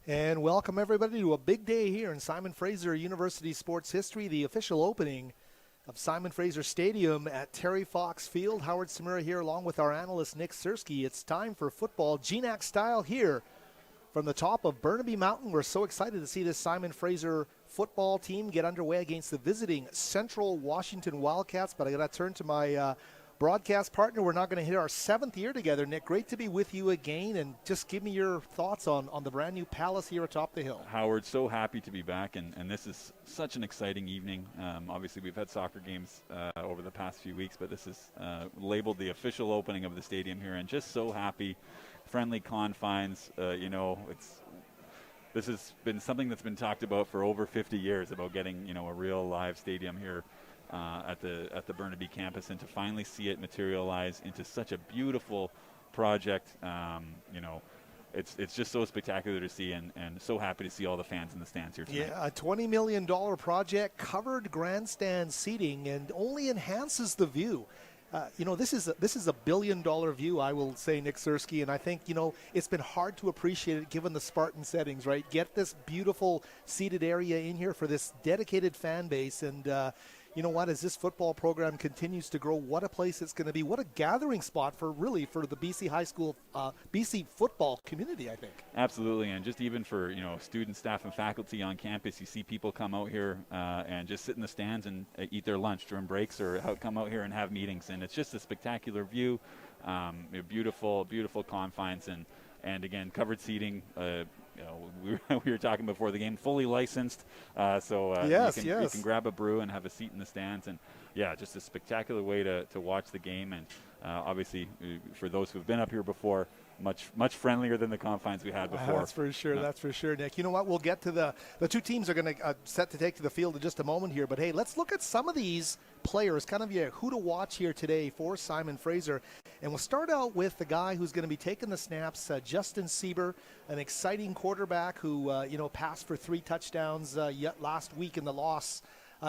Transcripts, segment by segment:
And welcome everybody to a big day here in Simon Fraser University sports history, the official opening of Simon Fraser Stadium at Terry Fox Field. Howard Samira here along with our analyst Nick Sersky. It's time for football, GNAC style here from the top of Burnaby Mountain. We're so excited to see this Simon Fraser football team get underway against the visiting Central Washington Wildcats, but I got to turn to my broadcast partner. We're now going to hit our 7th year together. Nick, great to be with you again, and just give me your thoughts on the brand new Palace here atop the hill. Howard, so happy to be back, and this is such an exciting evening. Obviously, we've had soccer games over the past few weeks, but this is labeled the official opening of the stadium here, and just so happy. Friendly confines, this has been something that's been talked about for over 50 years, about getting a real live stadium here at the Burnaby campus, and to finally see it materialize into such a beautiful project. It's just so spectacular to see, and so happy to see all the fans in the stands here tonight. Yeah, a $20 million project, covered grandstand seating, and only enhances the view. This is a $1 billion view, I will say, Nick Sersky, and I think, it's been hard to appreciate it given the Spartan settings, right? Get this beautiful seated area in here for this dedicated fan base, and you know what, as this football program continues to grow, what a place it's going to be. What a gathering spot for the BC high school, BC football community, I think. Absolutely, and just even for, students, staff, and faculty on campus, you see people come out here and just sit in the stands and eat their lunch during breaks, or come out here and have meetings, and it's just a spectacular view, beautiful, beautiful confines, and again, covered seating. We were talking before the game, fully licensed, yes. You can grab a brew and have a seat in the stands, and just a spectacular way to watch the game, and obviously for those who've been up here before, much friendlier than the confines we had before. That's for sure. That's for sure, Nick. You know what? We'll get to the two teams are going to set to take to the field in just a moment here. But hey, let's look at some of these players, kind of who to watch here today for Simon Fraser. And we'll start out with the guy who's going to be taking the snaps, Justin Sieber, an exciting quarterback who passed for 3 touchdowns yet last week in the loss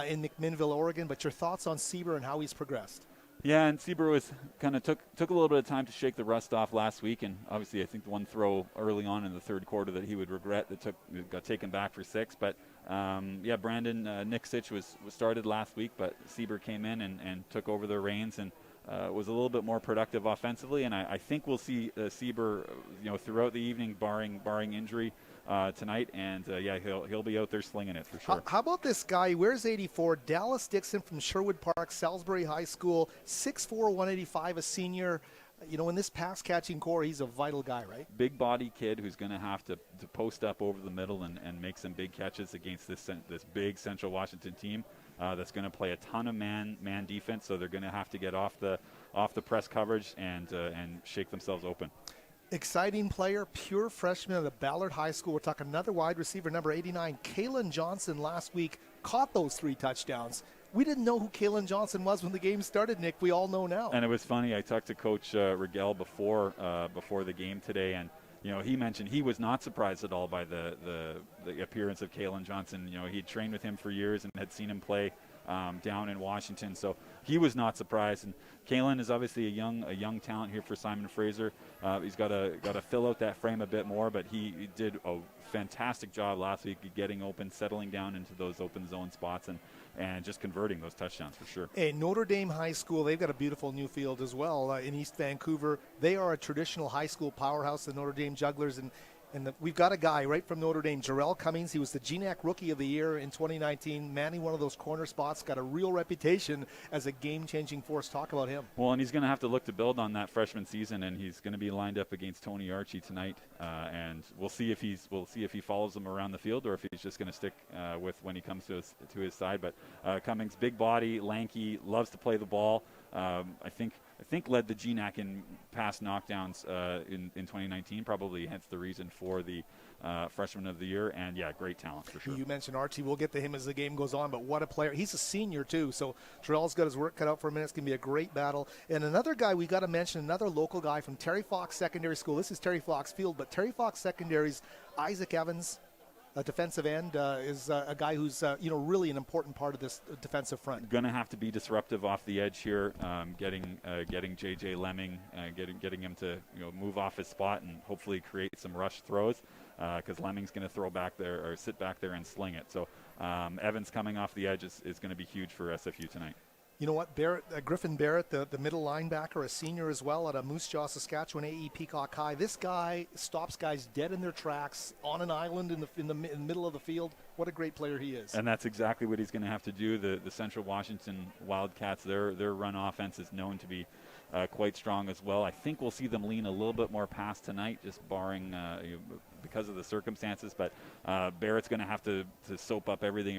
in McMinnville, Oregon. But your thoughts on Sieber and how he's progressed? Yeah, and Sieber was kind of took a little bit of time to shake the rust off last week, and obviously I think the one throw early on in the third quarter that he would regret that got taken back for 6. But Brandon Niksich was started last week, but Sieber came in and took over the reins and was a little bit more productive offensively, and I think we'll see Sieber throughout the evening, barring injury. Tonight, and he'll be out there slinging it for sure. How about this guy? He wears 84, Dallas Dixon from Sherwood Park, Salisbury High School, 6'4", 185, a senior. In this pass-catching core, he's a vital guy, right? Big body kid who's going to have to post up over the middle and make some big catches against this big Central Washington team that's going to play a ton of man defense. So they're going to have to get off the press coverage and shake themselves open. Exciting player, pure freshman at Ballard High School. We're talking another wide receiver, number 89, Kalen Johnson, last week caught those 3 touchdowns. We didn't know who Kalen Johnson was when the game started, Nick. We all know now. And it was funny. I talked to Coach Rigel before the game today, and he mentioned he was not surprised at all by the appearance of Kalen Johnson. He had trained with him for years and had seen him play down in Washington, so he was not surprised. And Kalen is obviously a young talent here for Simon Fraser. He's got to fill out that frame a bit more, but he did a fantastic job last week getting open, settling down into those open zone spots, and just converting those touchdowns for sure. Hey, Notre Dame High School, they've got a beautiful new field as well in East Vancouver. They are a traditional high school powerhouse, the Notre Dame Jugglers, and we've got a guy right from Notre Dame, Jarrell Cummings. He was the GNAC Rookie of the Year in 2019, manning one of those corner spots, got a real reputation as a game-changing force. Talk about him. Well, and he's going to have to look to build on that freshman season, and he's going to be lined up against Tony Archie tonight, and we'll see if he follows him around the field or if he's just going to stick with when he comes to his side. But Cummings, big body, lanky, loves to play the ball. I think led the GNAC in pass knockdowns in 2019, probably hence the reason for the freshman of the year, and great talent for sure. You mentioned Archie. We'll get to him as the game goes on, but what a player. He's a senior too, so Terrell's got his work cut out for a minute. It's going to be a great battle. And another guy we got to mention, another local guy from Terry Fox Secondary School. This is Terry Fox Field, but Terry Fox Secondary's Isaac Evans, a defensive end, is a guy who's really an important part of this defensive front. Going to have to be disruptive off the edge here, getting JJ Lemming, getting him to move off his spot and hopefully create some rush throws, because Lemming's going to throw back there or sit back there and sling it. So Evans coming off the edge is going to be huge for SFU tonight. You know what, Griffin Barrett, the middle linebacker, a senior as well at Moose Jaw, Saskatchewan, AE Peacock High. This guy stops guys dead in their tracks on an island in the middle of the field. What a great player he is. And that's exactly what he's going to have to do. The Central Washington Wildcats, their run offense is known to be quite strong as well. I think we'll see them lean a little bit more pass tonight, just barring because of the circumstances. But Barrett's going to have to sop up everything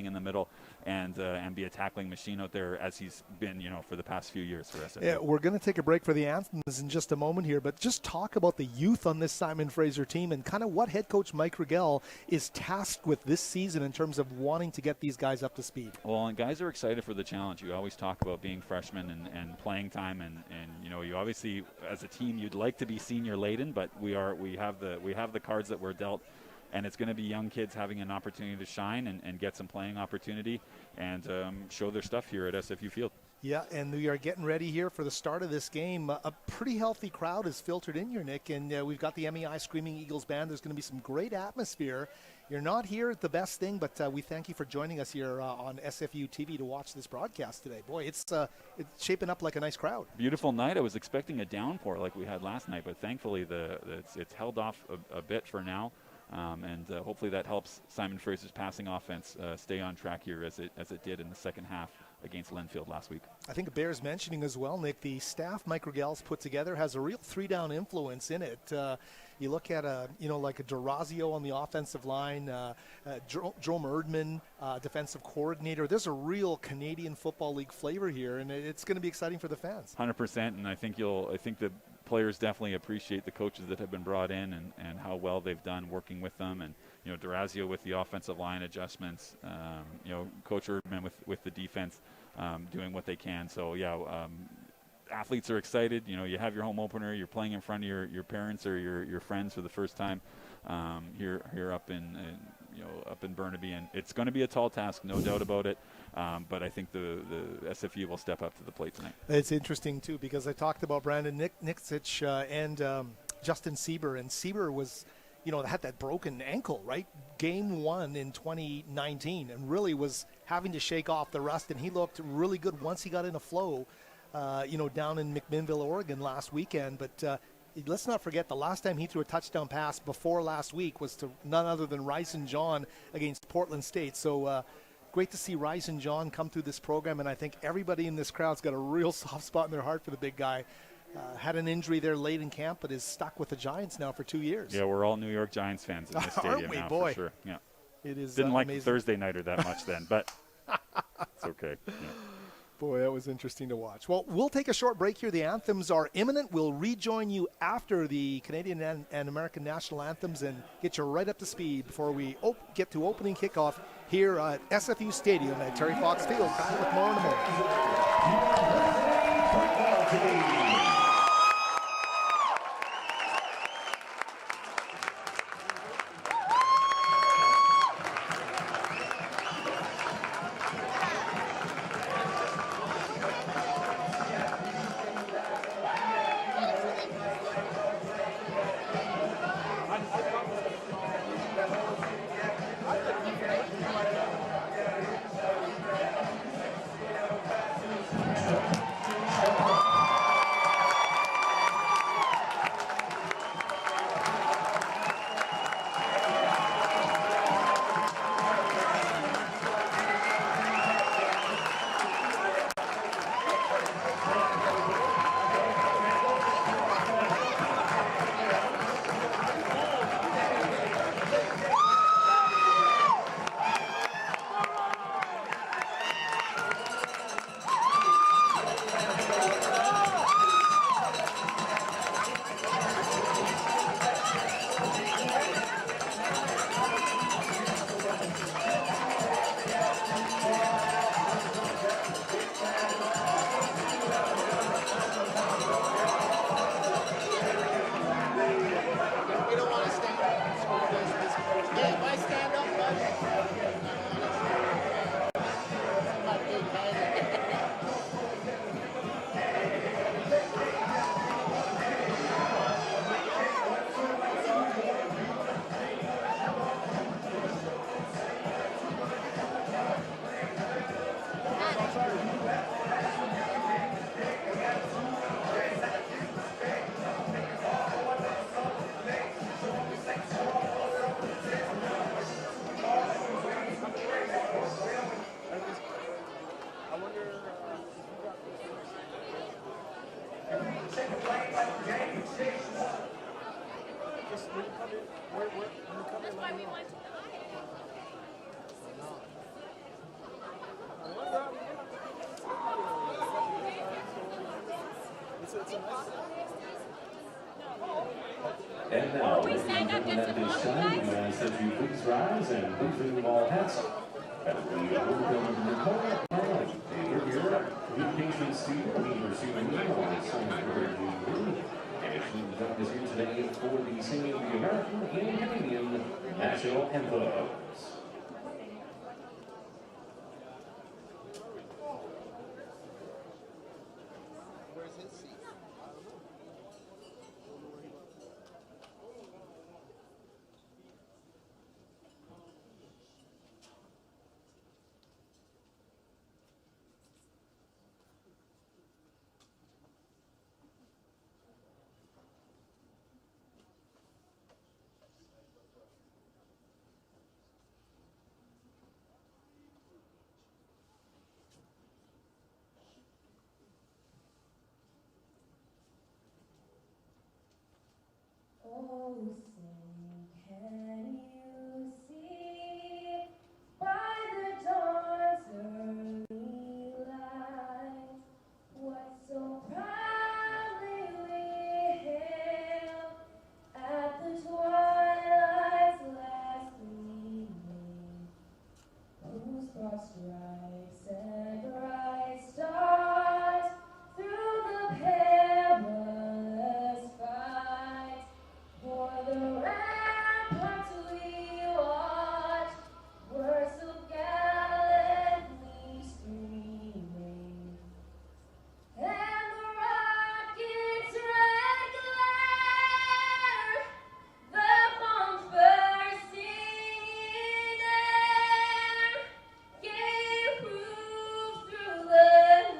in the middle and be a tackling machine out there, as he's been for the past few years for SFU. Yeah, we're going to take a break for the Anthems in just a moment here, but just talk about the youth on this Simon Fraser team and kind of what head coach Mike Rigel is tasked with this season in terms of wanting to get these guys up to speed. Well, and guys are excited for the challenge. You always talk about being freshmen and playing time, and you obviously, as a team, you'd like to be senior laden, but we have the cards that we're dealt, and it's going to be young kids having an opportunity to shine and get some playing opportunity and show their stuff here at SFU Field. Yeah, and we are getting ready here for the start of this game. A pretty healthy crowd is filtered in here, Nick, and we've got the MEI Screaming Eagles Band. There's going to be some great atmosphere. You're not here at the best thing, but we thank you for joining us here on SFU TV to watch this broadcast today. Boy, it's shaping up like a nice crowd. Beautiful night. I was expecting a downpour like we had last night, but thankfully it's held off a bit for now. And hopefully that helps Simon Fraser's passing offense stay on track here as it did in the second half against Linfield last week. I think it bears mentioning as well, Nick, the staff Mike Rigel's put together has a real three-down influence in it. You look at like a Durazio on the offensive line, Jerome Erdman, defensive coordinator. There's a real Canadian Football League flavor here, and it's going to be exciting for the fans. 100%, and I think the players definitely appreciate the coaches that have been brought in and how well they've done working with them, and Durazio with the offensive line adjustments, Coach Erdman with the defense doing what they can. So athletes are excited. You have your home opener, you're playing in front of your parents or your friends for the first time here up in Burnaby, and it's going to be a tall task, no doubt about it. But I think the SFU will step up to the plate tonight. It's interesting too, because I talked about Brandon Nixich and Justin Sieber, and Sieber was had that broken ankle, right? Game 1 in 2019, and really was having to shake off the rust, and he looked really good once he got in a flow, down in McMinnville, Oregon last weekend. But let's not forget the last time he threw a touchdown pass before last week was to none other than Ryson John against Portland State. So great to see Ryson John come through this program, and I think everybody in this crowd's got a real soft spot in their heart for the big guy. Had an injury there late in camp, but is stuck with the Giants now for 2 years. Yeah, we're all New York Giants fans in this stadium. Aren't we, now, boy? For sure. Yeah. It is Didn't like amazing. Thursday nighter that much then, but it's okay. Yeah. Boy, that was interesting to watch. Well, we'll take a short break here. The anthems are imminent. We'll rejoin you after the Canadian and American national anthems and get you right up to speed before we get to opening kickoff here at SFU Stadium at Terry Fox Field. Back with more in a moment. Just when you come in, when you come in, let me know. It's a nice. And now, ladies and gentlemen, at this time, we ask that you please rise and please remove all hats. As we welcome Nicole Harlan, a year communications student of either Ceremonial or SFU. And she joined us here today for the singing of the American and Canadian national anthems. Where's his seat? Oh, say, can you see by the dawn's early light what so proudly we hailed at the twilight's last gleaming, whose broad stripes and bright stars through the perilous fight for the ramparts we watched were so gallantly streaming, and the rocket's red glare, the bombs bursting in air, gave proof through the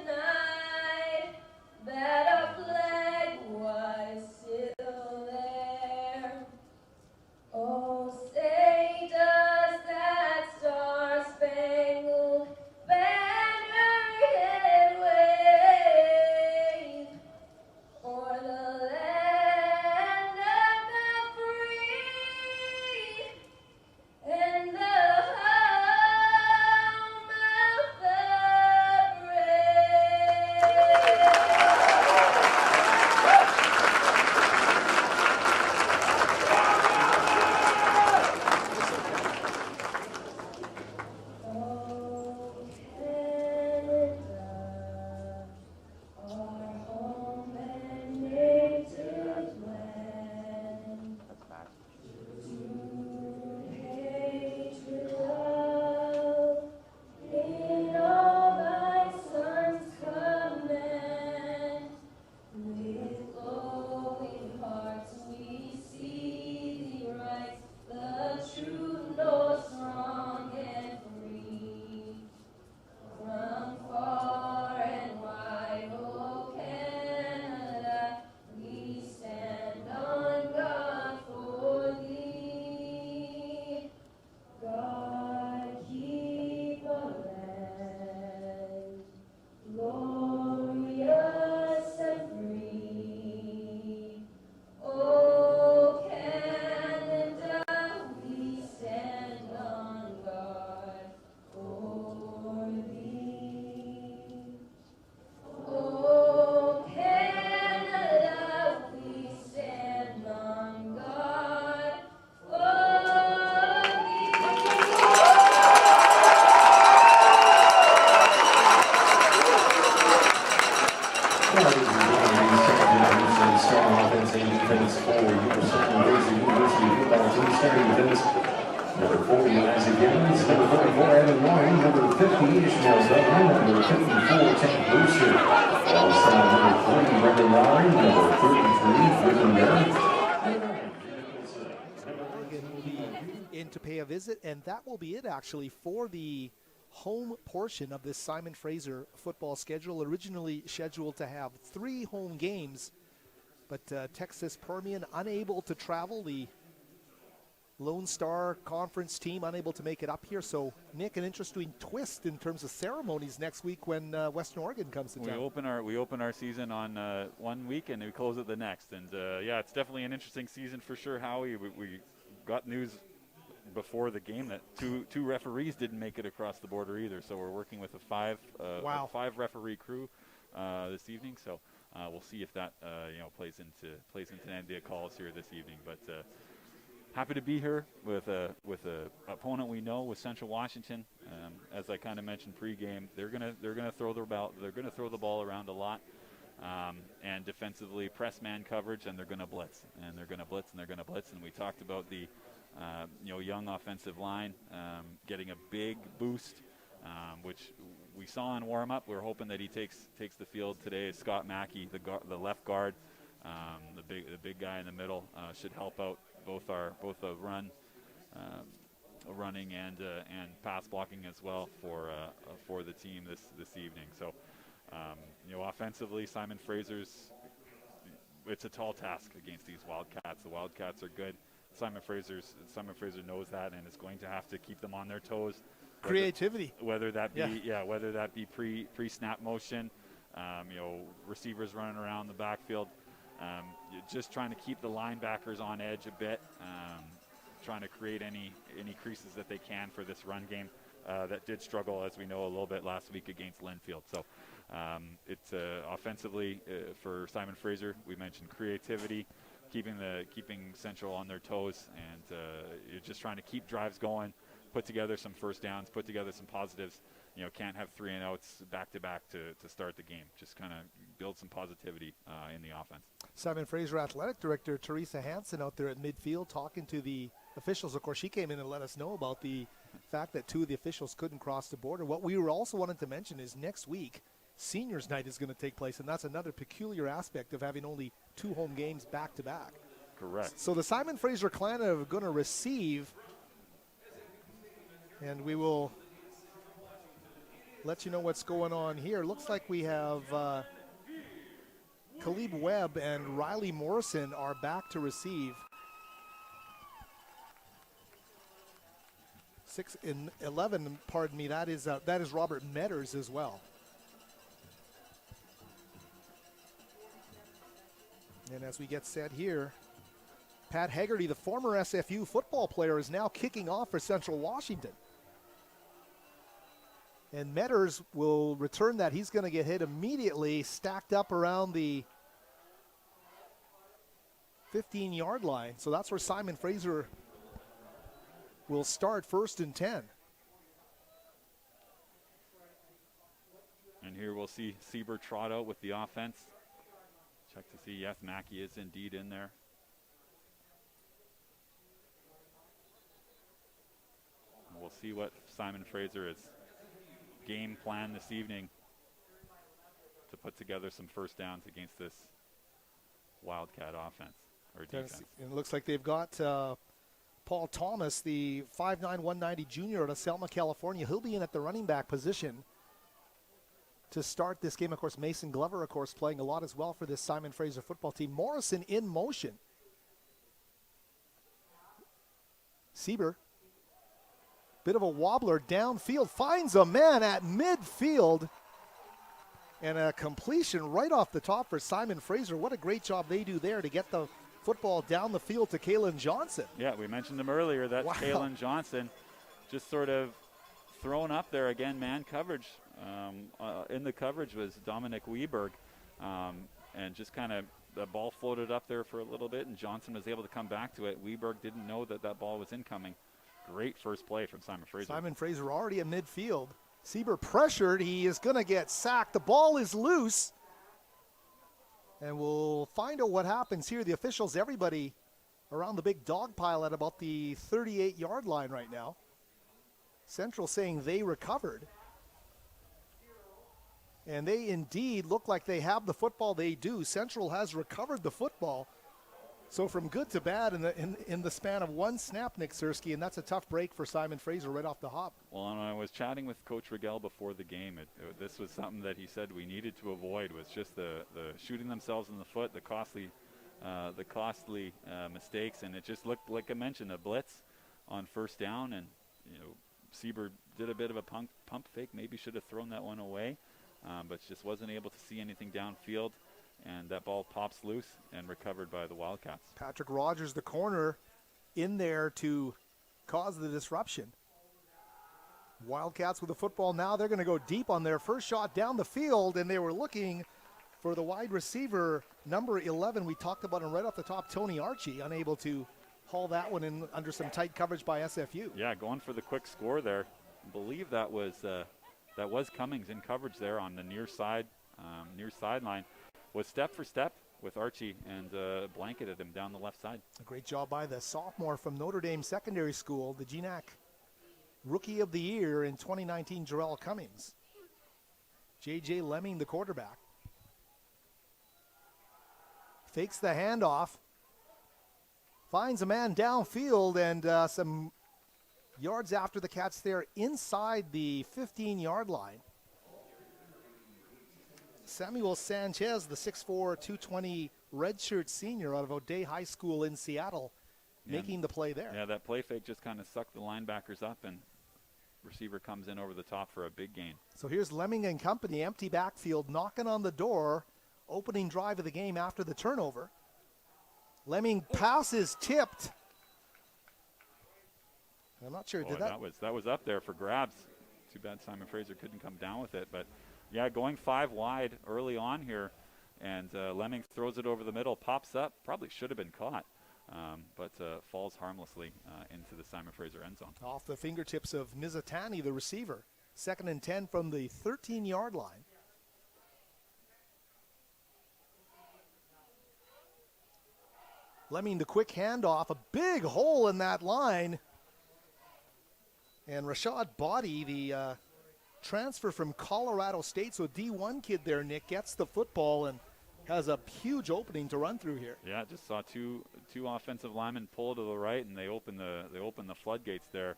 night that our flag was still there. Oh, say does that star-spangled banner yet wave o'er the land of the free and the home of the brave? Oh, Canada, our home and native land, to patriot love in all thy sons command. With glowing hearts we see thee rise, the true north strong and free. From far and wide, O Canada, we stand on guard for thee. God keep our land glorious and free. O Canada, we stand on guard for thee. O Canada, we stand on guard for thee. Strong offense and defense for your Simon Fraser University football team. Starting defense, number 40, Isaac Evans, number 44, Evan Warren, number 50, Ishmael Dudley, number 54, Tank Brewster, alongside number 40, Brendan Lowry, number 33, Whitman Garrett. Oregon will be in to pay a visit, and that will be it actually for the home portion of this Simon Fraser football schedule. Originally scheduled to have 3 home games, but Texas Permian unable to travel. The Lone Star Conference team unable to make it up here. So, Nick, an interesting twist in terms of ceremonies next week when Western Oregon comes to town. We open our season on one week and we close it the next. And yeah, it's definitely an interesting season for sure, Howie. We got news before the game that two referees didn't make it across the border either. So we're working with a five referee crew this evening. So we'll see if that plays into any of the calls here this evening. But happy to be here with a opponent we know, with Central Washington. As I kind of mentioned pregame, they're gonna throw the ball around a lot, and defensively press man coverage, and they're gonna blitz, and they're gonna blitz, and they're gonna blitz. And we talked about the young offensive line getting a big boost, which we saw in warm up. We're hoping that he takes the field today. Scott Mackey, the left guard, the big guy in the middle, should help out both the running and pass blocking as well for the team this evening. So offensively, Simon Fraser's, it's a tall task against these Wildcats. The Wildcats are good. Simon Fraser knows that, and is going to have to keep them on their toes. Creativity, whether that be pre-snap motion, receivers running around the backfield. Just trying to keep the linebackers on edge a bit, trying to create any creases that they can for this run game that did struggle, as we know, a little bit last week against Linfield. So it's offensively for Simon Fraser, we mentioned creativity, keeping Central on their toes, and you're just trying to keep drives going, put together some first downs, put together some positives. Can't have 3 and outs back to back to start the game. Just kind of build some positivity in the offense. Simon Fraser Athletic Director Teresa Hansen out there at midfield talking to the officials. Of course, she came in and let us know about the fact that 2 of the officials couldn't cross the border. What we were also wanted to mention is next week, Seniors Night is going to take place, and that's another peculiar aspect of having only 2 home games back to back. Correct. So the Simon Fraser clan are going to receive, and we will let you know what's going on here. Looks like we have Khalib Webb and Riley Morrison are back to receive. 6 and 11, pardon me, that is Robert Metters as well. And as we get set here, Pat Haggerty, the former SFU football player, is now kicking off for Central Washington. And Metters will return that. He's going to get hit immediately, stacked up around the 15-yard line. So that's where Simon Fraser will start, 1st and 10. And here we'll see Sieber trot out with the offense. Check to see, yes, Mackey is indeed in there. And we'll see what Simon Fraser is game plan this evening to put together some first downs against this Wildcat offense or defense. And it looks like they've got Paul Thomas, the 5'9", 190 junior out of Selma, California. He'll be in at the running back position to start this game. Of course, Mason Glover, of course, playing a lot as well for this Simon Fraser football team. Morrison in motion. Sieber, bit of a wobbler downfield, finds a man at midfield, and a completion right off the top for Simon Fraser. What a great job they do there to get the football down the field to Kalen Johnson. Yeah, we mentioned him earlier. That's wow. Kalen Johnson just sort of thrown up there again, man coverage. In the coverage was Dominic Weberg, and just kind of the ball floated up there for a little bit, and Johnson was able to come back to it. Weberg didn't know that ball was incoming. Great first play from Simon Fraser. Simon Fraser already at midfield. Sieber pressured. He is going to get sacked. The ball is loose. And we'll find out what happens here. The officials, everybody around the big dog pile at about the 38-yard line right now. Central saying they recovered. And they indeed look like they have the football. They do. Central has recovered the football. So from good to bad in the span of one snap, Nick Sersky, and that's a tough break for Simon Fraser right off the hop. Well, and I was chatting with Coach Rigel before the game. This was something that he said we needed to avoid, was just the shooting themselves in the foot, the costly the costly mistakes, and it just looked like I mentioned, a blitz on first down, and Seabird did a bit of a pump fake. Maybe should have thrown that one away, but just wasn't able to see anything downfield, and that ball pops loose and recovered by the Wildcats. Patrick Rogers, the corner, in there to cause the disruption. Wildcats with the football now. They're going to go deep on their first shot down the field, and they were looking for the wide receiver, number 11. We talked about him right off the top, Tony Archie, unable to haul that one in under some tight coverage by SFU. Yeah, going for the quick score there. I believe that was Cummings in coverage there on the near sideline. Was step for step with Archie and blanketed him down the left side. A great job by the sophomore from Notre Dame Secondary School, the GNAC Rookie of the Year in 2019, Jarrell Cummings. J.J. Lemming, the quarterback. Fakes the handoff. Finds a man downfield, and some yards after the catch there inside the 15-yard line. Samuel Sanchez, the 6'4", 220 redshirt senior out of O'Day High School in Seattle, making the play there. Yeah, that play fake just kind of sucked the linebackers up, and receiver comes in over the top for a big gain. So here's Lemming and company, empty backfield, knocking on the door, opening drive of the game after the turnover. Lemming pass is tipped. I'm not sure, that was up there for grabs. Too bad Simon Fraser couldn't come down with it, but yeah, going 5 wide early on here, and Lemming throws it over the middle, pops up, probably should have been caught, but falls harmlessly into the Simon Fraser end zone. Off the fingertips of Mizutani, the receiver. 2nd and 10 from the 13-yard line. Lemming, the quick handoff, a big hole in that line. And Rashad Body, the transfer from Colorado State, so D1 kid there, Nick, gets the football and has a huge opening to run through here. Yeah, just saw two offensive linemen pull to the right, and they open the floodgates there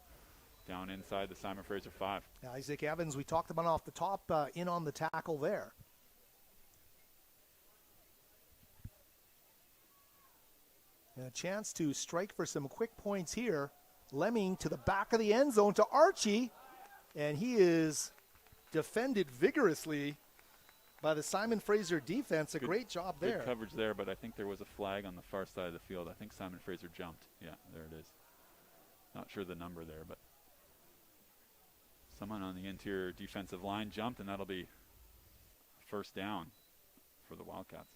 down inside the Simon Fraser 5. Isaac Evans, we talked about off the top, in on the tackle there. And a chance to strike for some quick points here. Lemming to the back of the end zone to Archie, and he is defended vigorously by the Simon Fraser defense. Great job there. Good coverage there, but I think there was a flag on the far side of the field. I think Simon Fraser jumped. Yeah, there it is. Not sure the number there, but someone on the interior defensive line jumped, and that'll be first down for the Wildcats.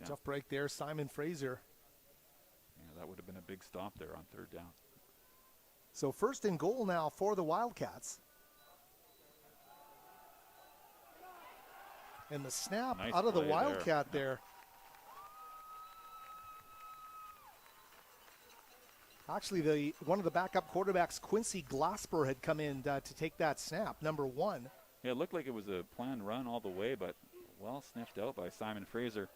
A tough break there, Simon Fraser. Yeah, that would have been a big stop there on 3rd down. So 1st and goal now for the Wildcats. And the snap Nice out of the play Wildcat there. Actually, one of the backup quarterbacks, Quincy Glasper, had come in to take that snap, number 1. Yeah, it looked like it was a planned run all the way, but well sniffed out by Simon Fraser.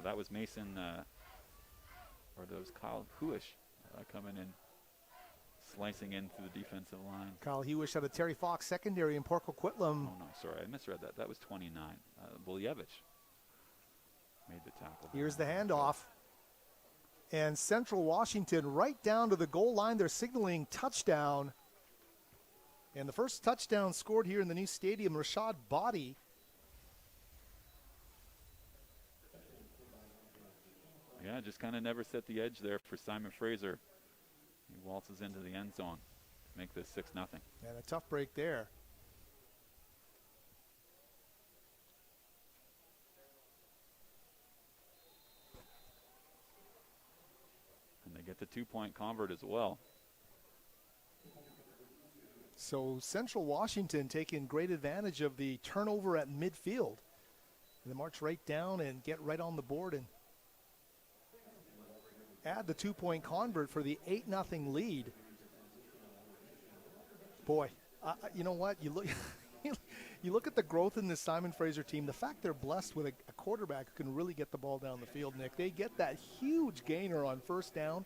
That was Mason, or that was Kyle Huish coming in, slicing into the defensive line. Kyle Hewish out of Terry Fox Secondary in Port Coquitlam. Oh, no, sorry, I misread that. That was 29. Buljevich made the tackle. Here's the handoff. And Central Washington right down to the goal line. They're signaling touchdown. And the first touchdown scored here in the new stadium, Rashad Body. Yeah, just kind of never set the edge there for Simon Fraser. He waltzes into the end zone to make this 6-0. And a tough break there. And they get the 2-point convert as well. So Central Washington taking great advantage of the turnover at midfield. They march right down and get right on the board and add the 2-point convert for the 8-0 lead. Boy, you know what? You look, you look at the growth in this Simon Fraser team. The fact they're blessed with a quarterback who can really get the ball down the field, Nick. They get that huge gainer on 1st down,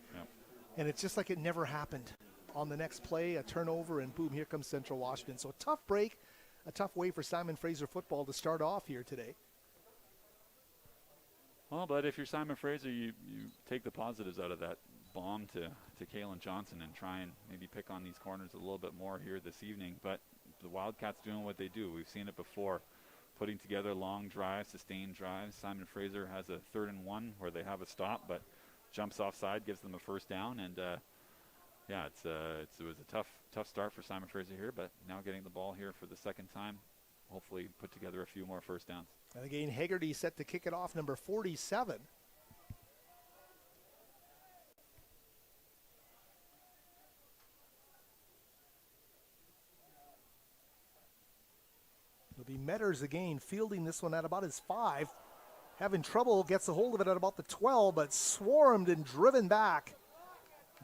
and it's just like it never happened. On the next play, a turnover, and boom, here comes Central Washington. So a tough break a tough way for Simon Fraser football to start off here today. Well, but if you're Simon Fraser, you take the positives out of that bomb to Kalen Johnson and try and maybe pick on these corners a little bit more here this evening. But the Wildcats doing what they do. We've seen it before, putting together long drives, sustained drives. Simon Fraser has a 3rd and 1 where they have a stop, but jumps offside, gives them a first down. And yeah, it was a tough start for Simon Fraser here, but now getting the ball here for the second time, hopefully put together a few more first downs. And again, Haggerty set to kick it off, number 47. It'll be Metters again, fielding this one at about his 5. Having trouble, gets a hold of it at about the 12, but swarmed and driven back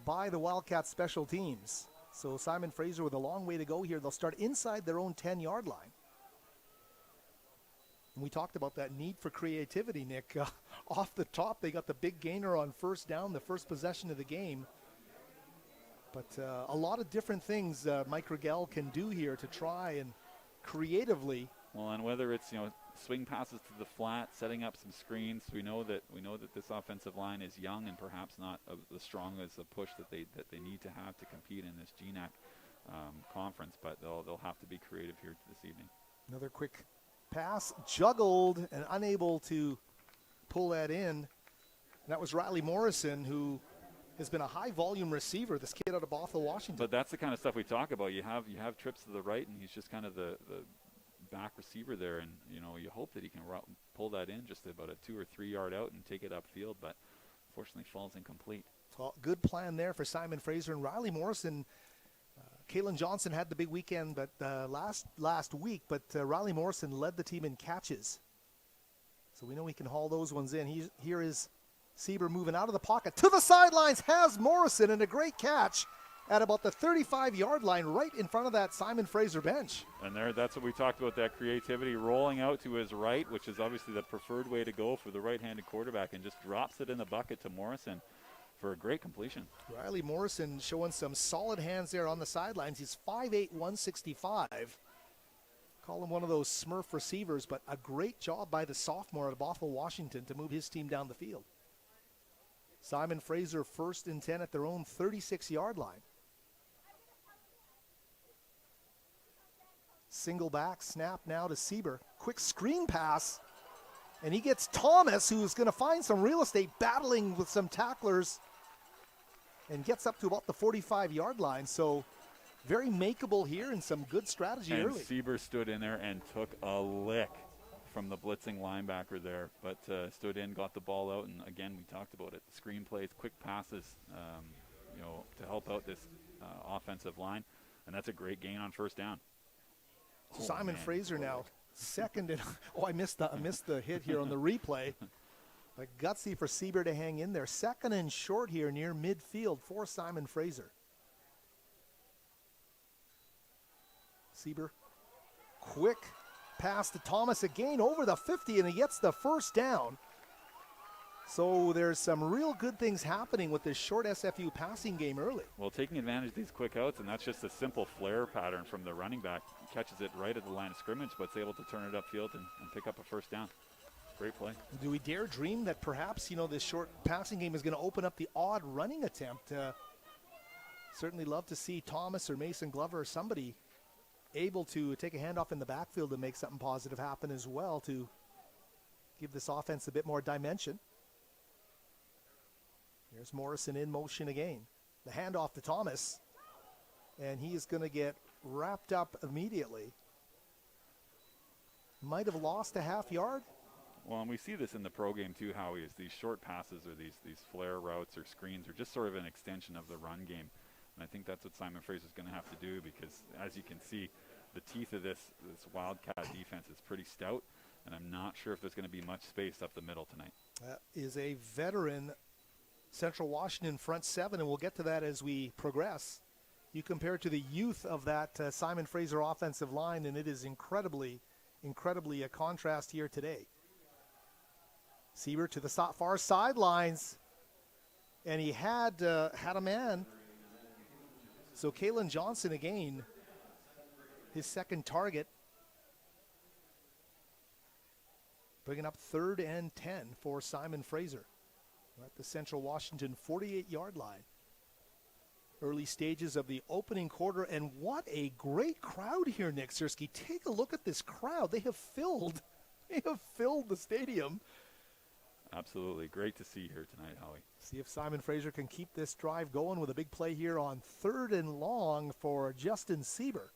by the Wildcats special teams. So Simon Fraser with a long way to go here. They'll start inside their own 10-yard line. And we talked about that need for creativity, Nick. Off the top, they got the big gainer on first down, the first possession of the game. But a lot of different things Mike Rigel can do here to try and creatively. Well, and whether it's swing passes to the flat, setting up some screens, we know that this offensive line is young and perhaps not as strong as a push that they need to have to compete in this GNAC conference. But they'll have to be creative here this evening. Another quick pass, juggled and unable to pull that in. And that was Riley Morrison, who has been a high-volume receiver, this kid out of Bothell, Washington. But that's the kind of stuff we talk about. You have trips to the right, and he's just kind of the back receiver there, and you hope that he can pull that in just about a 2 or 3 yard out and take it upfield, but unfortunately falls incomplete. Well, good plan there for Simon Fraser and Riley Morrison. Kalen Johnson had the big weekend, but last week, but Riley Morrison led the team in catches. So we know he can haul those ones in. Here is Sieber moving out of the pocket to the sidelines, has Morrison, and a great catch at about the 35-yard line right in front of that Simon Fraser bench. And that's what we talked about, that creativity, rolling out to his right, which is obviously the preferred way to go for the right-handed quarterback, and just drops it in the bucket to Morrison for a great completion. Riley Morrison showing some solid hands there on the sidelines. He's 5'8", 165. Call him one of those Smurf receivers, but a great job by the sophomore at Bothell, Washington to move his team down the field. Simon Fraser 1st and 10 at their own 36-yard line. Single back, snap now to Sieber. Quick screen pass, and he gets Thomas, who's going to find some real estate battling with some tacklers, and gets up to about the 45-yard line. So very makeable here and some good strategy and early. Sieber stood in there and took a lick from the blitzing linebacker there, but stood in, got the ball out, and again, we talked about it. Screen plays, quick passes, to help out this offensive line, and that's a great gain on first down. Simon Fraser now second and I missed the hit here on the replay. But gutsy for Sieber to hang in there. Second and short here near midfield for Simon Fraser. Sieber, quick pass to Thomas again over the 50, and he gets the first down. So there's some real good things happening with this short SFU passing game early. Well, taking advantage of these quick outs, and that's just a simple flare pattern from the running back. Catches it right at the line of scrimmage, but is able to turn it upfield and pick up a first down. Great play. Do we dare dream that perhaps, this short passing game is going to open up the odd running attempt? Certainly love to see Thomas or Mason Glover or somebody able to take a handoff in the backfield and make something positive happen as well to give this offense a bit more dimension. Here's Morrison in motion again. The handoff to Thomas, and he is going to get wrapped up immediately. Might have lost a half yard. Well, and we see this in the pro game too, Howie, is these short passes or these flare routes or screens are just sort of an extension of the run game. And I think that's what Simon Fraser is going to have to do, because as you can see, the teeth of this Wildcat defense is pretty stout, and I'm not sure if there's going to be much space up the middle tonight. That is a veteran Central Washington front seven, and we'll get to that as we progress. You compare it to the youth of that Simon Fraser offensive line, and it is incredibly a contrast here today. Sieber to the far sidelines, and he had a man. So Kalen Johnson again, his second target, bringing up 3rd and 10 for Simon Fraser. We're at the Central Washington 48-yard line. Early stages of the opening quarter, and what a great crowd here, Nick Sersky. Take a look at this crowd. They have filled the stadium. Absolutely. Great to see here tonight, Howie. See if Simon Fraser can keep this drive going with a big play here on 3rd and long for Justin Sieber.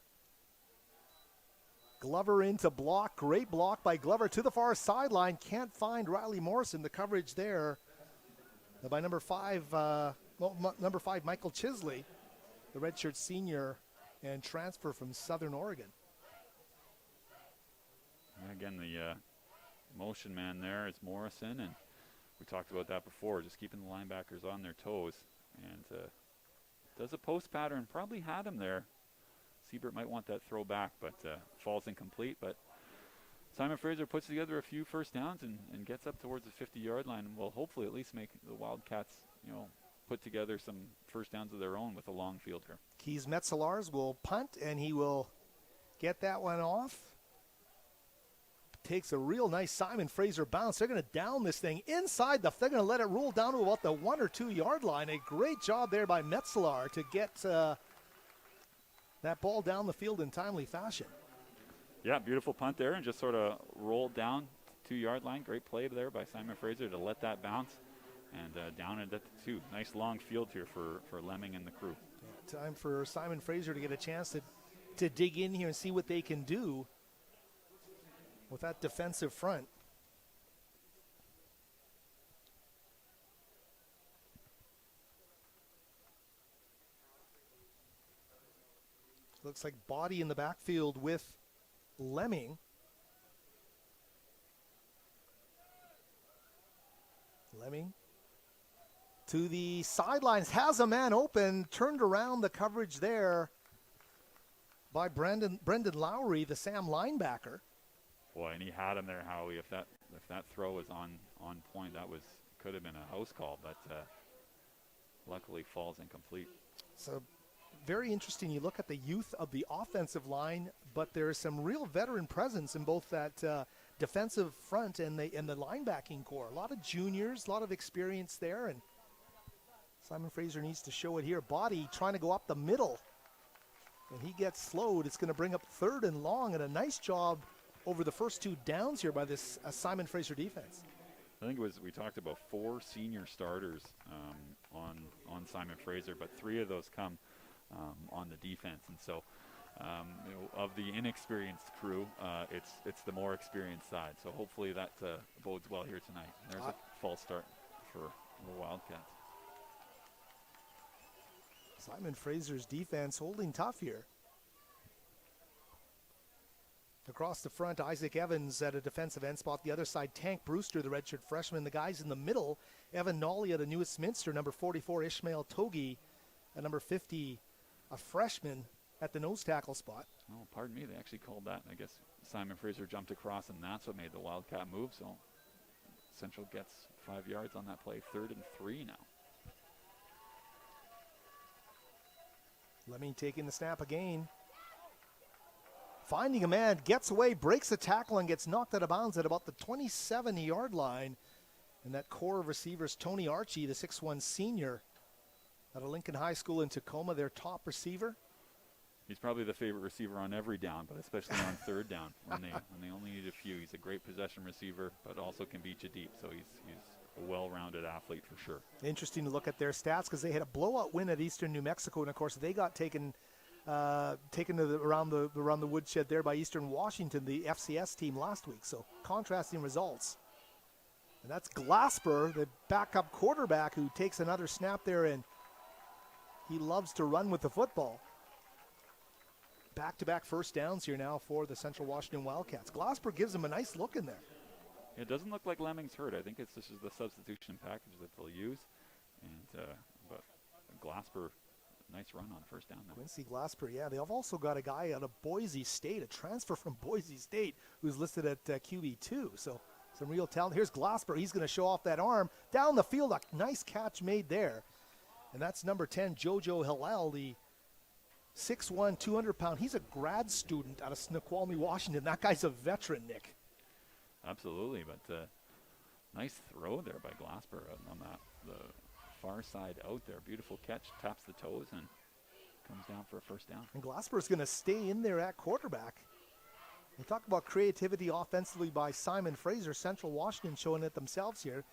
Glover into block. Great block by Glover to the far sideline. Can't find Riley Morrison. The coverage there by number 5, Michael Chisley, the redshirt senior and transfer from Southern Oregon. And again, the motion man there is Morrison, and we talked about that before, just keeping the linebackers on their toes. And does a post pattern, probably had him there. Siebert might want that throw back, but falls incomplete. But Simon Fraser puts together a few first downs and gets up towards the 50-yard line, and will hopefully at least make the Wildcats, put together some first downs of their own with a long field here. Keys Metzelars will punt, and he will get that one off. Takes a real nice Simon Fraser bounce. They're going to down this thing inside they're going to let it roll down to about the 1 or 2 yard line. A great job there by Metzelar to get that ball down the field in timely fashion. Yeah, beautiful punt there, and just sort of rolled down 2 yard line. Great play there by Simon Fraser to let that bounce and down it at the 2. Nice long field here for Lemming and the crew. Time for Simon Fraser to get a chance to dig in here and see what they can do with that defensive front. Looks like body in the backfield with Lemming. Lemming to the sidelines, has a man open, turned around the coverage there by Brendan Lowry, the Sam linebacker. Boy, and he had him there, Howie. If that throw was on point, could have been a house call, but luckily falls incomplete. So very interesting. You look at the youth of the offensive line, but there is some real veteran presence in both that defensive front and the linebacking core. A lot of juniors, a lot of experience there, and Simon Fraser needs to show it here. Body trying to go up the middle, and he gets slowed. It's going to bring up 3rd and long, and a nice job over the first 2 downs here by this Simon Fraser defense. I think we talked about 4 senior starters on Simon Fraser, but 3 of those come on the defense, and so of the inexperienced crew, it's the more experienced side. So hopefully that bodes well here tonight. There's a false start for the Wildcats. Simon Fraser's defense holding tough here. Across the front, Isaac Evans at a defensive end spot. The other side, Tank Brewster, the redshirt freshman. The guys in the middle, Evan Nolly at a Newestminster, number 44, Ishmael Togi at number 50, a freshman at the nose tackle spot. Oh, pardon me, they actually called that. I guess Simon Fraser jumped across, and that's what made the Wildcat move. So Central gets 5 yards on that play, 3rd and 3 now. Lemming taking the snap again. Finding a man, gets away, breaks a tackle, and gets knocked out of bounds at about the 27-yard line. And that core of receivers, Tony Archie, the 6'1 senior out of Lincoln High School in Tacoma, their top receiver. He's probably the favorite receiver on every down, but especially on 3rd down when they only need a few. He's a great possession receiver, but also can beat you deep. So he's a well-rounded athlete for sure. Interesting to look at their stats because they had a blowout win at Eastern New Mexico, and of course they got taken to around the woodshed there by Eastern Washington, the FCS team last week. So contrasting results. And that's Glasper, the backup quarterback, who takes another snap there, and he loves to run with the football. Back-to-back first downs here now for the Central Washington Wildcats. Glasper gives them a nice look in there. It doesn't look like Lemming's hurt. I think this is the substitution package that they'll use. And but Glasper, nice run on first down there. Quincy Glasper, yeah. They've also got a guy out of Boise State, a transfer from Boise State, who's listed at QB2. So some real talent. Here's Glasper. He's going to show off that arm. Down the field, a nice catch made there. And that's number 10, Jojo Hillel, the 6'1", 200-pound. He's a grad student out of Snoqualmie, Washington. That guy's a veteran, Nick. absolutely. But nice throw there by Glasper on that the far side out there. Beautiful catch, taps the toes, and comes down for a first down. And Glasper's going to stay in there at quarterback. We talk about creativity offensively by Simon Fraser. Central Washington showing it themselves here.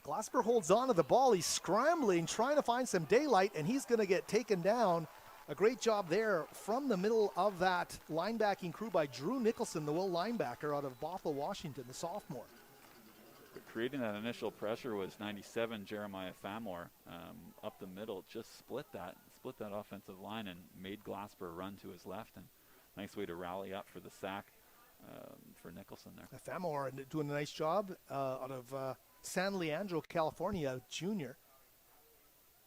Glasper holds on to the ball. He's scrambling, trying to find some daylight, and he's going to get taken down. A great job there from the middle of that linebacking crew by Drew Nicholson, the will linebacker out of Bothell, Washington, the sophomore. But creating that initial pressure was 97 Jeremiah Famore up the middle. Just split that offensive line and made Glasper run to his left. And nice way to rally up for the sack for Nicholson there. Famore doing a nice job out of San Leandro, California, junior.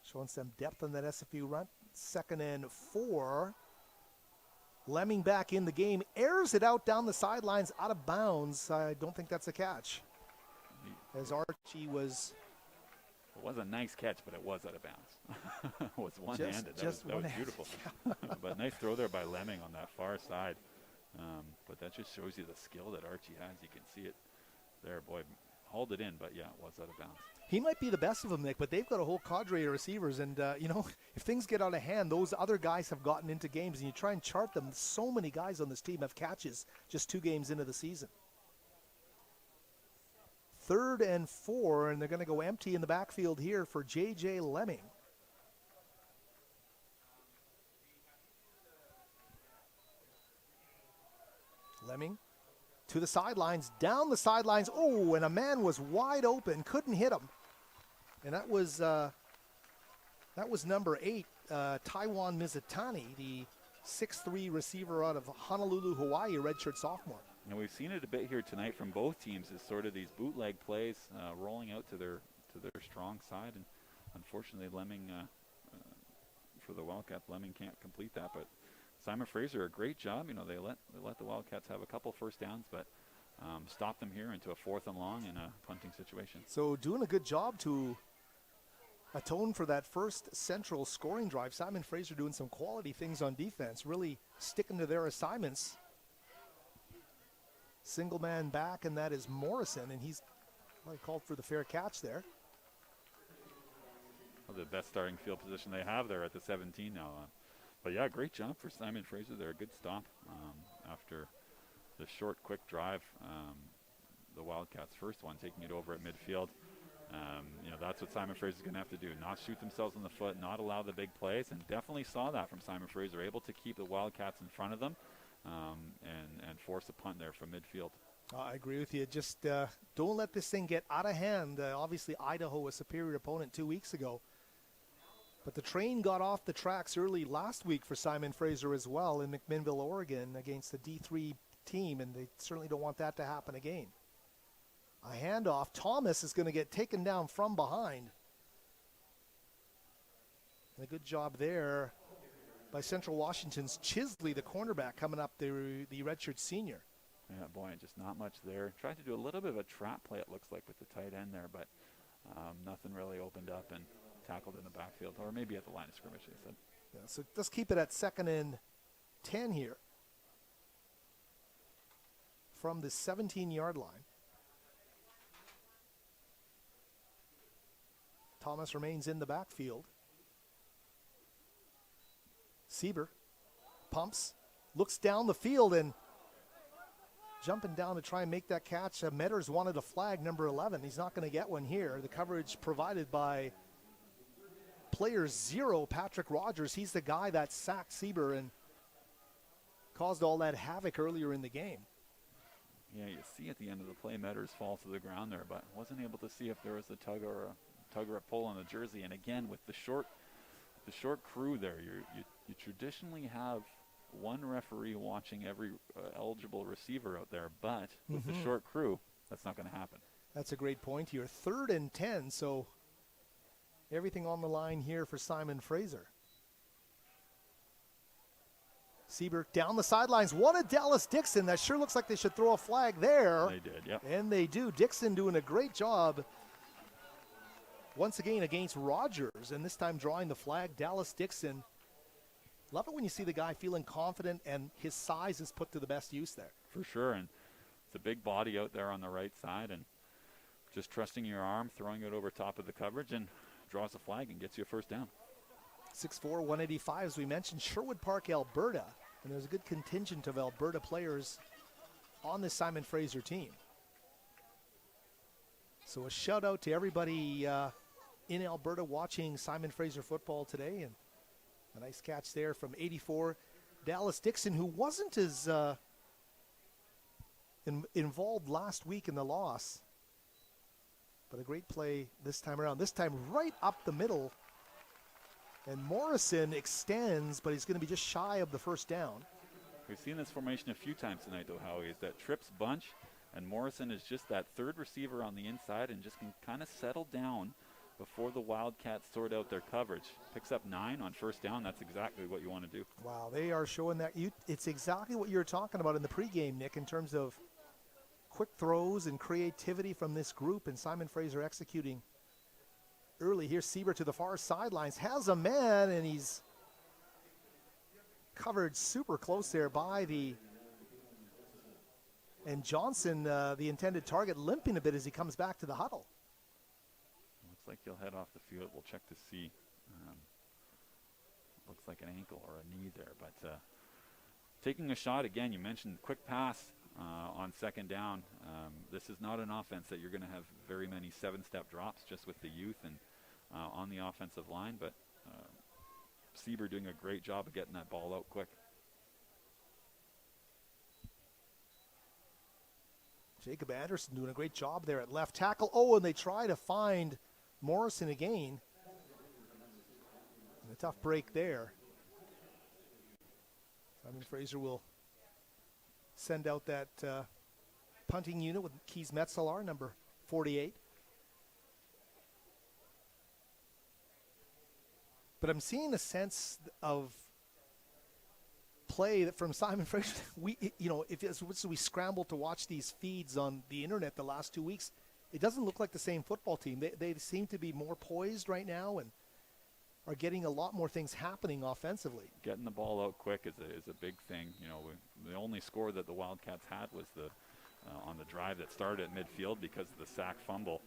Showing some depth on that SFU run. 2nd and 4. Lemming back in the game. Airs it out down the sidelines, out of bounds. I don't think that's a catch. As Archie was... It was a nice catch, but it was out of bounds. It was one-handed. That was beautiful. But nice throw there by Lemming on that far side. But that just shows you the skill that Archie has. You can see it there. Boy, hauled it in, but yeah, it was out of bounds. He might be the best of them, Nick, but they've got a whole cadre of receivers. And, if things get out of hand, those other guys have gotten into games, and you try and chart them. So many guys on this team have catches just 2 games into the season. 3rd and 4, and they're going to go empty in the backfield here for J.J. Lemming. Lemming to the sidelines, down the sidelines. Oh, and a man was wide open, couldn't hit him. And that was number 8, Taiwan Mizutani, the 6'3" receiver out of Honolulu, Hawaii, redshirt sophomore. And we've seen it a bit here tonight from both teams, is sort of these bootleg plays rolling out to their strong side. And unfortunately, Lemming, for the Wildcats, Lemming can't complete that. But Simon Fraser, a great job. They let the Wildcats have a couple first downs, but stop them here into a 4th and long in a punting situation. So doing a good job to atone for that first Central scoring drive. Simon Fraser doing some quality things on defense, really sticking to their assignments. Single man back, and that is Morrison, and he's called for the fair catch there. Well, the best starting field position they have there at the 17 now. But yeah, great job for Simon Fraser there. Good stop after the short, quick drive. The Wildcats' first one, taking it over at midfield. That's what Simon Fraser's going to have to do. Not shoot themselves in the foot, not allow the big plays, and definitely saw that from Simon Fraser, able to keep the Wildcats in front of them and force a punt there from midfield. I agree with you. Just don't let this thing get out of hand. Obviously, Idaho, a superior opponent 2 weeks ago. But the train got off the tracks early last week for Simon Fraser as well in McMinnville, Oregon, against the D3 team, and they certainly don't want that to happen again. A handoff. Thomas is going to get taken down from behind. And a good job there by Central Washington's Chisley, the cornerback, coming up, the redshirt senior. Yeah, boy, just not much there. Tried to do a little bit of a trap play, it looks like, with the tight end there, but nothing really opened up and tackled in the backfield, or maybe at the line of scrimmage, they said. Yeah, so let's keep it at 2nd and 10 here from the 17-yard line. Thomas remains in the backfield. Sieber pumps, looks down the field, and jumping down to try and make that catch. Metters wanted a flag, number 11. He's not going to get one here. The coverage provided by player 0, Patrick Rogers. He's the guy that sacked Sieber and caused all that havoc earlier in the game. Yeah, you see at the end of the play, Metters fall to the ground there, but wasn't able to see if there was a tug or a pull on the jersey. And again, with the short crew there, you traditionally have one referee watching every eligible receiver out there, but with the short crew, that's not going to happen. That's a great point here. 3rd and 10, so everything on the line here for Simon Fraser. Sieber down the sidelines. Wanted Dallas Dixon. That sure looks like they should throw a flag there. They did, yep. And they do. Dixon doing a great job once again against Rogers, and this time drawing the flag. Dallas Dixon. Love it when you see the guy feeling confident and his size is put to the best use there. For sure, and It's a big body out there on the right side, and just trusting your arm, throwing it over top of the coverage, and draws a flag and gets you a first down. 6'4", 185, as we mentioned, Sherwood Park, Alberta. And there's a good contingent of Alberta players on this Simon Fraser team. So a shout out to everybody in Alberta watching Simon Fraser football today. And a nice catch there from 84, Dallas Dixon, who wasn't as involved last week in the loss. But a great play this time around. This time right up the middle. And Morrison extends, but he's going to be just shy of the first down. We've seen this formation a few times tonight, though, Howie, is that trips bunch, and Morrison is just that third receiver on the inside and just can kind of settle down before the Wildcats sort out their coverage. Picks up 9 on first down. That's exactly what you want to do. Wow, they are showing that. It's exactly what you were talking about in the pregame, Nick, in terms of quick throws and creativity from this group, and Simon Fraser executing early. Here's Sieber to the far sidelines, has a man, and he's covered super close there by and Johnson, the intended target, limping a bit as he comes back to the huddle. Looks like he'll head off the field. We'll check to see. Looks like an ankle or a knee there, but taking a shot again. You mentioned quick pass on second down. This is not an offense that you're going to have very many 7-step drops just with the youth and on the offensive line, but Sieber doing a great job of getting that ball out quick. Jacob Anderson doing a great job there at left tackle. Oh, and they try to find Morrison again. And a tough break there. Simon Fraser will send out that punting unit with Keys Metzelar, number 48. But I'm seeing a sense of play that from Simon Fraser. We scrambled to watch these feeds on the internet the last 2 weeks. It doesn't look like the same football team. They seem to be more poised right now and are getting a lot more things happening offensively. Getting the ball out quick is a big thing. The only score that the Wildcats had was on the drive that started at midfield because of the sack fumble.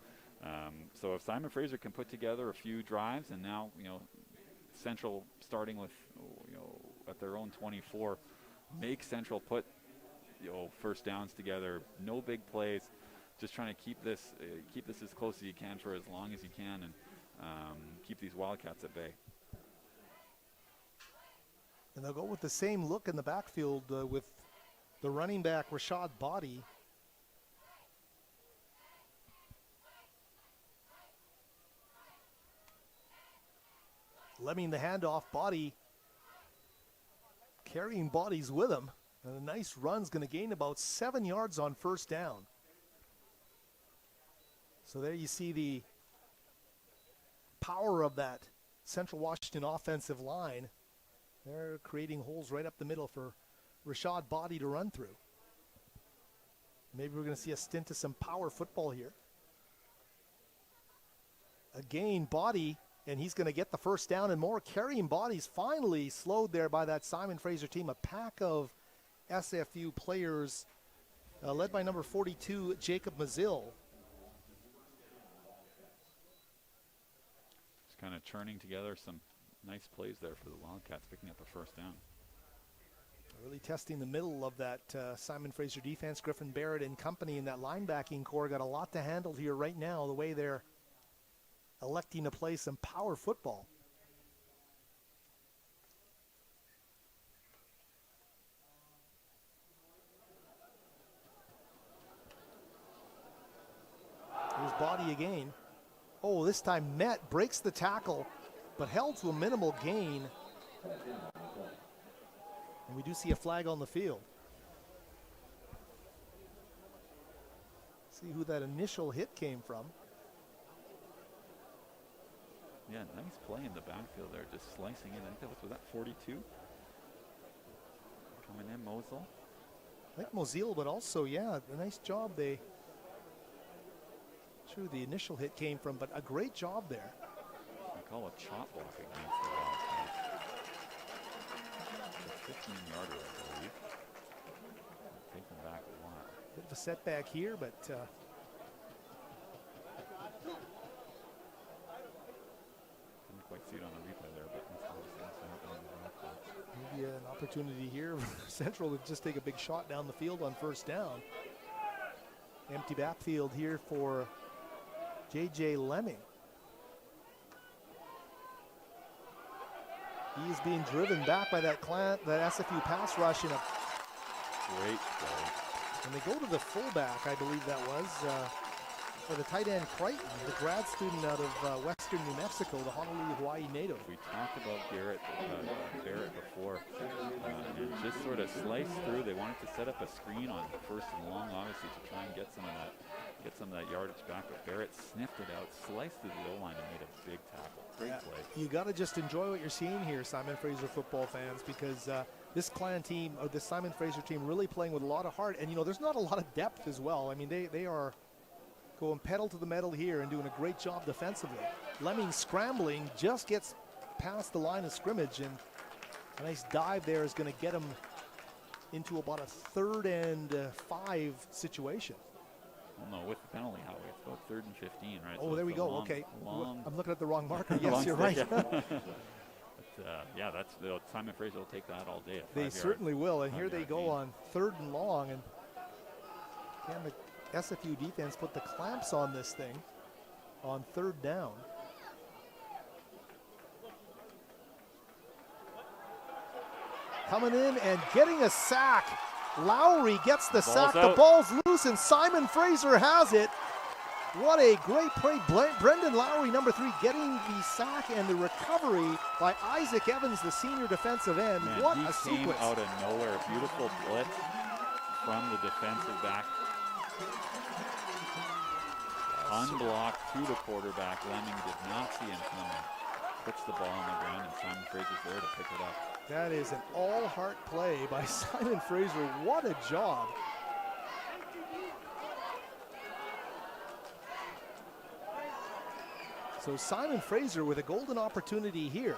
So if Simon Fraser can put together a few drives, and now Central starting with at their own 24, make Central put first downs together, no big plays, just trying to keep this as close as you can for as long as you can, and keep these Wildcats at bay. And they'll go with the same look in the backfield with the running back Rashad Body. Lemming the handoff, Body carrying Bodies with him. And a nice run's going to gain about 7 yards on first down. So there you see the power of that Central Washington offensive line. They're creating holes right up the middle for Rashad Body to run through. Maybe we're going to see a stint of some power football here. Again, Body, and he's going to get the first down and more. Carrying Bodies finally slowed there by that Simon Fraser team. A pack of SFU players led by number 42, Jacob Mazil. Just kind of churning together some nice plays there for the Wildcats, picking up a first down. Really testing the middle of that Simon Fraser defense. Griffin Barrett and company in that linebacking core got a lot to handle here right now, the way they're electing to play some power football. Here's Body again. Oh, this time Met breaks the tackle, but held to a minimal gain. And we do see a flag on the field. See who that initial hit came from. Yeah, nice play in the backfield there, just slicing in. I think was that 42? Coming in, Mosel. I think Mozil, but also, yeah, a nice job. Sure, the initial hit came from, but a great job there. I call a chop block against the Wildcats. 15-yarder, I believe. Take them back a while. Bit of a setback here, but Couldn't quite see it on the replay there, but that's obviously happening in the rock. maybe an opportunity here for Central to just take a big shot down the field on first down. Empty backfield here for J.J. Lemming. He is being driven back by that SFU pass rush in a Great play. and they go to the fullback, I believe that was, for the tight end Crichton, the grad student out of Western New Mexico, the Honolulu, Hawaii native. We talked about Barrett before, and just sort of sliced through. They wanted to set up a screen on first and long, obviously, to try and get some of that yardage back. But Barrett sniffed it out, sliced through the O-line, and made a big tackle. Great play. You got to just enjoy what you're seeing here, Simon Fraser football fans, because this Clan team, or this Simon Fraser team, really playing with a lot of heart. And, you know, there's not a lot of depth as well. I mean, they are going pedal to the metal here and doing a great job defensively. Lemming scrambling, just gets past the line of scrimmage, and a nice dive there is going to get him into about a 3rd and 5 situation. Well, no, with the penalty, Howie, it's about 3rd and 15, right? Oh, So there we it's a go. long- Okay. long- I'm looking at the wrong marker. long Yes, you're stick, right. yeah. But, yeah, that's Simon Fraser will take that all day. At 5 They yards. certainly will. And here they 5-yard go gain. on 3rd and long. And can the SFU defense put the clamps on this thing on 3rd down? Coming in and getting a sack. Lowry gets the sack. The out. ball's loose, and Simon Fraser has it. What a great play. Brendan Lowry, number 3, getting the sack and the recovery by Isaac Evans, the senior defensive end. Man, what he a came sequence. out of nowhere. Beautiful blitz from the defensive back. Unblocked to the quarterback. Lemming did not see him coming. Puts the ball on the ground, and Simon Fraser's there to pick it up. That is an all-heart play by Simon Fraser. What a job. So Simon Fraser with a golden opportunity here.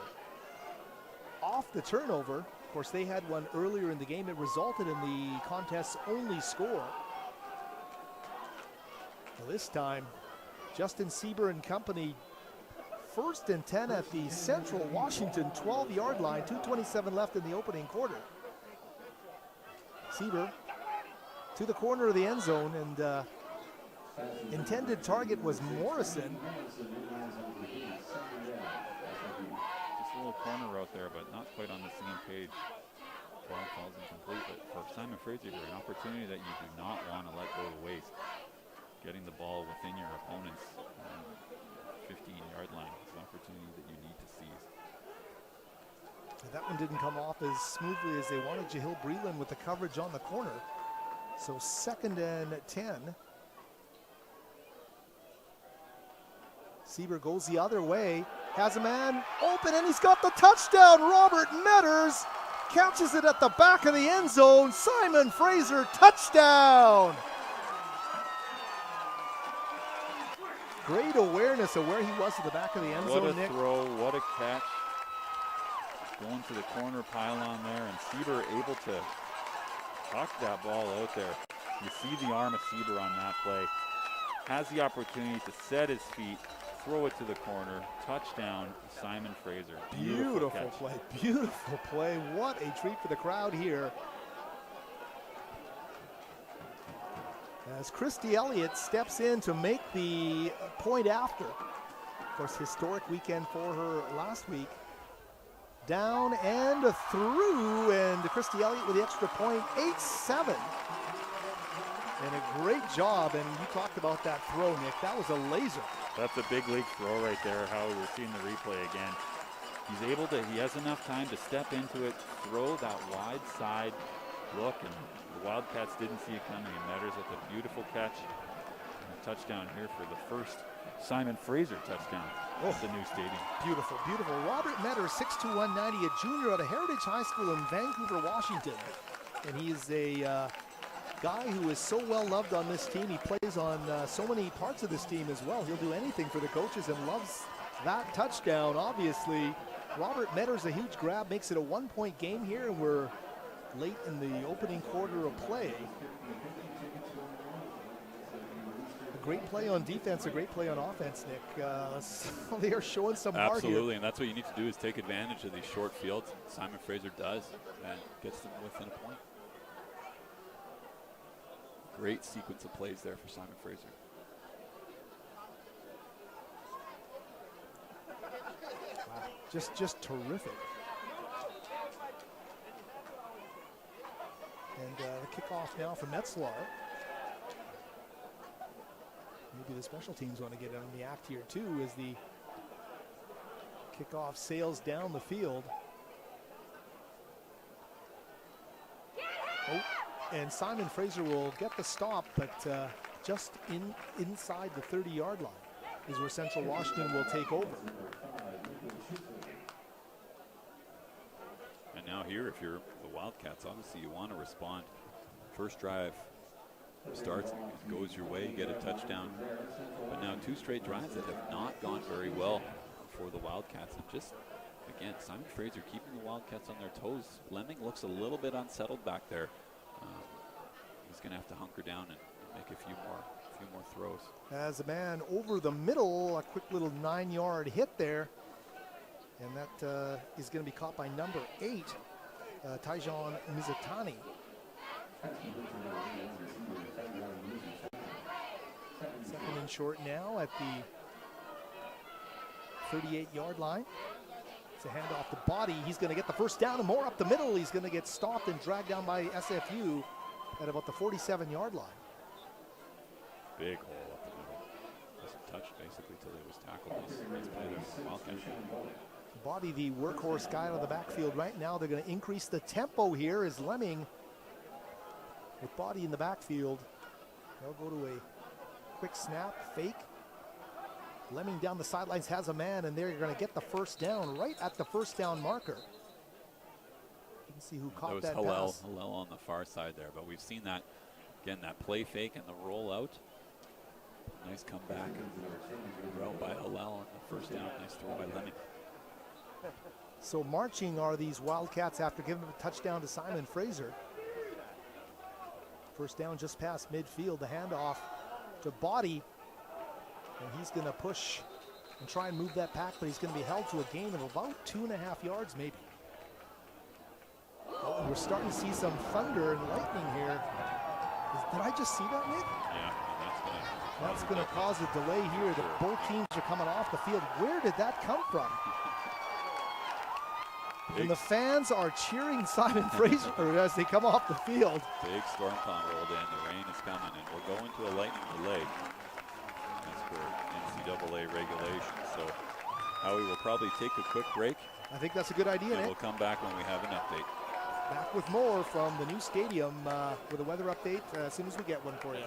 Off the turnover. Of course, they had one earlier in the game. It resulted in the contest's only score. Well, this time, Justin Sieber and company, 1st and 10 at the Central Washington 12-yard line. 2:27 left in the opening quarter. Sieber to the corner of the end zone, and intended target was Morrison. Just a little corner route there, but not quite on the same page. Ball falls incomplete, but for Simon Fraser, an opportunity that you do not want to let go to waste. Getting the ball within your opponent's 15-yard line is an opportunity that you need to seize. That one didn't come off as smoothly as they wanted. Jahil Breland with the coverage on the corner. So 2nd and 10. Sieber goes the other way, has a man open, and he's got the touchdown. Robert Metters catches it at the back of the end zone. Simon Fraser, touchdown. Great awareness of where he was at the back of the end What zone, a Nick. throw, what a catch. Going to the corner pylon there, and Sieber able to tuck that ball out there. You see the arm of Sieber on that play. Has the opportunity to set his feet, throw it to the corner. Touchdown, Simon Fraser. Beautiful catch. play, beautiful play. What a treat for the crowd here. As Christy Elliott steps in to make the point after. Of course, historic weekend for her last week. Down and through, and Christy Elliott with the extra point, 8-7. And a great job, and you talked about that throw, Nick. That was a laser. That's a big league throw right there, how we're seeing the replay again. He's able to, he has enough time to step into it, throw that wide side look, and the Wildcats didn't see it coming. And Metters with a beautiful catch. And a touchdown here for the first Simon Fraser touchdown at the new stadium. Beautiful, beautiful. Robert Metters, 6'2", 190, a junior at a Heritage High School in Vancouver, Washington. And he is a guy who is so well loved on this team. He plays on so many parts of this team as well. He'll do anything for the coaches and loves that touchdown, obviously. Robert Metters, a huge grab, makes it a 1-point game here, and we're late in the opening quarter of play. great play on defense, a great play on offense, Nick. So they are showing some heart here. Absolutely, and that's what you need to do is take advantage of these short fields. Simon Fraser does, and gets them within a point. Great sequence of plays there for Simon Fraser. Wow, just terrific. And the kickoff now for Metzlar. Maybe the special teams want to get in on the act here too as the kickoff sails down the field. Oh, and Simon Fraser will get the stop, but just inside the 30-yard line is where Central Washington will take over. And now here, if you're the Wildcats, obviously you want to respond. First drive starts, goes your way, you get a touchdown. But now 2 straight drives that have not gone very well for the Wildcats. And just, again, Simon Fraser keeping the Wildcats on their toes. Lemming looks a little bit unsettled back there. He's going to have to hunker down and make a few more throws. As a man over the middle, a quick little 9-yard hit there. And that is going to be caught by number 8, Tyjon Mizutani. Second and short now at the 38-yard line. It's a handoff to Body. He's going to get the first down and more up the middle. He's going to get stopped and dragged down by SFU at about the 47-yard line. Big hole up the middle. Wasn't touched basically till it was tackled. Nice play there from Wildcats. Body, the workhorse guy out of the backfield right now. They're going to increase the tempo here as Lemming, with Body in the backfield, they'll go to a quick snap, fake. Lemming down the sidelines has a man, and they're going to get the first down right at the first down marker. You can see who caught that pass. Hillel on the far side there, but we've seen that, again, that play fake and the rollout. Nice comeback throw by Hillel on the first down. Nice throw by Lemming. So marching are these Wildcats after giving a touchdown to Simon Fraser. First down just past midfield, the handoff to Body. And he's going to push and try and move that pack, but he's going to be held to a gain of about 2.5 yards maybe. Oh, and we're starting to see some thunder and lightning here. Did I just see that, Nick? Yeah, That's going to cause a delay here. The both teams are coming off the field. Where did that come from? And the fans are cheering Simon Fraser as they come off the field. Big storm cloud rolled in. The rain is coming, and we're going to a lightning delay as per NCAA regulations. So Howie will probably take a quick break. I think that's a good idea, And Nick. we'll come back when we have an update. Back with more from the new stadium with a weather update as soon as we get one for you.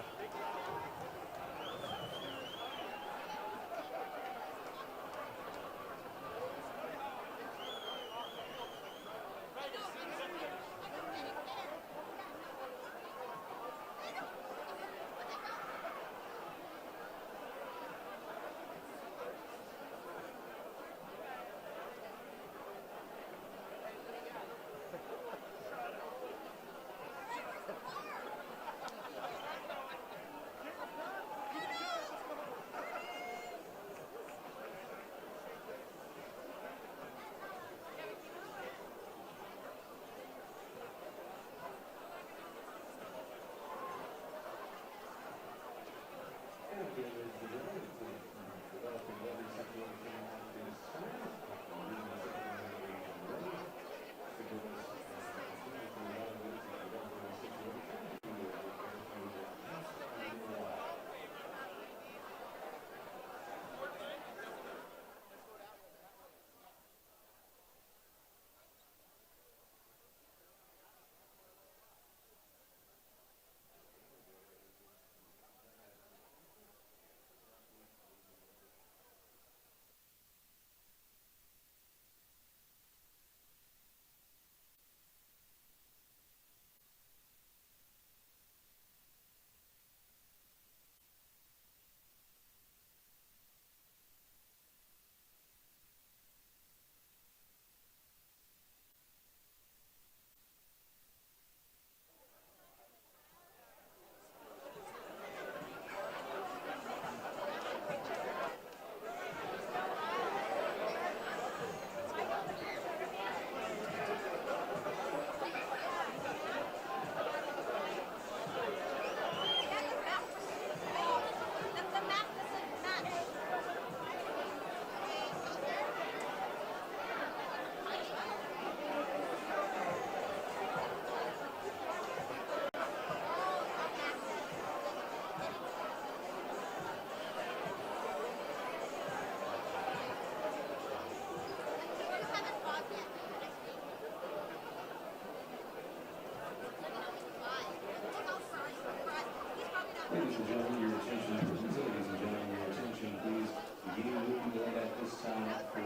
and gentlemen, your attention, ladies and gentlemen, your attention, please. The game will be on at this time for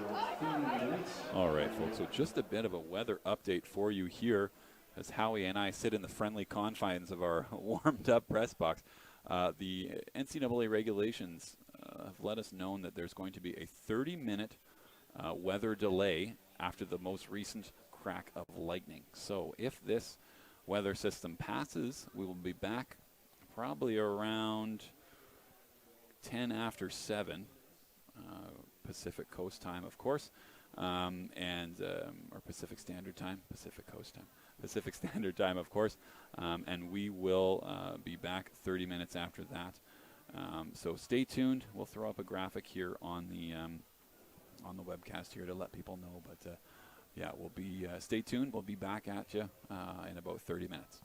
30 minutes. All right, folks, so just a bit of a weather update for you here as Howie and I sit in the friendly confines of our warmed-up press box. The NCAA regulations have let us know that there's going to be a 30-minute weather delay after the most recent crack of lightning. So if this weather system passes, we will be back probably around 10 after 7 Pacific Coast time, of course, or Pacific Standard Time, Pacific Coast time, Pacific Standard Time, of course, and we will be back 30 minutes after that. So stay tuned. We'll throw up a graphic here on the webcast here to let people know. But yeah, we'll be stay tuned. We'll be back at you in about 30 minutes.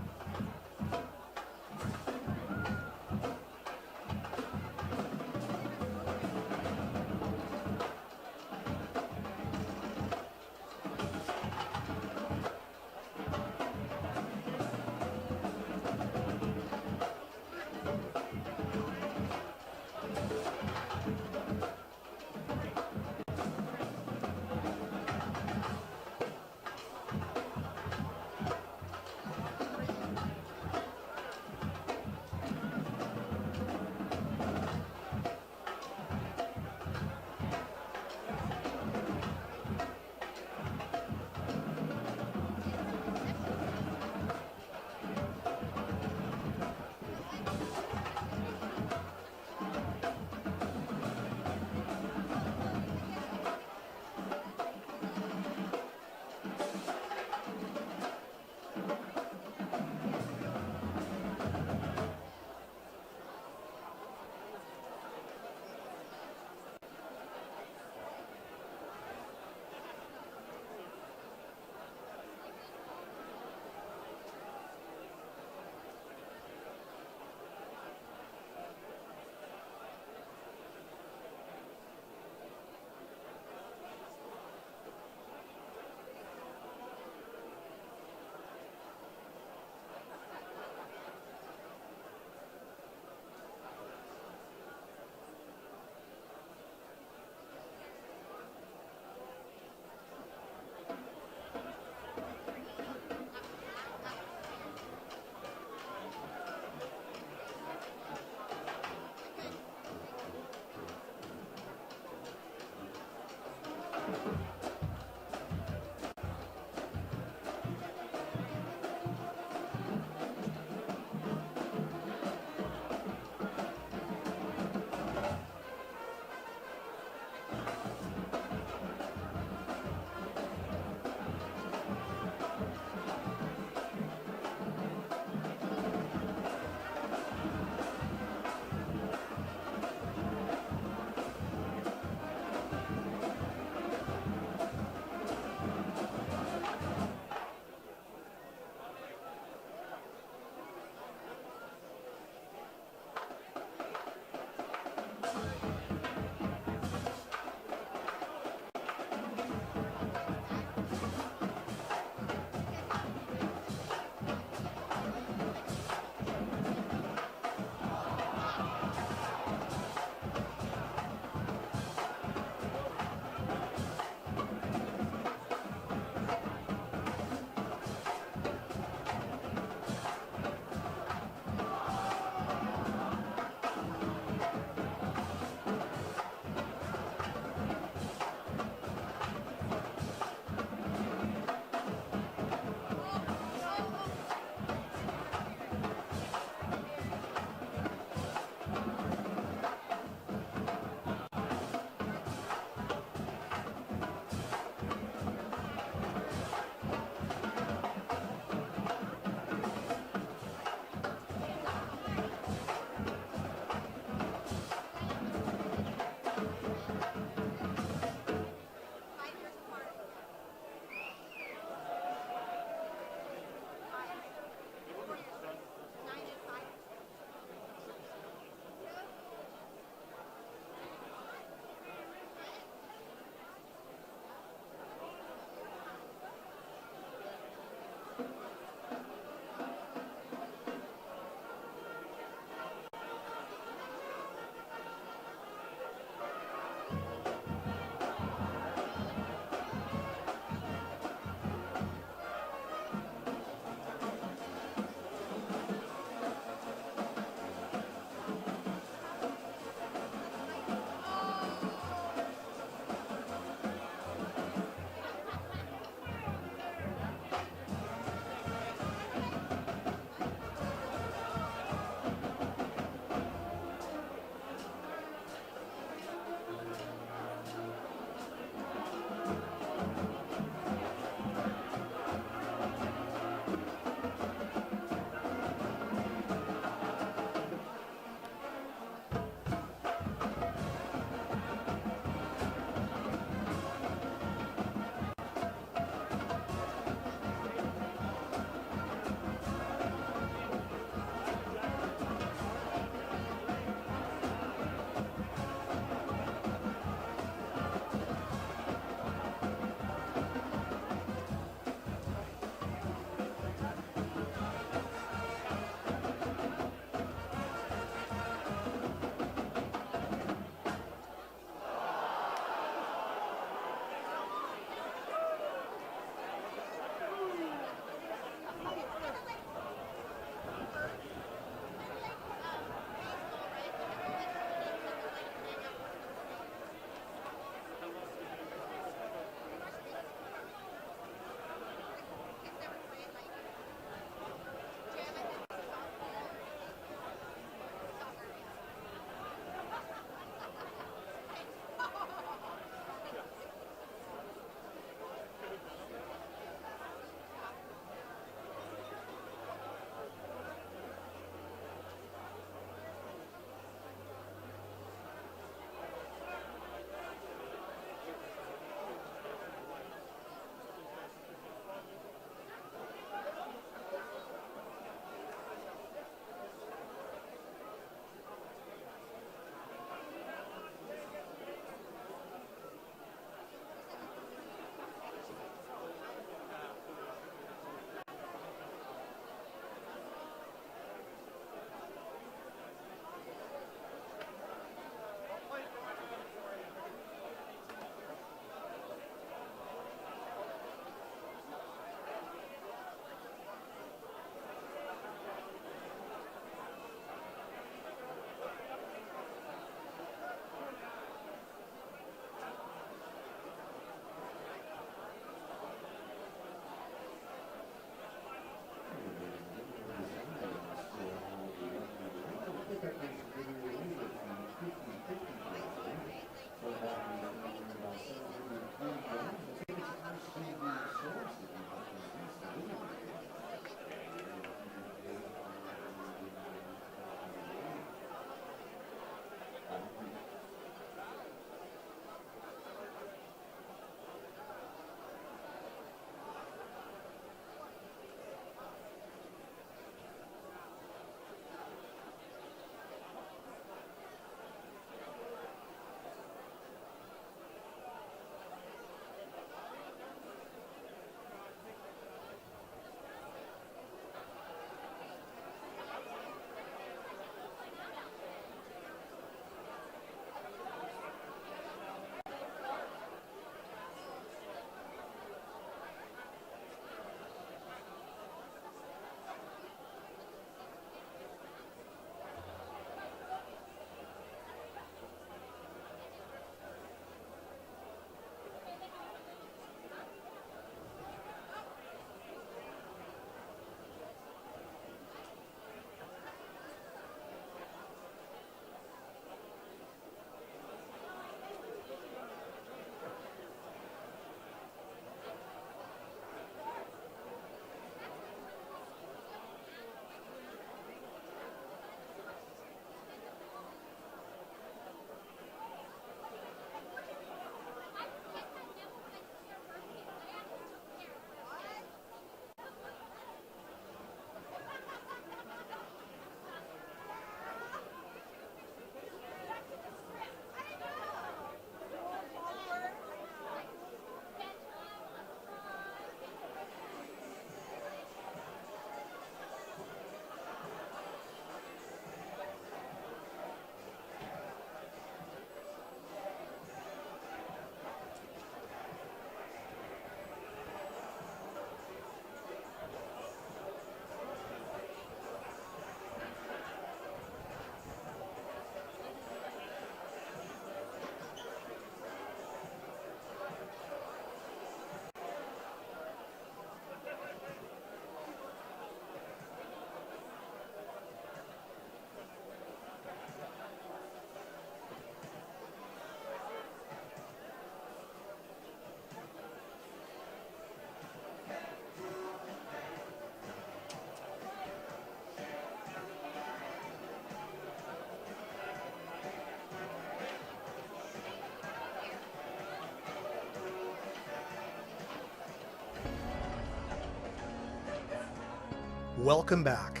Welcome back.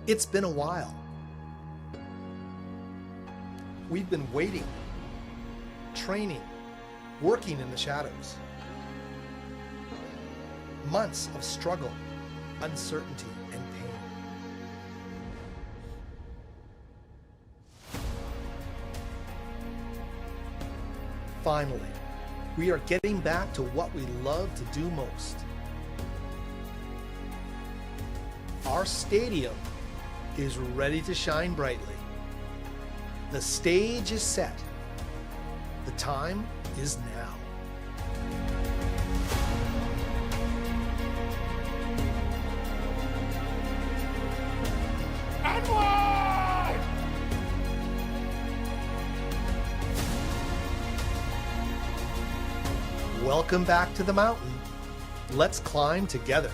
It's been a while. We've been waiting, training, working in the shadows. Months of struggle, uncertainty, and pain. Finally, we are getting back to what we love to do most. Our stadium is ready to shine brightly. The stage is set. The time is now. And wide! Welcome back to the mountain. Let's climb together.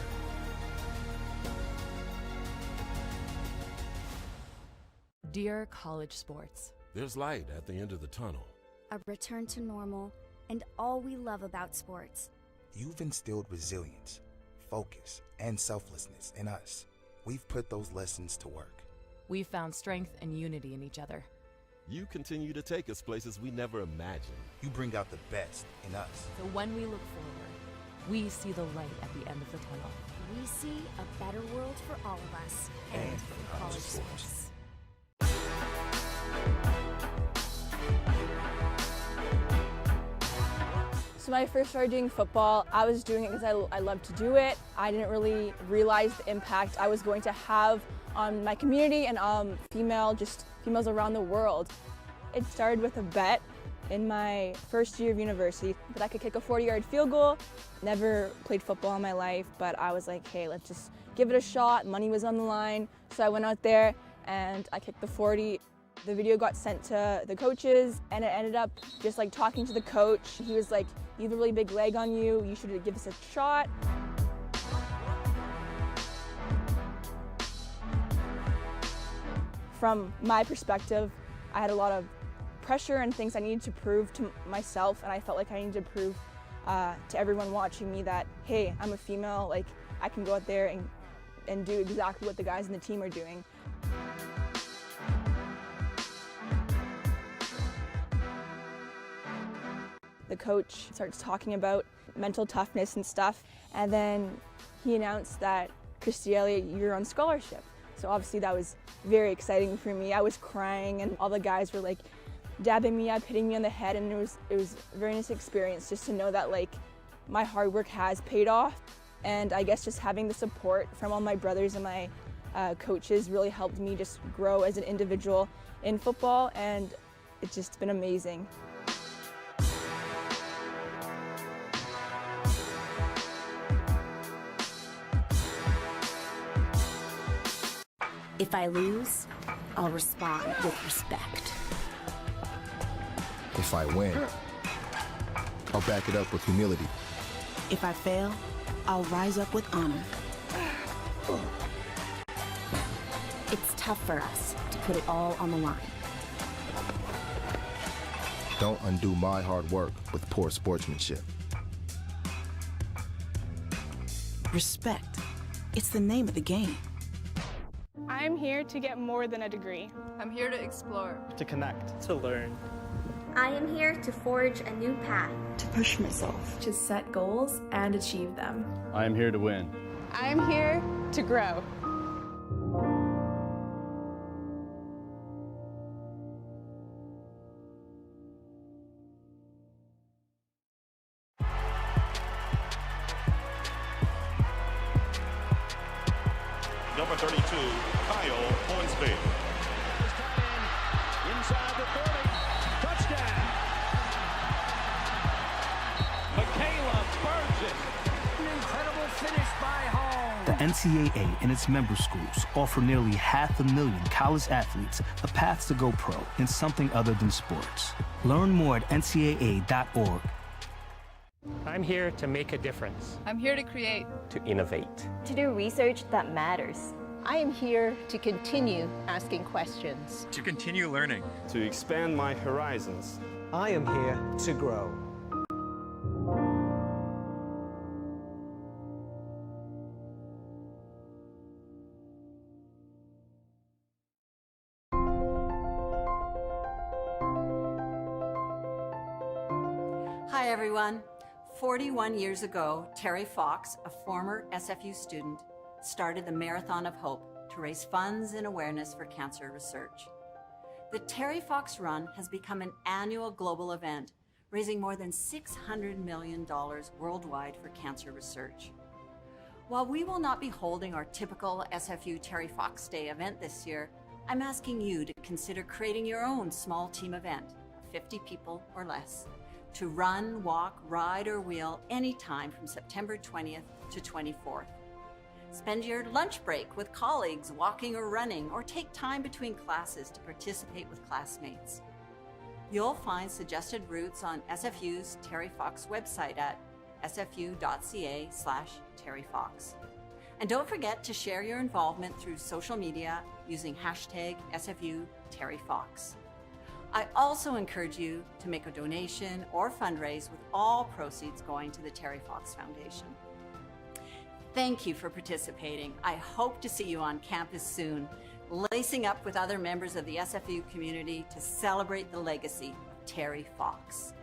Dear college sports, There's light at the end of the tunnel. A return to normal, and all we love about sports. You've instilled resilience, focus, and selflessness in us. We've put those lessons to work. we've found strength and unity in each other. You continue to take us places we never imagined. You bring out the best in us. So when we look forward, we see the light at the end of the tunnel. We see a better world for all of us and for college sports. So when I first started doing football, I was doing it because I love to do it. I didn't really realize the impact I was going to have on my community and females around the world. It started with a bet in my first year of university that I could kick a 40-yard field goal. Never played football in my life, but I was like, hey, let's just give it a shot. Money was on the line. So I went out there and I kicked the 40. The video got sent to the coaches, and it ended up just like talking to the coach. He was like, you have a really big leg on you. You should give us a shot. From my perspective, I had a lot of pressure and things I needed to prove to myself, and I felt like I needed to prove to everyone watching me that, hey, I'm a female, like I can go out there and do exactly what the guys in the team are doing. The coach starts talking about mental toughness and stuff, and then he announced that, Christy Elliott, you're on scholarship. So obviously that was very exciting for me. I was crying, and all the guys were like dabbing me up, hitting me on the head, and it was a very nice experience just to know that like my hard work has paid off. And I guess just having the support from all my brothers and my coaches really helped me just grow as an individual in football, and it's just been amazing. If I lose, I'll respond with respect. If I win, I'll back it up with humility. If I fail, I'll rise up with honor. It's tough for us to put it all on the line. Don't undo my hard work with poor sportsmanship. Respect. It's the name of the game. I'm here to get more than a degree. I'm here to explore, To connect. To learn. I am here to forge a new path. To push myself. to set goals and achieve them. I am here to win. I'm here to grow. Number 32, Kyle Hornsby. Inside the 30. Touchdown. Michaela Burgess. An incredible finish by Hall. The NCAA and its member schools offer nearly 500,000 college athletes a path to go pro in something other than sports. Learn more at ncaa.org. I'm here to make a difference. I'm here to create, To innovate. To do research that matters. I am here to continue asking questions. To continue learning. To expand my horizons. I am here to grow. Hi everyone. 41 years ago, Terry Fox, a former SFU student, started the Marathon of Hope to raise funds and awareness for cancer research. The Terry Fox Run has become an annual global event, raising more than $600 million worldwide for cancer research. While we will not be holding our typical SFU Terry Fox Day event this year, I'm asking you to consider creating your own small team event, 50 people or less, to run, walk, ride, or wheel anytime from September 20th to 24th. Spend your lunch break with colleagues walking or running, or take time between classes to participate with classmates. You'll find suggested routes on SFU's Terry Fox website at sfu.ca/terryfox. And don't forget to share your involvement through social media using hashtag SFU Terry Fox. I also encourage you to make a donation or fundraise, with all proceeds going to the Terry Fox Foundation. Thank you for participating. I hope to see you on campus soon, lacing up with other members of the SFU community to celebrate the legacy of Terry Fox.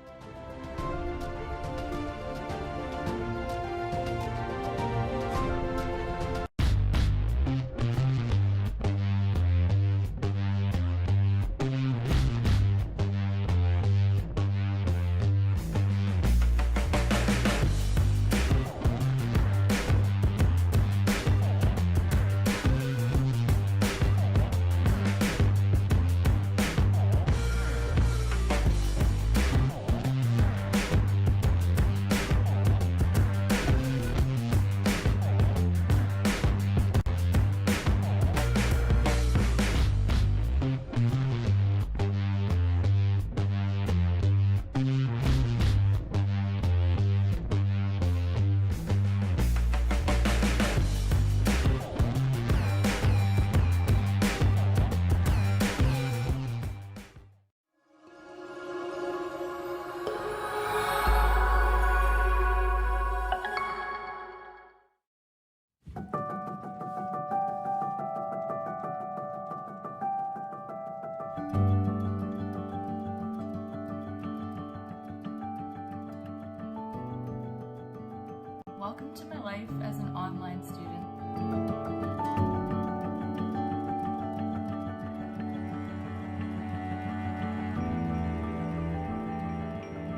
Welcome to my life as an online student.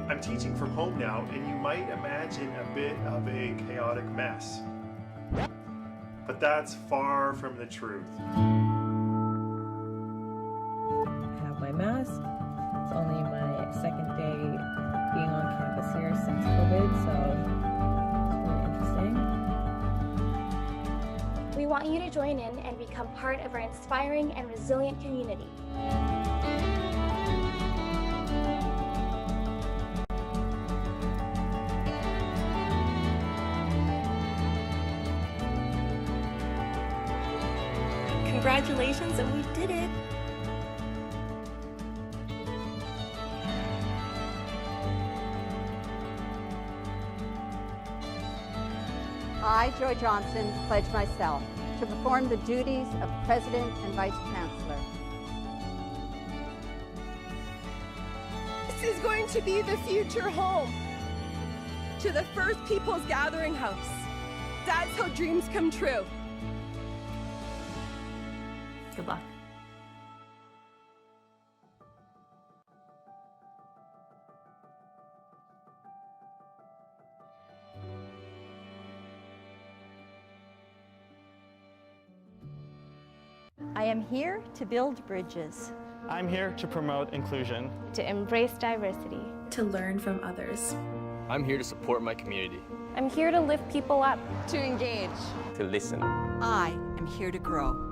I'm teaching from home now, and you might imagine a bit of a chaotic mess. But that's far from the truth. I have my mask. It's only my second day being on campus here since COVID, so We want you to join in and become part of our inspiring and resilient community. Congratulations, and we did it! I, Joy Johnson, pledge myself to perform the duties of President and Vice Chancellor. This is going to be the future home to the First Peoples Gathering House. That's how dreams come true. Good luck. I am here to build bridges. I'm here to promote inclusion. To embrace diversity. To learn from others. I'm here to support my community. I'm here to lift people up. To engage. To listen. I am here to grow.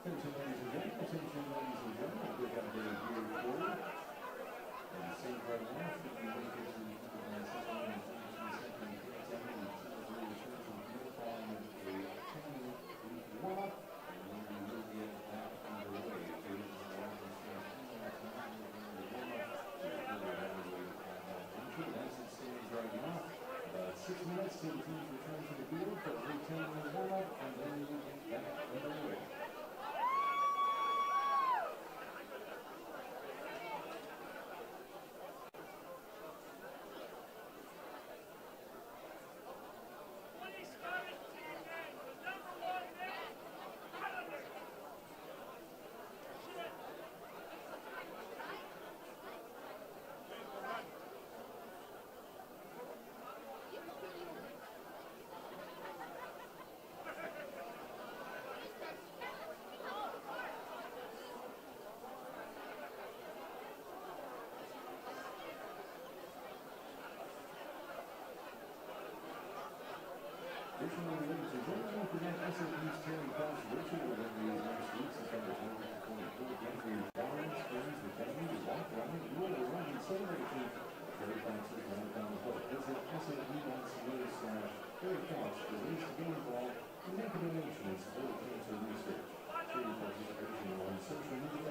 Attention, ladies and gentlemen. Attention, ladies and gentlemen. We have a here for you. And the same right now should be linked to the warm-up, and then we will get back underway. As it stands right now, 6 minutes till the teams return to the field for a 10-minute warm-up, and then we will get back underway. Additionally, ladies and gentlemen, we present SFU's Terry Fox virtual event next week, September 20th to 24th. Games Barnes, Springs, the Academy, Walk Run, Rule Run, and Celebration. Terry Fox is one down the boat. Visit SFU.ca/Terry Fox to raise the game ball and make a donation and support cancer research. Terry participation on social media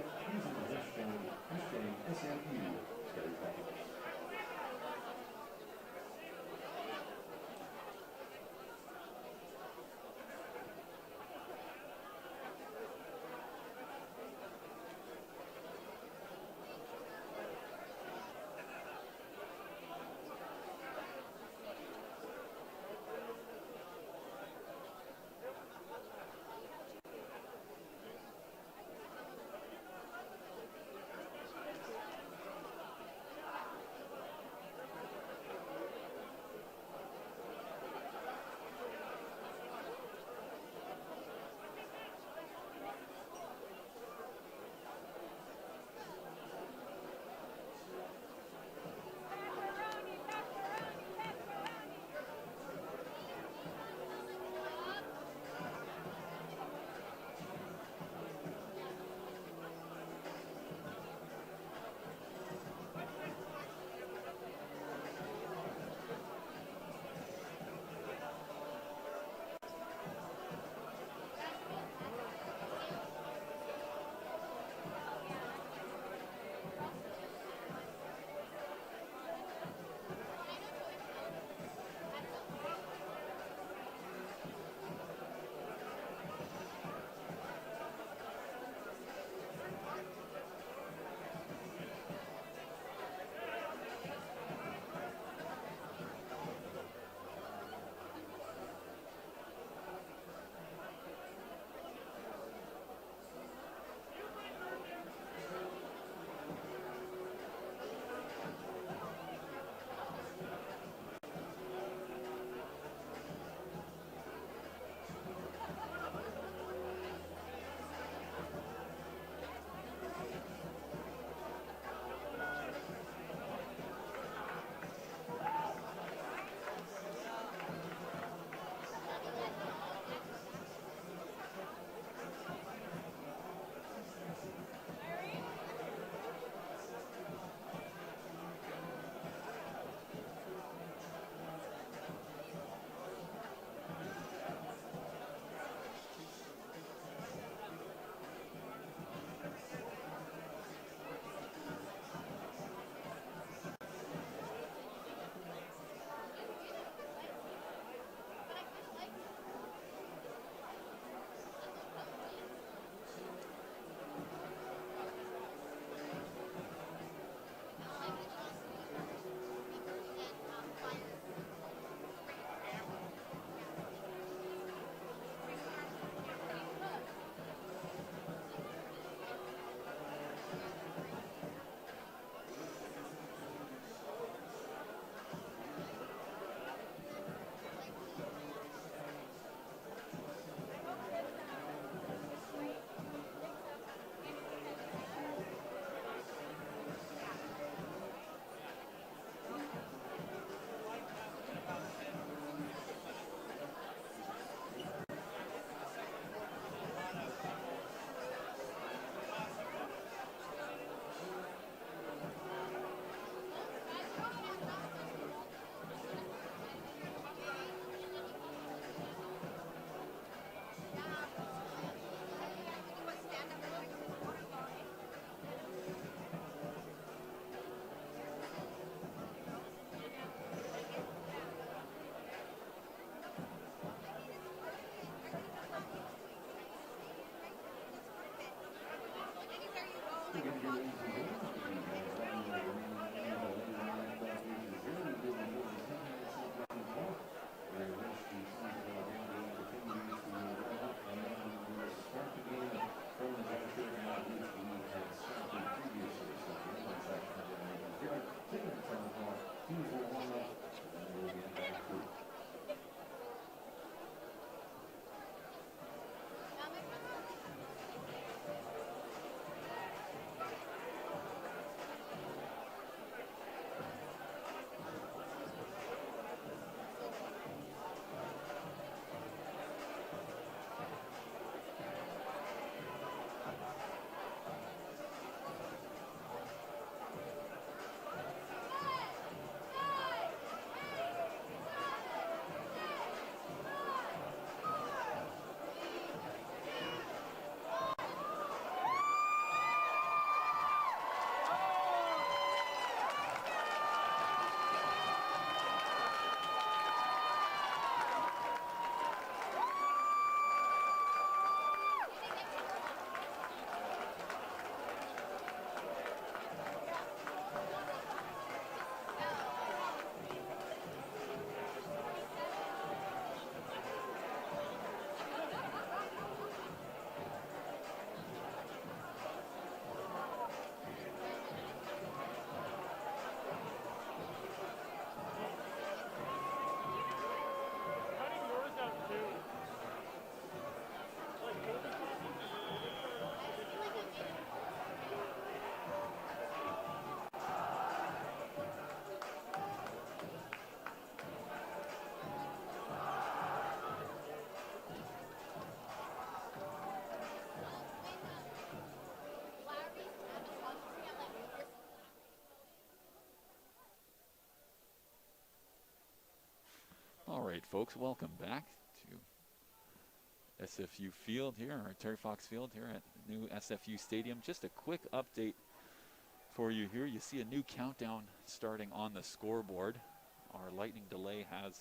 All right, folks, welcome back to SFU Field here, or Terry Fox Field here at the new SFU Stadium. Just a quick update for you here. You see a new countdown starting on the scoreboard. Our lightning delay has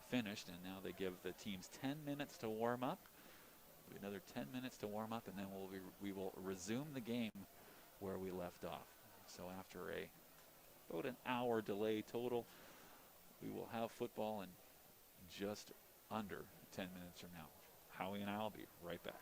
finished, and now they give the teams 10 minutes to warm up. Another 10 minutes to warm up, and then we will resume the game where we left off. So after about an hour delay total, we will have football in just under 10 minutes from now. Howie and I will be right back.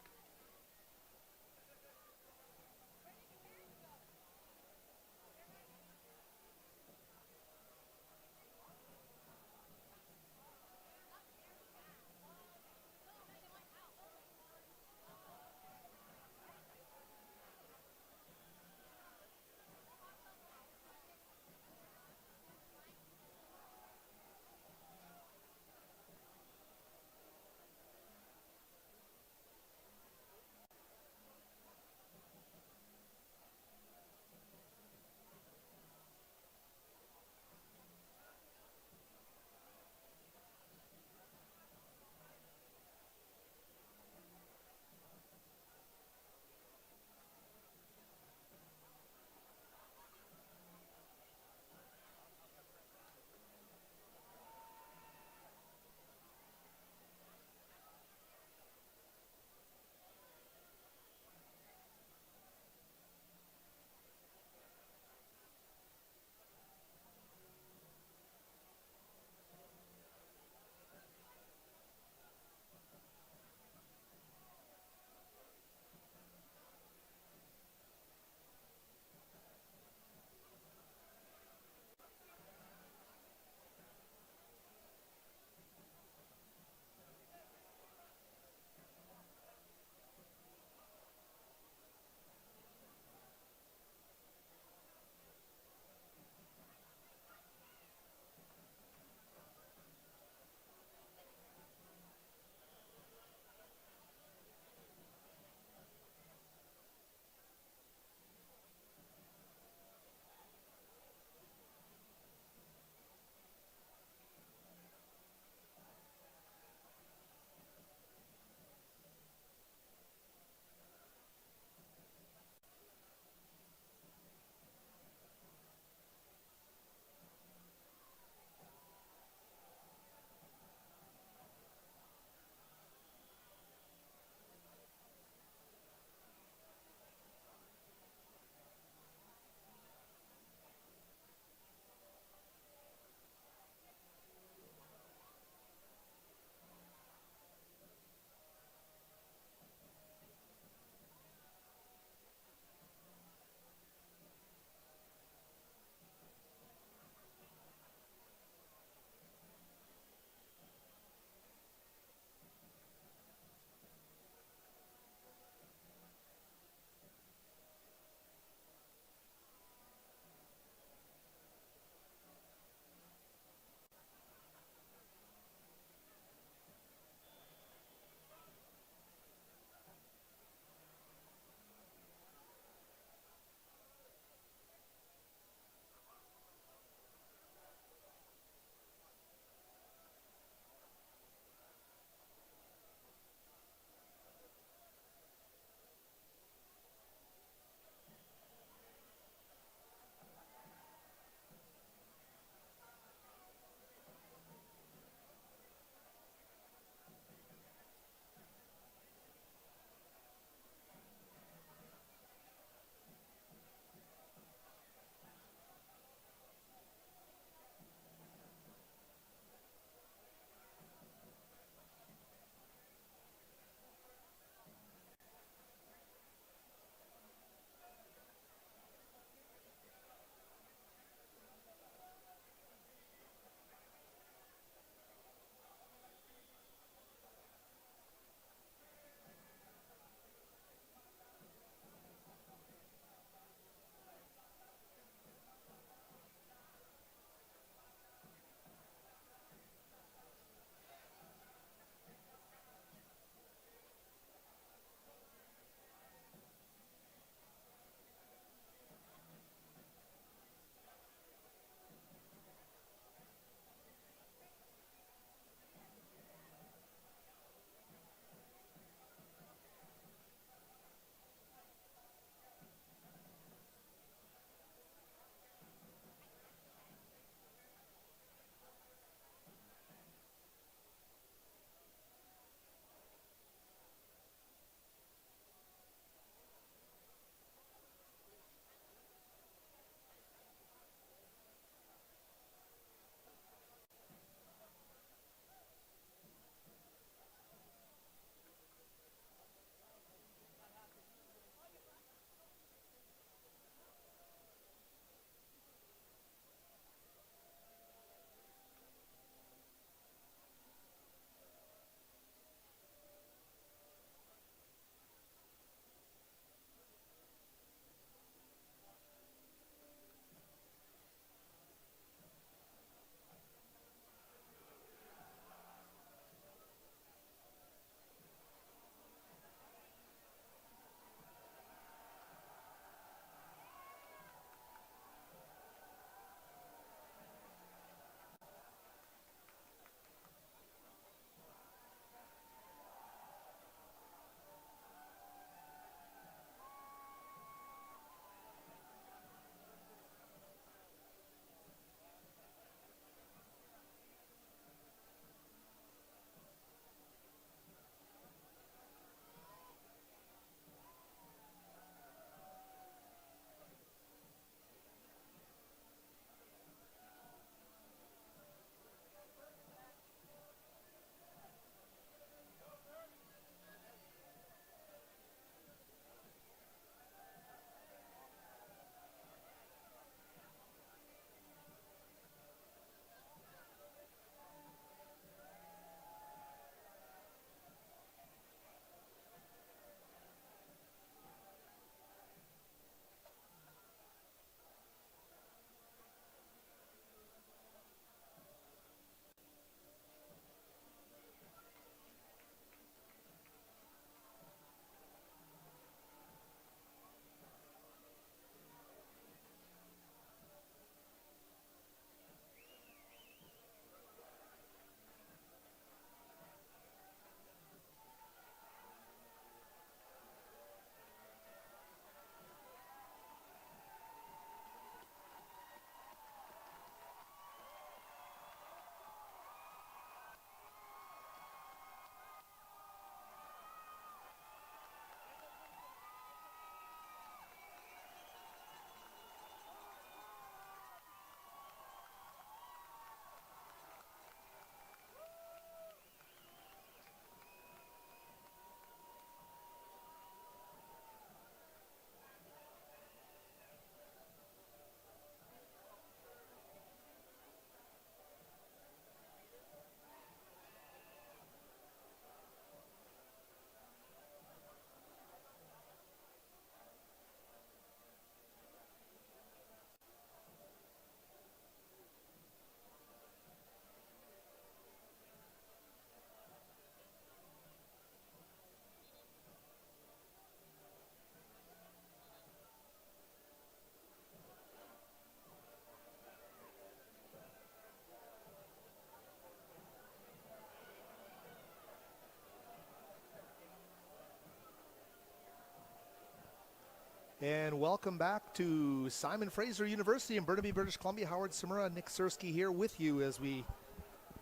And welcome back to Simon Fraser University in Burnaby, British Columbia. Howard Samura, Nick Sersky here with you as we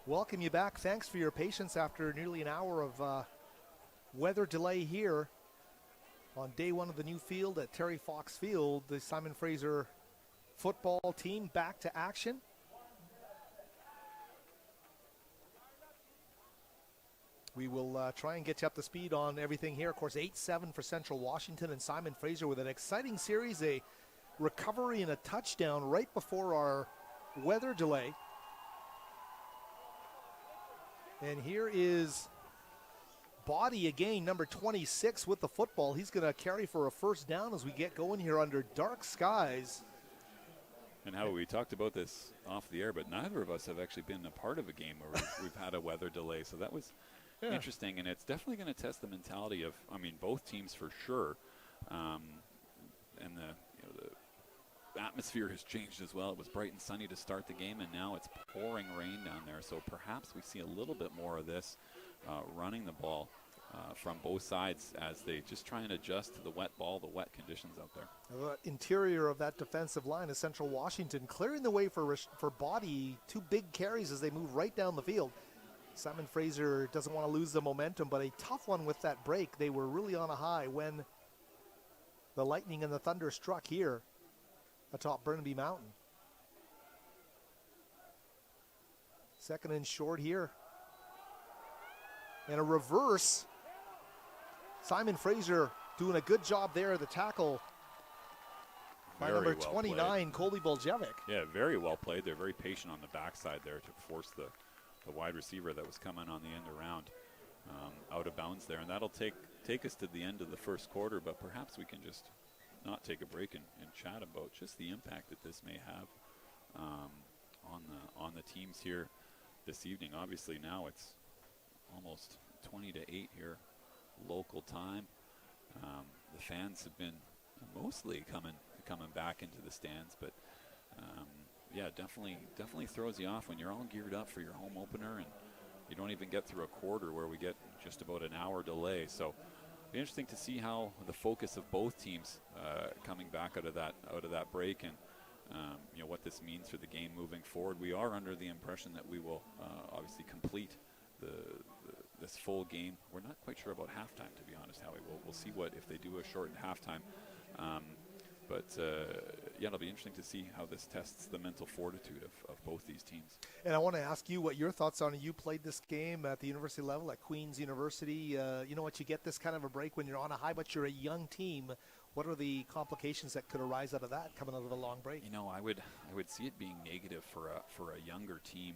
welcome you back. Thanks for your patience after nearly an hour of weather delay here on day one of the new field at Terry Fox Field. The Simon Fraser football team back to action. We will try and get you up to speed on everything here. Of course, 8-7 for Central Washington and Simon Fraser with an exciting series, a recovery and a touchdown right before our weather delay. And here is Body again, number 26 with the football. He's going to carry for a first down as we get going here under dark skies. And how we talked about this off the air, but neither of us have actually been a part of a game where we've had a weather delay. So that was interesting, and it's definitely going to test the mentality of, I mean, both teams for sure. And the atmosphere has changed as well. It was bright and sunny to start the game, and now it's pouring rain down there. So perhaps we see a little bit more of this running the ball from both sides as they just try and adjust to the wet ball, the wet conditions out there. The interior of that defensive line is Central Washington, clearing the way for Body. Two big carries as they move right down the field. Simon Fraser doesn't want to lose the momentum, but a tough one with that break. They were really on a high when the lightning and the thunder struck here atop Burnaby Mountain. Second and short here. And a reverse. Simon Fraser doing a good job there at the tackle by number 29, Colby Boljevic. Yeah, very well played. They're very patient on the backside there to force the wide receiver that was coming on the end around out of bounds there. And that'll take us to the end of the first quarter, but perhaps we can just not take a break and chat about just the impact that this may have on the teams here this evening. Obviously now it's almost 20 to 8 here local time. The fans have been mostly coming back into the stands, but yeah, definitely throws you off when you're all geared up for your home opener and you don't even get through a quarter where we get just about an hour delay. So it'll be interesting to see how the focus of both teams coming back out of that break and what this means for the game moving forward. We are under the impression that we will obviously complete this full game. We're not quite sure about halftime, to be honest, Howie. We'll see what if they do a shortened halftime. But yeah, it'll be interesting to see how this tests the mental fortitude of both these teams. And I want to ask you what your thoughts on it. You played this game at the university level at Queen's University. You know what, you get this kind of a break when you're on a high, but you're a young team. What are the complications that could arise out of that coming out of a long break? You know, I would see it being negative for a younger team,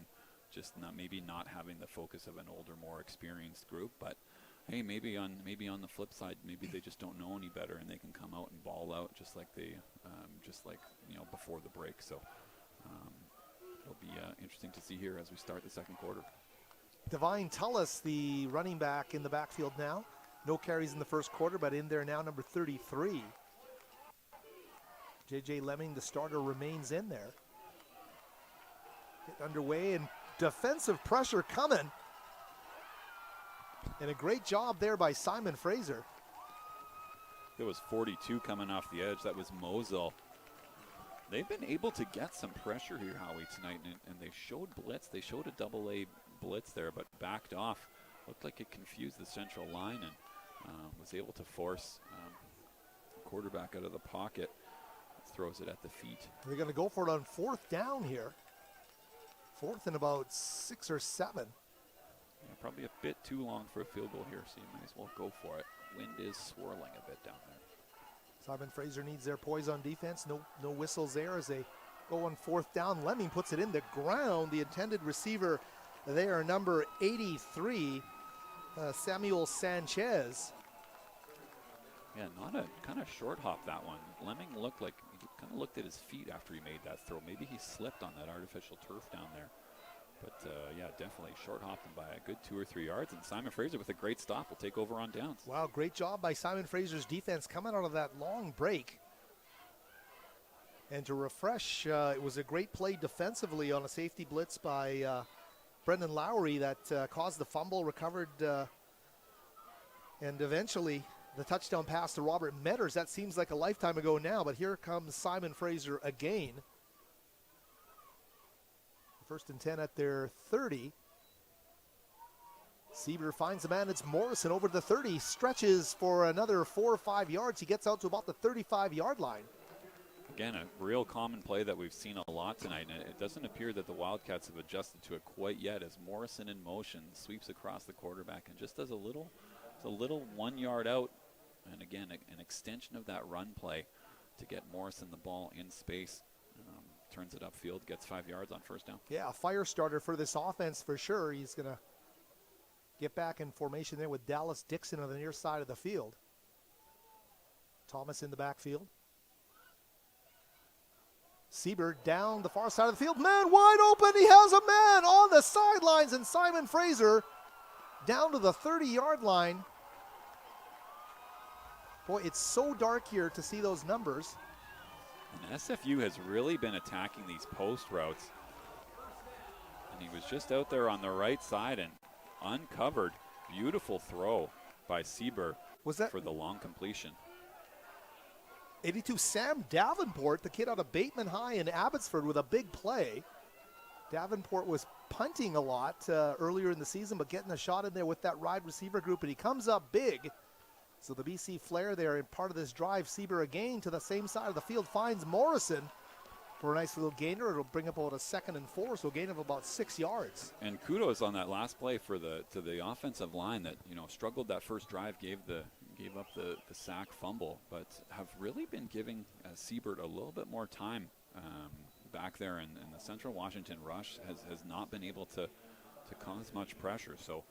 just maybe not having the focus of an older, more experienced group. But hey, maybe on the flip side, maybe they just don't know any better and they can come out and ball out just like before the break. So it'll be interesting to see here as we start the second quarter. Divine Tullis, the running back in the backfield now. No carries in the first quarter, but in there now, number 33. J.J. Lemming, the starter, remains in there. Get underway and defensive pressure coming. And a great job there by Simon Fraser. It was 42 coming off the edge. That was Mosel. They've been able to get some pressure here, Howie, tonight, and they showed blitz. They showed a double-A blitz there, but backed off. Looked like it confused the central line and was able to force the quarterback out of the pocket. Throws it at the feet. They're going to go for it on fourth down here. Fourth and about 6 or 7. Yeah, probably a bit too long for a field goal here, so you might as well go for it. Wind is swirling a bit down there. Simon Fraser needs their poise on defense. No whistles there as they go on fourth down. Lemming puts it in the ground. The intended receiver there, number 83, Samuel Sanchez. Yeah, not a kind of short hop, that one. Lemming looked like he kind of looked at his feet after he made that throw. Maybe he slipped on that artificial turf down there. But yeah, definitely short hopped him by a good 2 or 3 yards. And Simon Fraser with a great stop will take over on downs. Wow, great job by Simon Fraser's defense coming out of that long break. And to refresh, it was a great play defensively on a safety blitz by Brendan Lowry that caused the fumble, recovered, and eventually The touchdown pass to Robert Metters, that seems like a lifetime ago now, but here comes Simon Fraser again. First and 10 at their 30. Sieber finds a man. It's Morrison over the 30. Stretches for another 4 or 5 yards. He gets out to about the 35-yard line. Again, a real common play that we've seen a lot tonight, and it doesn't appear that the Wildcats have adjusted to it quite yet, as Morrison in motion sweeps across the quarterback and just does a little 1 yard out, and again, an extension of that run play to get Morrison the ball in space. Turns it upfield, gets 5 yards on first down. Yeah, a fire starter for this offense for sure. He's going to get back in formation there with Dallas Dixon on the near side of the field. Thomas in the backfield. Sieber down the far side of the field. Man wide open. He has a man on the sidelines, and Simon Fraser down to the 30-yard line. Boy, it's so dark here to see those numbers. And SFU has really been attacking these post routes. And he was just out there on the right side and uncovered. Beautiful throw by Sieber for the long completion. 82, Sam Davenport, the kid out of Bateman High in Abbotsford, with a big play. Davenport was punting a lot earlier in the season, but getting a shot in there with that wide receiver group, and he comes up big. So the BC Flair there in part of this drive. Sieber again to the same side of the field, finds Morrison for a nice little gainer. It'll bring up about a 2nd and 4, so a gain of about 6 yards. And kudos on that last play to the offensive line that, struggled that first drive, gave up the sack fumble, but have really been giving Siebert a little bit more time back there, and the Central Washington rush has not been able to cause much pressure. So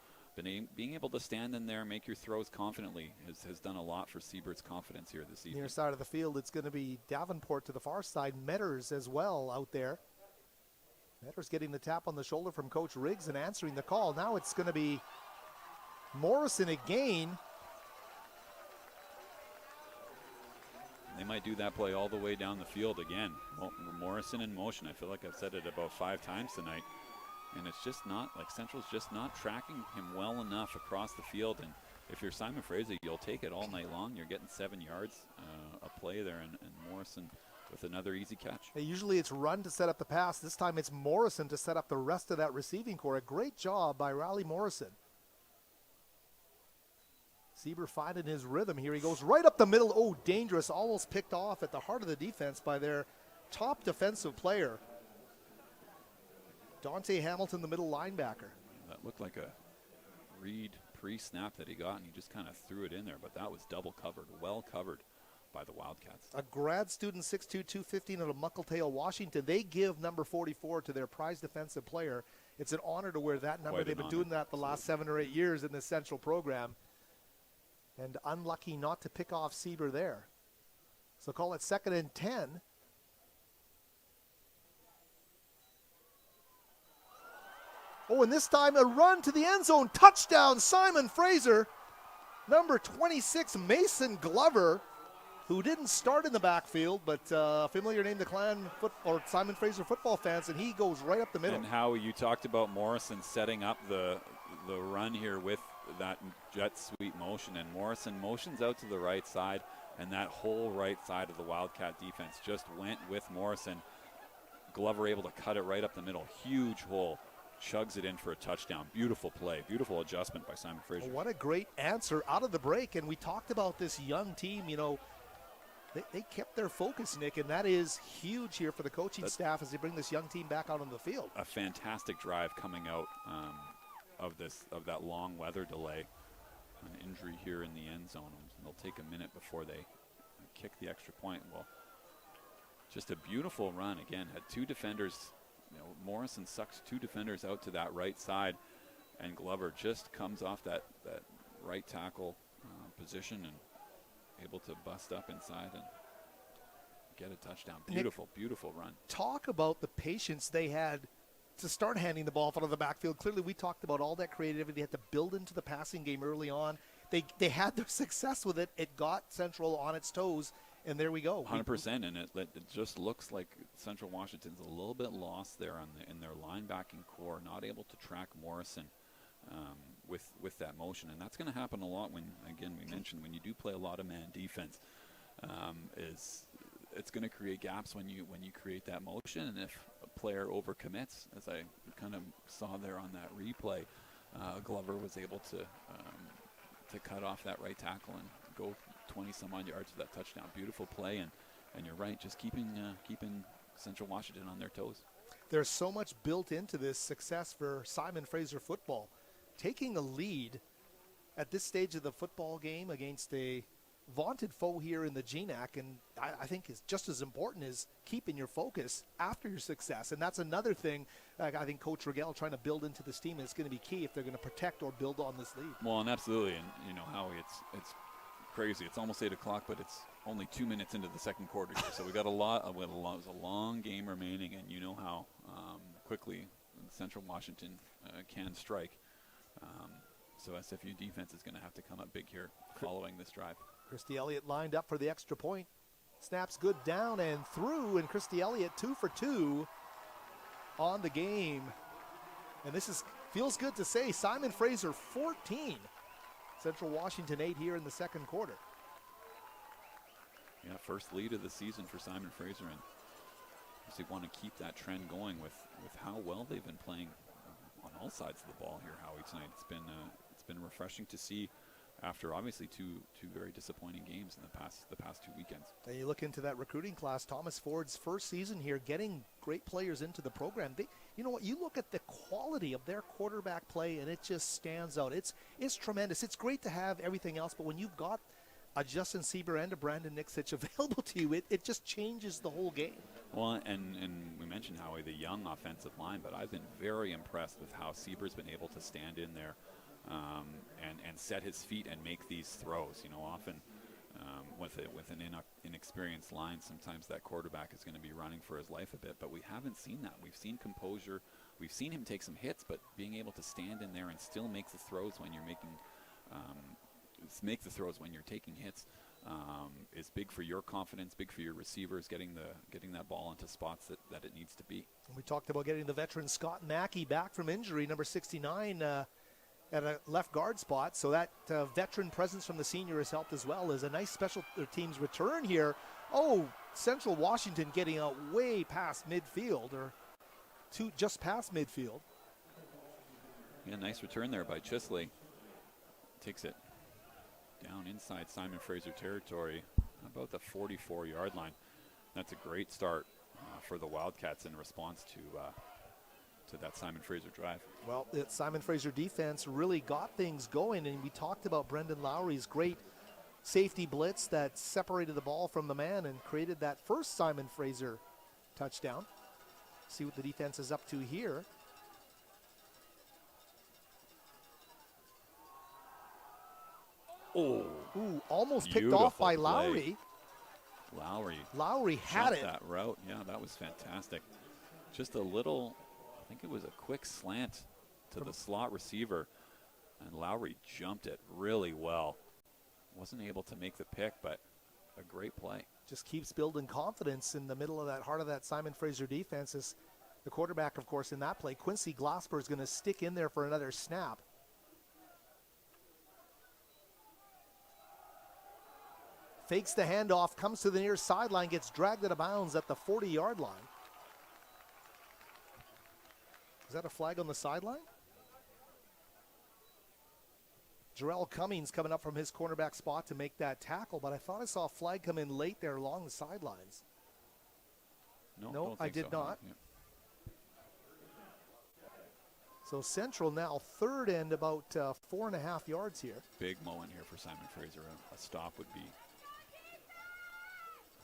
being able to stand in there, make your throws confidently has done a lot for Siebert's confidence here this evening. Near side of the field, it's going to be Davenport to the far side. Metters as well out there. Metters getting the tap on the shoulder from Coach Riggs and answering the call. Now it's going to be Morrison again. They might do that play all the way down the field again. Well, Morrison in motion. I feel like I've said it about 5 times tonight. And it's just not, Central's just not tracking him well enough across the field. And if you're Simon Fraser, you'll take it all night long. You're getting 7 yards a play there, and Morrison with another easy catch. Usually it's run to set up the pass. This time it's Morrison to set up the rest of that receiving core. A great job by Riley Morrison. Sieber finding his rhythm here. He goes right up the middle. Oh, dangerous. Almost picked off at the heart of the defense by their top defensive player. Dante Hamilton, the middle linebacker. That looked like a read pre-snap that he got, and he just kind of threw it in there, but that was double covered, well covered by the Wildcats. A grad student, 6'2", 215 out of Muckletail, Washington. They give number 44 to their prize defensive player. It's an honor to wear that number. They've been doing that the last 7 or 8 years in this Central program. And unlucky not to pick off Sieber there. So call it 2nd and 10. Oh, and this time a run to the end zone. Touchdown, Simon Fraser. Number 26, Mason Glover, who didn't start in the backfield, but familiar name to Simon Fraser football fans, and he goes right up the middle. And how you talked about Morrison setting up the run here with that jet sweep motion, and Morrison motions out to the right side, and that whole right side of the Wildcat defense just went with Morrison. Glover able to cut it right up the middle. Huge hole. Chugs it in for a touchdown. Beautiful play. Beautiful adjustment by Simon Fraser. What a great answer out of the break. And we talked about this young team. They kept their focus, Nick, and that is huge here for the coaching staff as they bring this young team back out on the field. A fantastic drive coming out of that long weather delay. An injury here in the end zone. They'll take a minute before they kick the extra point. Well, just a beautiful run. Again, had 2 defenders. Morrison sucks 2 defenders out to that right side, and Glover just comes off that right tackle position and able to bust up inside and get a touchdown. Beautiful, beautiful run. Talk about the patience they had to start handing the ball out of the backfield. Clearly, we talked about all that creativity they had to build into the passing game early on. They had their success with it. It got Central on its toes. And there we go. 100%, and it just looks like Central Washington's a little bit lost there in their linebacking core, not able to track Morrison. with that motion, and that's going to happen a lot when, again, we mentioned when you do play a lot of man defense. It's going to create gaps when you create that motion, and if a player overcommits, as I kind of saw there on that replay, Glover was able to cut off that right tackle and go 20 some odd yards for that touchdown. Beautiful play, and you're right, just keeping Central Washington on their toes. There's so much built into this success for Simon Fraser football. Taking a lead at this stage of the football game against a vaunted foe here in the GNAC, and I think is just as important as keeping your focus after your success. And that's another thing I think Coach Rigel trying to build into this team, and it's going to be key if they're going to protect or build on this lead. Well, and absolutely, and you know, Howie, it's crazy. It's almost 8 o'clock, but it's only 2 minutes into the second quarter here. So we got a lot. It was a long game remaining, and you know how quickly Central Washington can strike. So SFU defense is going to have to come up big here following this drive. Christy Elliott lined up for the extra point. Snaps good down and through, and Christy Elliott 2 for 2 on the game. And this feels good to say. Simon Fraser 14. Central Washington 8 here in the second quarter. Yeah, first lead of the season for Simon Fraser, and obviously want to keep that trend going with how well they've been playing on all sides of the ball here, Howie, tonight. It's been refreshing to see after obviously two very disappointing games in the past 2 weekends. And you look into that recruiting class, Thomas Ford's first season here, getting great players into the program. You know what? You look at the quality of their quarterback play, and it just stands out. It's tremendous. It's great to have everything else, but when you've got a Justin Sieber and a Brandon Nixich available to you, it just changes the whole game. Well, and we mentioned Howie, the young offensive line, but I've been very impressed with how Sieber's been able to stand in there and set his feet and make these throws. You know, often with an inexperienced line, sometimes that quarterback is going to be running for his life a bit, but we haven't seen that. We've seen composure. We've seen him take some hits, but being able to stand in there and still make the throws when you're making when you're taking hits is big for your confidence, big for your receivers, getting that ball into spots that it needs to be. We talked about getting the veteran Scott Mackey back from injury, number 69, at a left guard spot, so that veteran presence from the senior has helped as well. As a nice special teams return here. Oh, Central Washington getting out way past midfield, or just past midfield. Yeah, nice return there by Chisley. Takes it down inside Simon Fraser territory, about the 44-yard line. That's a great start for the Wildcats in response to that Simon Fraser drive. Well, the Simon Fraser defense really got things going, and we talked about Brendan Lowry's great safety blitz that separated the ball from the man and created that first Simon Fraser touchdown. See what the defense is up to here. Oh, ooh, almost picked off by Lowry. Lowry had it. That route, yeah, that was fantastic. Just a little, I think it was a quick slant to the slot receiver, and Lowry jumped it really well. Wasn't able to make the pick, but a great play. Just keeps building confidence in the middle of that heart of that Simon Fraser defense. Is the quarterback, of course, in that play. Quincy Glasper is going to stick in there for another snap. Fakes the handoff, comes to the near sideline, gets dragged out of bounds at the 40-yard line. Is that a flag on the sideline? Jarrell Cummings coming up from his cornerback spot to make that tackle, but I thought I saw a flag come in late there along the sidelines. No, I did not. Yeah. So Central now third and about 4.5 yards here. Big moment here for Simon Fraser. A stop would be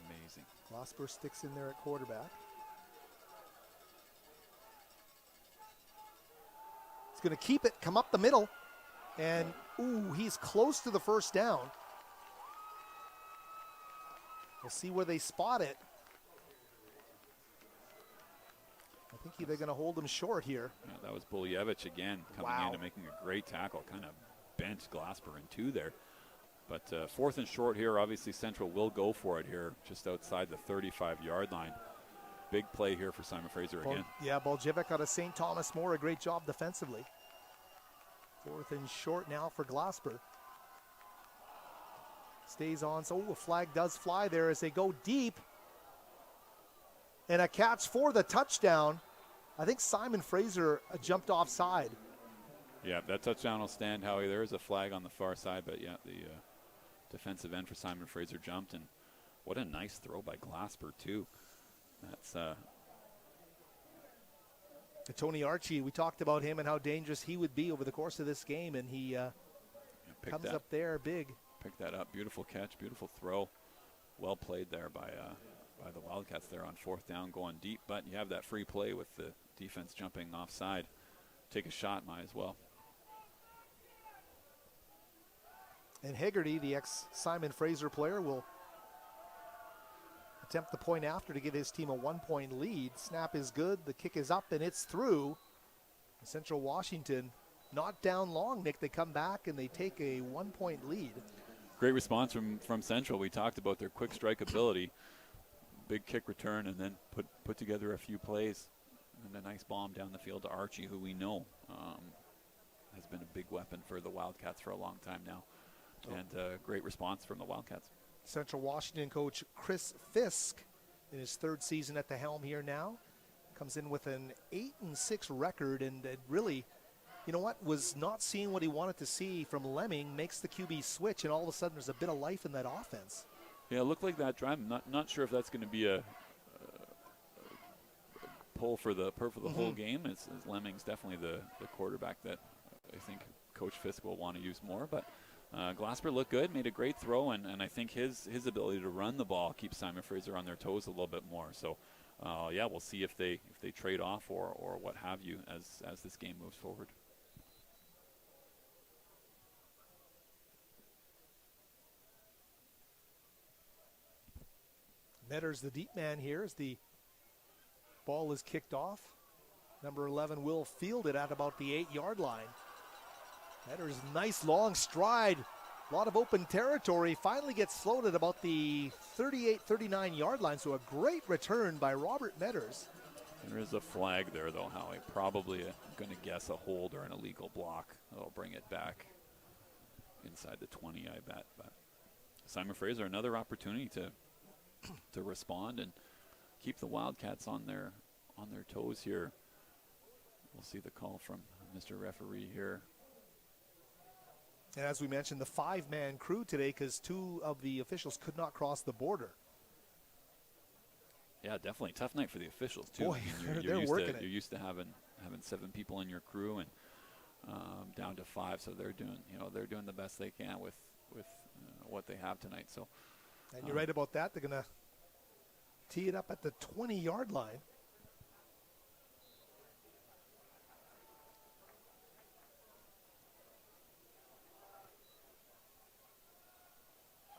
amazing. Glasper sticks in there at quarterback. He's going to keep it, come up the middle, and ooh, he's close to the first down. We'll see where they spot it. I think they're going to hold him short here. Yeah, that was Buljevich again coming in and making a great tackle. Kind of bent Glasper in two there. But fourth and short here. Obviously, Central will go for it here just outside the 35-yard line. Big play here for Simon Fraser again. Yeah, Buljevich out of St. Thomas More. A great job defensively. 4th and short now for Glasper. Stays on, so a flag does fly there as they go deep. And a catch for the touchdown. I think Simon Fraser jumped offside. Yeah, that touchdown will stand, Howie. There is a flag on the far side, but yeah, the defensive end for Simon Fraser jumped, and what a nice throw by Glasper, too. That's Tony Archie, we talked about him and how dangerous he would be over the course of this game, and he comes up there big. Picked that up. Beautiful catch, beautiful throw. Well played there by the Wildcats there on 4th down, going deep, but you have that free play with the defense jumping offside. Take a shot, might as well. And Hegarty, the ex-Simon Fraser player, will attempt the point after to give his team a 1-point lead. Snap is good, the kick is up, and it's through. Central Washington not down long, Nick. They come back and they take a 1-point lead. Great response from Central. We talked about their quick strike ability. Big kick return, and then put together a few plays. And a nice bomb down the field to Archie, who we know has been a big weapon for the Wildcats for a long time now. And great response from the Wildcats. Central Washington coach Chris Fisk, in his 3rd season at the helm here now, comes in with an 8-6 record, and really, you know what, was not seeing what he wanted to see from Lemming, makes the QB switch, and all of a sudden there's a bit of life in that offense. Yeah, it looked like that drive. I'm not sure if that's going to be a pull for the whole game. As Lemming's definitely the quarterback that I think Coach Fisk will want to use more, but Glasper looked good, made a great throw, and I think his ability to run the ball keeps Simon Fraser on their toes a little bit more. So, yeah, we'll see if they trade off or what have you as this game moves forward. Metters, the deep man here, as the ball is kicked off. Number 11 will field it at about the 8-yard line. Metters, nice long stride. A lot of open territory. Finally gets floated about the 38, 39-yard line. So a great return by Robert Metters. There is a flag there, though, Howie. Probably going to guess a hold or an illegal block. That'll bring it back inside the 20, I bet. But Simon Fraser, another opportunity to respond and keep the Wildcats on their toes here. We'll see the call from Mr. Referee here. And as we mentioned, the 5-man crew today, because 2 of the officials could not cross the border. Yeah, definitely tough night for the officials too. Boy, they're working it. You're used to having 7 people in your crew and down to 5, so they're doing the best they can with what they have tonight. So, and you're right about that. They're going to tee it up at the 20-yard line.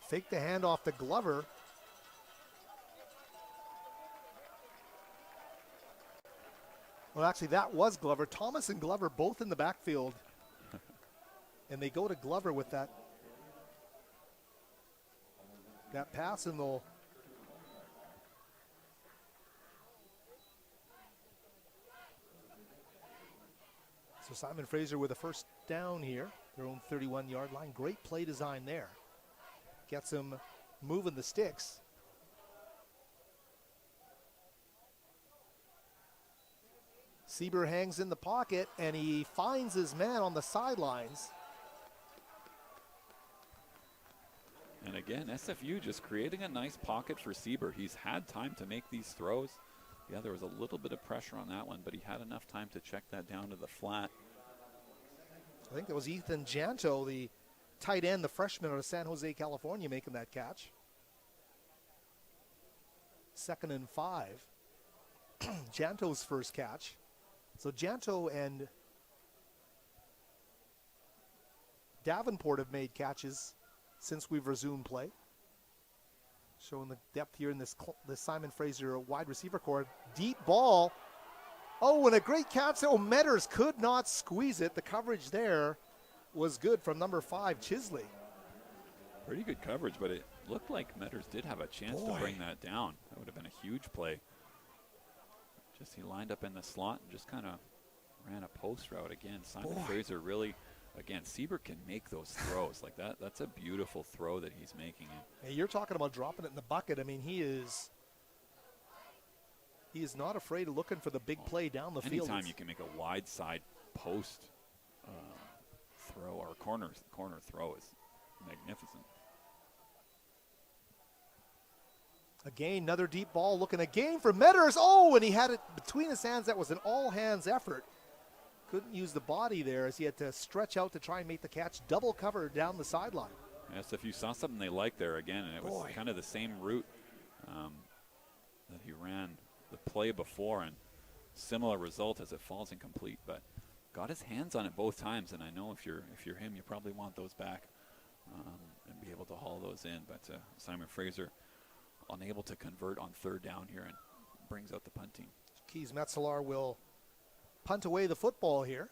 Fake the handoff to Glover. Well, actually, that was Glover. Thomas and Glover both in the backfield. And they go to Glover with that pass, and they'll so Simon Fraser with a first down here, their own 31-yard line. Great play design there. Gets him moving the sticks. Sieber hangs in the pocket, and he finds his man on the sidelines. And again, SFU just creating a nice pocket for Sieber. He's had time to make these throws. Yeah, there was a little bit of pressure on that one, but he had enough time to check that down to the flat. I think that was Ethan Janto, the tight end, the freshman out of San Jose, California, making that catch. 2nd and 5. Janto's first catch. So Janto and Davenport have made catches since we've resumed play. Showing the depth here in this Simon Fraser wide receiver core. Deep ball. Oh, and a great catch. Oh, Metters could not squeeze it. The coverage there was good from number 5, Chisley. Pretty good coverage, but it looked like Metters did have a chance to bring that down. That would have been a huge play. Just he lined up in the slot and just kind of ran a post route again. Simon Fraser really again, Siebert can make those throws like that. That's a beautiful throw that he's making. Hey, you're talking about dropping it in the bucket. I mean, he is not afraid of looking for the big play down the field. Anytime you can make a wide side post throw or corner throw is magnificent. Again, another deep ball looking again for Metters. Oh, and he had it between his hands. That was an all-hands effort. Couldn't use the body there as he had to stretch out to try and make the catch. Double cover down the sideline. Yes, if you saw something they liked there again, and it was kind of the same route that he ran the play before, and similar result as it falls incomplete, but got his hands on it both times. And I know if you're him, you probably want those back and be able to haul those in. But Simon Fraser unable to convert on third down here and brings out the punt team. Keys Metzelar will punt away the football here.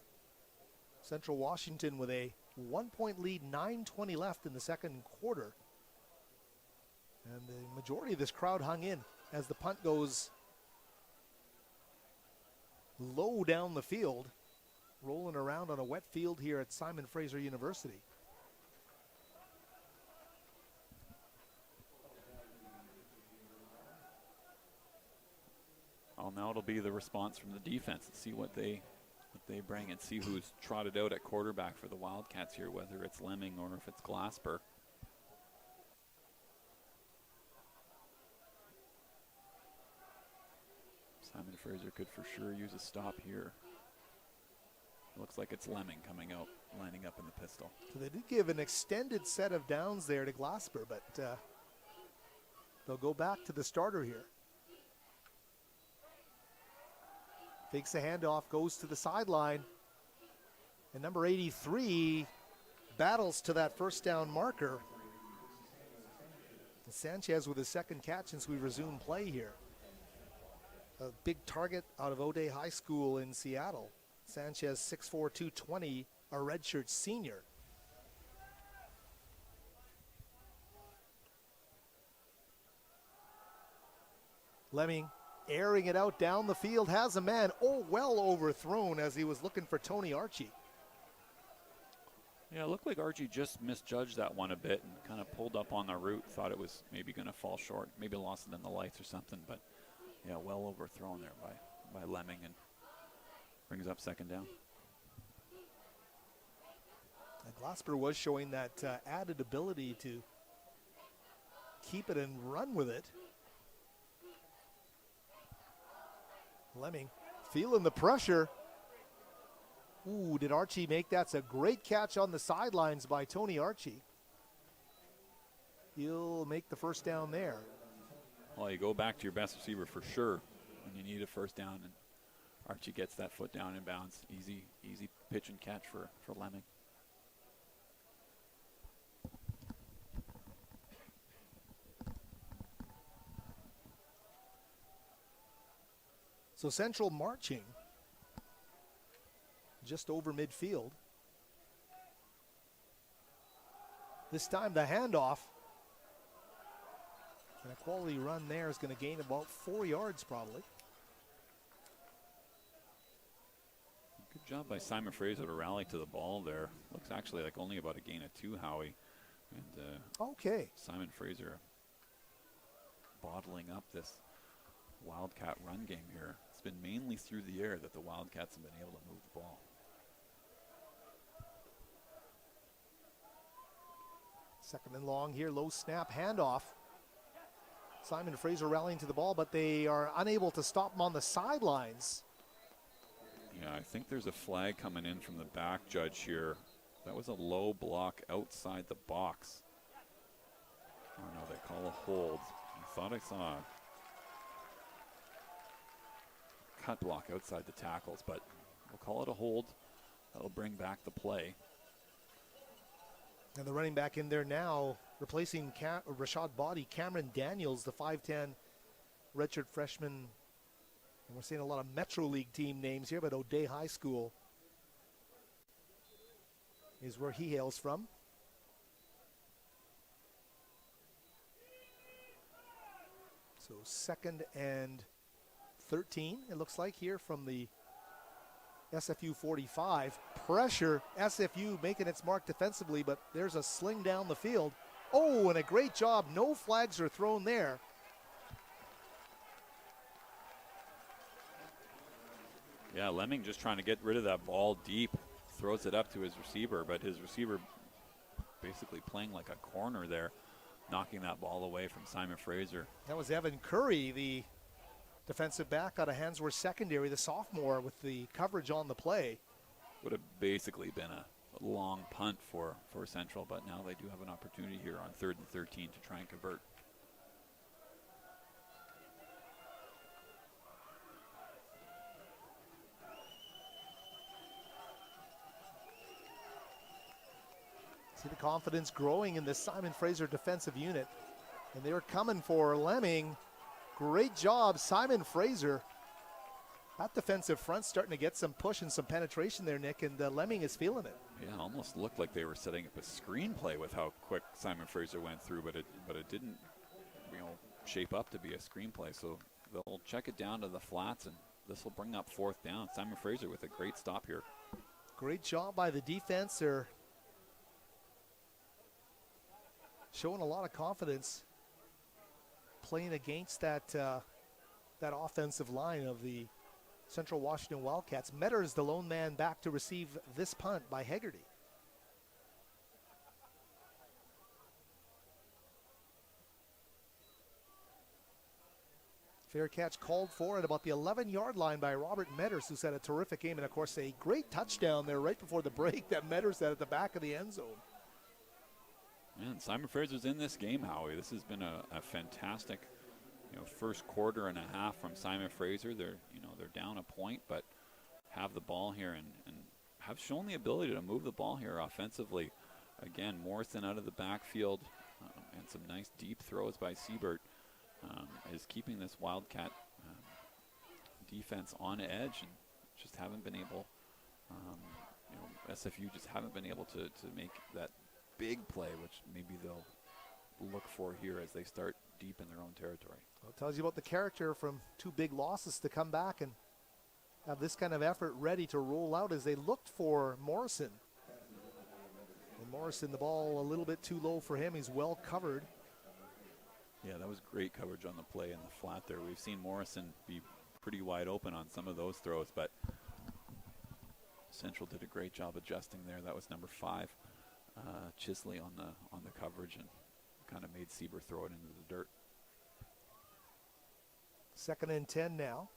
Central Washington with a 1-point lead, 9:20 left in the second quarter. And the majority of this crowd hung in as the punt goes low down the field, rolling around on a wet field here at Simon Fraser University. Well, now it'll be the response from the defense and see what they bring and see who's trotted out at quarterback for the Wildcats here, whether it's Lemming or if it's Glasper. Simon Fraser could for sure use a stop here. Looks like it's Lemming coming out, lining up in the pistol. So they did give an extended set of downs there to Glasper, but they'll go back to the starter here. Fakes the handoff, goes to the sideline. And number 83 battles to that first down marker. And Sanchez with his second catch since we resumed play here. A big target out of O'Day High School in Seattle. Sanchez 6'4", 220, a redshirt senior. Lemming airing it out down the field, has a man, well overthrown as he was looking for Tony Archie. Yeah, it looked like Archie just misjudged that one a bit and kind of pulled up on the route, thought it was maybe going to fall short, maybe lost it in the lights or something, but yeah, well overthrown there by Lemming and brings up second down. And Glasper was showing that added ability to keep it and run with it. Lemming feeling the pressure. Ooh, did Archie make that? That's a great catch on the sidelines by Tony Archie. He'll make the first down there. Well, you go back to your best receiver for sure when you need a first down, and Archie gets that foot down in bounds. Easy pitch and catch for Lemming. So Central marching just over midfield. This time the handoff. And a quality run there is going to gain about 4 yards probably. Good job by Simon Fraser to rally to the ball there. Looks actually like only about a gain of 2, Howie. And okay. Simon Fraser bottling up this Wildcat run game here. It's been mainly through the air that the Wildcats have been able to move the ball. Second and long here, low snap, handoff. Simon Fraser rallying to the ball, but they are unable to stop him on the sidelines. Yeah, I think there's a flag coming in from the back judge here. That was a low block outside the box. Oh no, they call a hold. I thought I saw a cut block outside the tackles, but we'll call it a hold. That'll bring back the play. And the running back in there now, replacing Rashad Body, Cameron Daniels, the 5'10 redshirt freshman. And we're seeing a lot of Metro League team names here, but O'Day High School is where he hails from. So 2nd and 13, it looks like here from the SFU 45. Pressure, SFU making its mark defensively, but there's a sling down the field. Oh, and a great job. No flags are thrown there. Yeah, Lemming just trying to get rid of that ball deep. Throws it up to his receiver, but his receiver basically playing like a corner there, knocking that ball away from Simon Fraser. That was Evan Curry, the defensive back out of Handsworth Secondary, the sophomore, with the coverage on the play. Would have basically been a long punt for Central, but now they do have an opportunity here on 3rd and 13 to try and convert. See the confidence growing in the Simon Fraser defensive unit. And they were coming for Lemming. Great job, Simon Fraser. That defensive front starting to get some push and some penetration there, Nick, and Lemming is feeling it. Yeah, almost looked like they were setting up a screenplay with how quick Simon Fraser went through, but it didn't, shape up to be a screenplay. So they'll check it down to the flats, and this will bring up 4th down. Simon Fraser with a great stop here. Great job by the defense. They're showing a lot of confidence playing against that that offensive line of the Central Washington Wildcats. Metter is the lone man back to receive this punt by Hegarty. Fair catch called for at about the 11-yard line by Robert Metters, who's had a terrific game, and of course a great touchdown there right before the break that Metters had at the back of the end zone. And Simon Fraser's in this game, Howie. This has been a fantastic, first quarter and a half from Simon Fraser. They're down a point, but have the ball here and have shown the ability to move the ball here offensively. Again, Morrison out of the backfield and some nice deep throws by Siebert is keeping this Wildcat defense on edge, and just haven't been able, SFU just haven't been able to make that big play, which maybe they'll look for here as they start deep in their own territory. Well, it tells you about the character from 2 big losses to come back and have this kind of effort ready to roll out as they looked for Morrison. And Morrison, the ball a little bit too low for him. He's well covered. Yeah, that was great coverage on the play in the flat there. We've seen Morrison be pretty wide open on some of those throws, but Central did a great job adjusting there. That was number 5. Chisley on the coverage, and kind of made Sieber throw it into the dirt. 2nd and 10 now.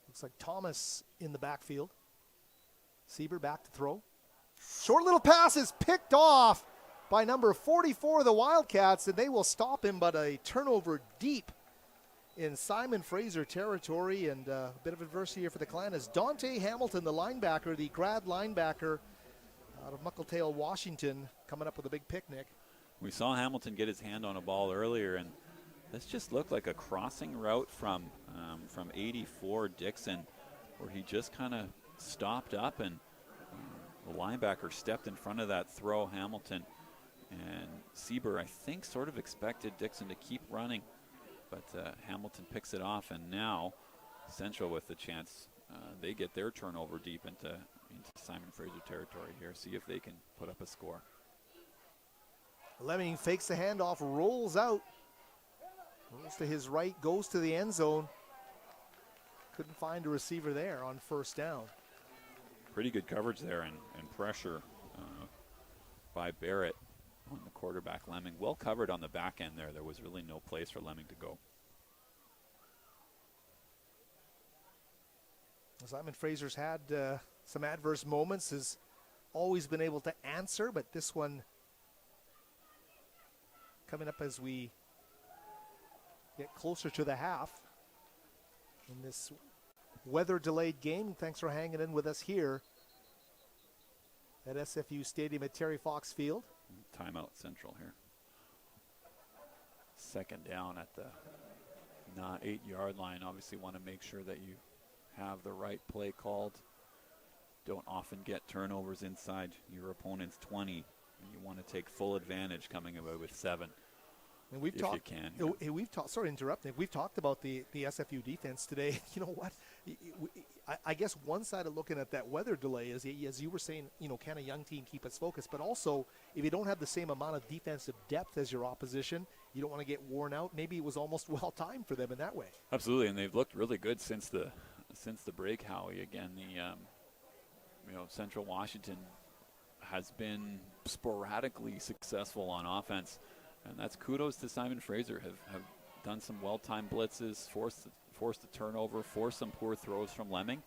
Looks like Thomas in the backfield. Sieber back to throw. Short little pass is picked off by number 44 of the Wildcats, and they will stop him, but a turnover deep in Simon Fraser territory, and a bit of adversity here for the Clan as Dante Hamilton, the linebacker, the grad linebacker out of Muckletail, Washington, coming up with a big picnic. We saw Hamilton get his hand on a ball earlier, and this just looked like a crossing route from 84 Dixon, where he just kind of stopped up, and the linebacker stepped in front of that throw, Hamilton, and Sieber, I think, sort of expected Dixon to keep running. But Hamilton picks it off, and now Central with the chance. They get their turnover deep into Simon Fraser territory here. See if they can put up a score. Lemming fakes the handoff, rolls out. Rolls to his right, goes to the end zone. Couldn't find a receiver there on 1st down. Pretty good coverage there and pressure by Barrett on the quarterback, Lemming. Well covered on the back end there. There was really no place for Lemming to go. Simon Fraser's had some adverse moments, has always been able to answer, but this one coming up as we get closer to the half in this weather-delayed game. Thanks for hanging in with us here at SFU Stadium at Terry Fox Field. Timeout Central here. 2nd down at the not 8-yard line. Obviously want to make sure that you have the right play called. Don't often get turnovers inside your opponent's 20, and you want to take full advantage coming away with 7. And we've if talked, you can. We've talked. Sorry to interrupt, Nick. We've talked about the SFU defense today. You know what? I guess one side of looking at that weather delay is, as you were saying, can a young team keep its focus? But also, if you don't have the same amount of defensive depth as your opposition, you don't want to get worn out. Maybe it was almost well timed for them in that way. Absolutely, and they've looked really good since the break, Howie. Again, Central Washington has been sporadically successful on offense, and that's kudos to Simon Fraser. Have done some well-timed blitzes, forced a turnover, forced some poor throws from Lemming,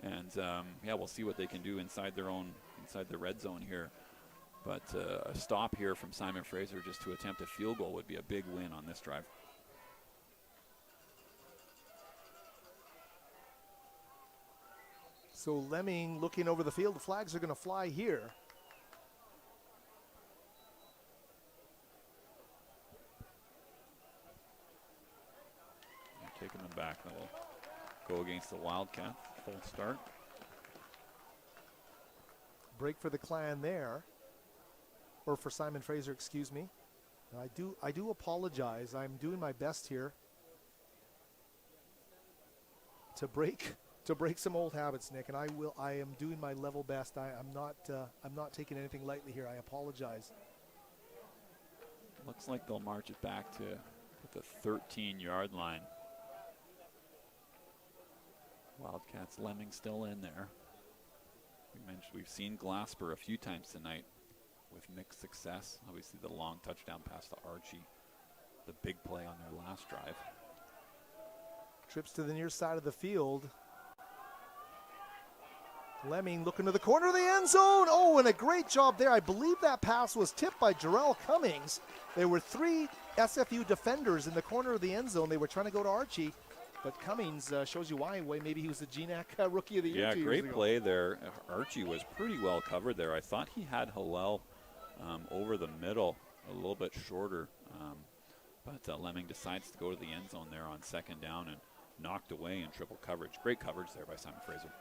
and we'll see what they can do inside the red zone here. But a stop here from Simon Fraser just to attempt a field goal would be a big win on this drive. So Lemming looking over the field. The flags are going to fly here. Taking them back. That will go against the Wildcats. Full start. Break for the Clan there. Or for Simon Fraser, excuse me. I do apologize. I'm doing my best here to break some old habits, Nick, and I am doing my level best. I'm not taking anything lightly here. I apologize. Looks like they'll march it back to the 13-yard line. Wildcats, Lemming still in there. We've seen Glasper a few times tonight with mixed success. Obviously the long touchdown pass to Archie, the big play on their last drive. Trips to the near side of the field. Lemming looking to the corner of the end zone. Oh, and a great job there. I believe that pass was tipped by Jarrell Cummings. There were 3 SFU defenders in the corner of the end zone. They were trying to go to Archie, but Cummings shows you why. Maybe he was the GNAC Rookie of the Year. Yeah, great play there. Archie was pretty well covered there. I thought he had Hillel over the middle, a little bit shorter, but Lemming decides to go to the end zone there on second down and knocked away in triple coverage. Great coverage there by Simon Fraser.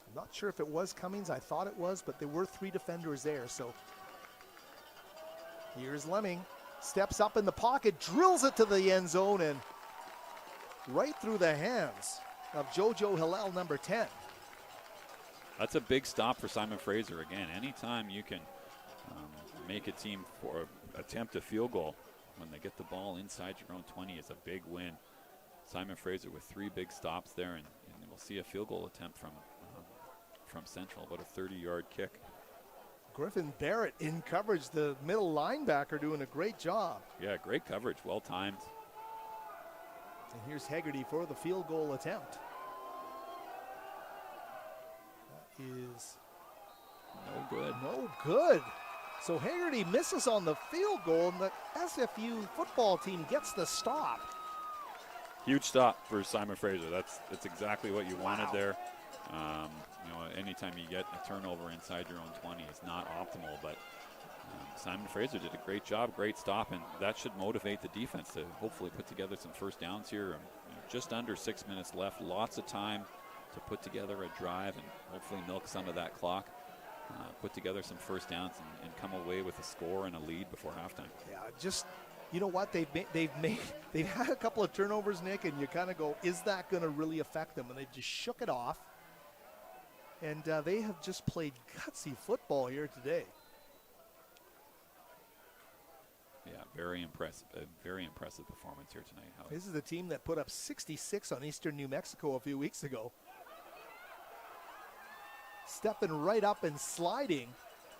I'm not sure if it was Cummings. I thought it was, but there were 3 defenders there. So here's Lemming. Steps up in the pocket, drills it to the end zone, and right through the hands of JoJo Hillel, number 10. That's a big stop for Simon Fraser. Again, anytime you can make a team attempt a field goal when they get the ball inside your own 20 is a big win. Simon Fraser with 3 big stops there, and we'll see a field goal attempt from Central, about a 30-yard kick. Griffin Barrett in coverage, the middle linebacker, doing a great job. Yeah, great coverage, well timed. And here's Hegarty for the field goal attempt. That is no good. No good. So Hegarty misses on the field goal, and the SFU football team gets the stop. Huge stop for Simon Fraser. That's exactly what you wanted there. Anytime you get a turnover inside your own 20, it's not optimal, but Simon Fraser did a great job, great stop, and that should motivate the defense to hopefully put together some first downs here. Just under 6 minutes left, lots of time to put together a drive and hopefully milk some of that clock, put together some first downs and come away with a score and a lead before halftime. Yeah, just, you know what, they've had a couple of turnovers, Nick, and you kind of go, is that going to really affect them? And they just shook it off. And they have just played gutsy football here today. Yeah, very impressive. A very impressive performance here tonight. This is the team that put up 66 on Eastern New Mexico a few weeks ago. Stepping right up and sliding.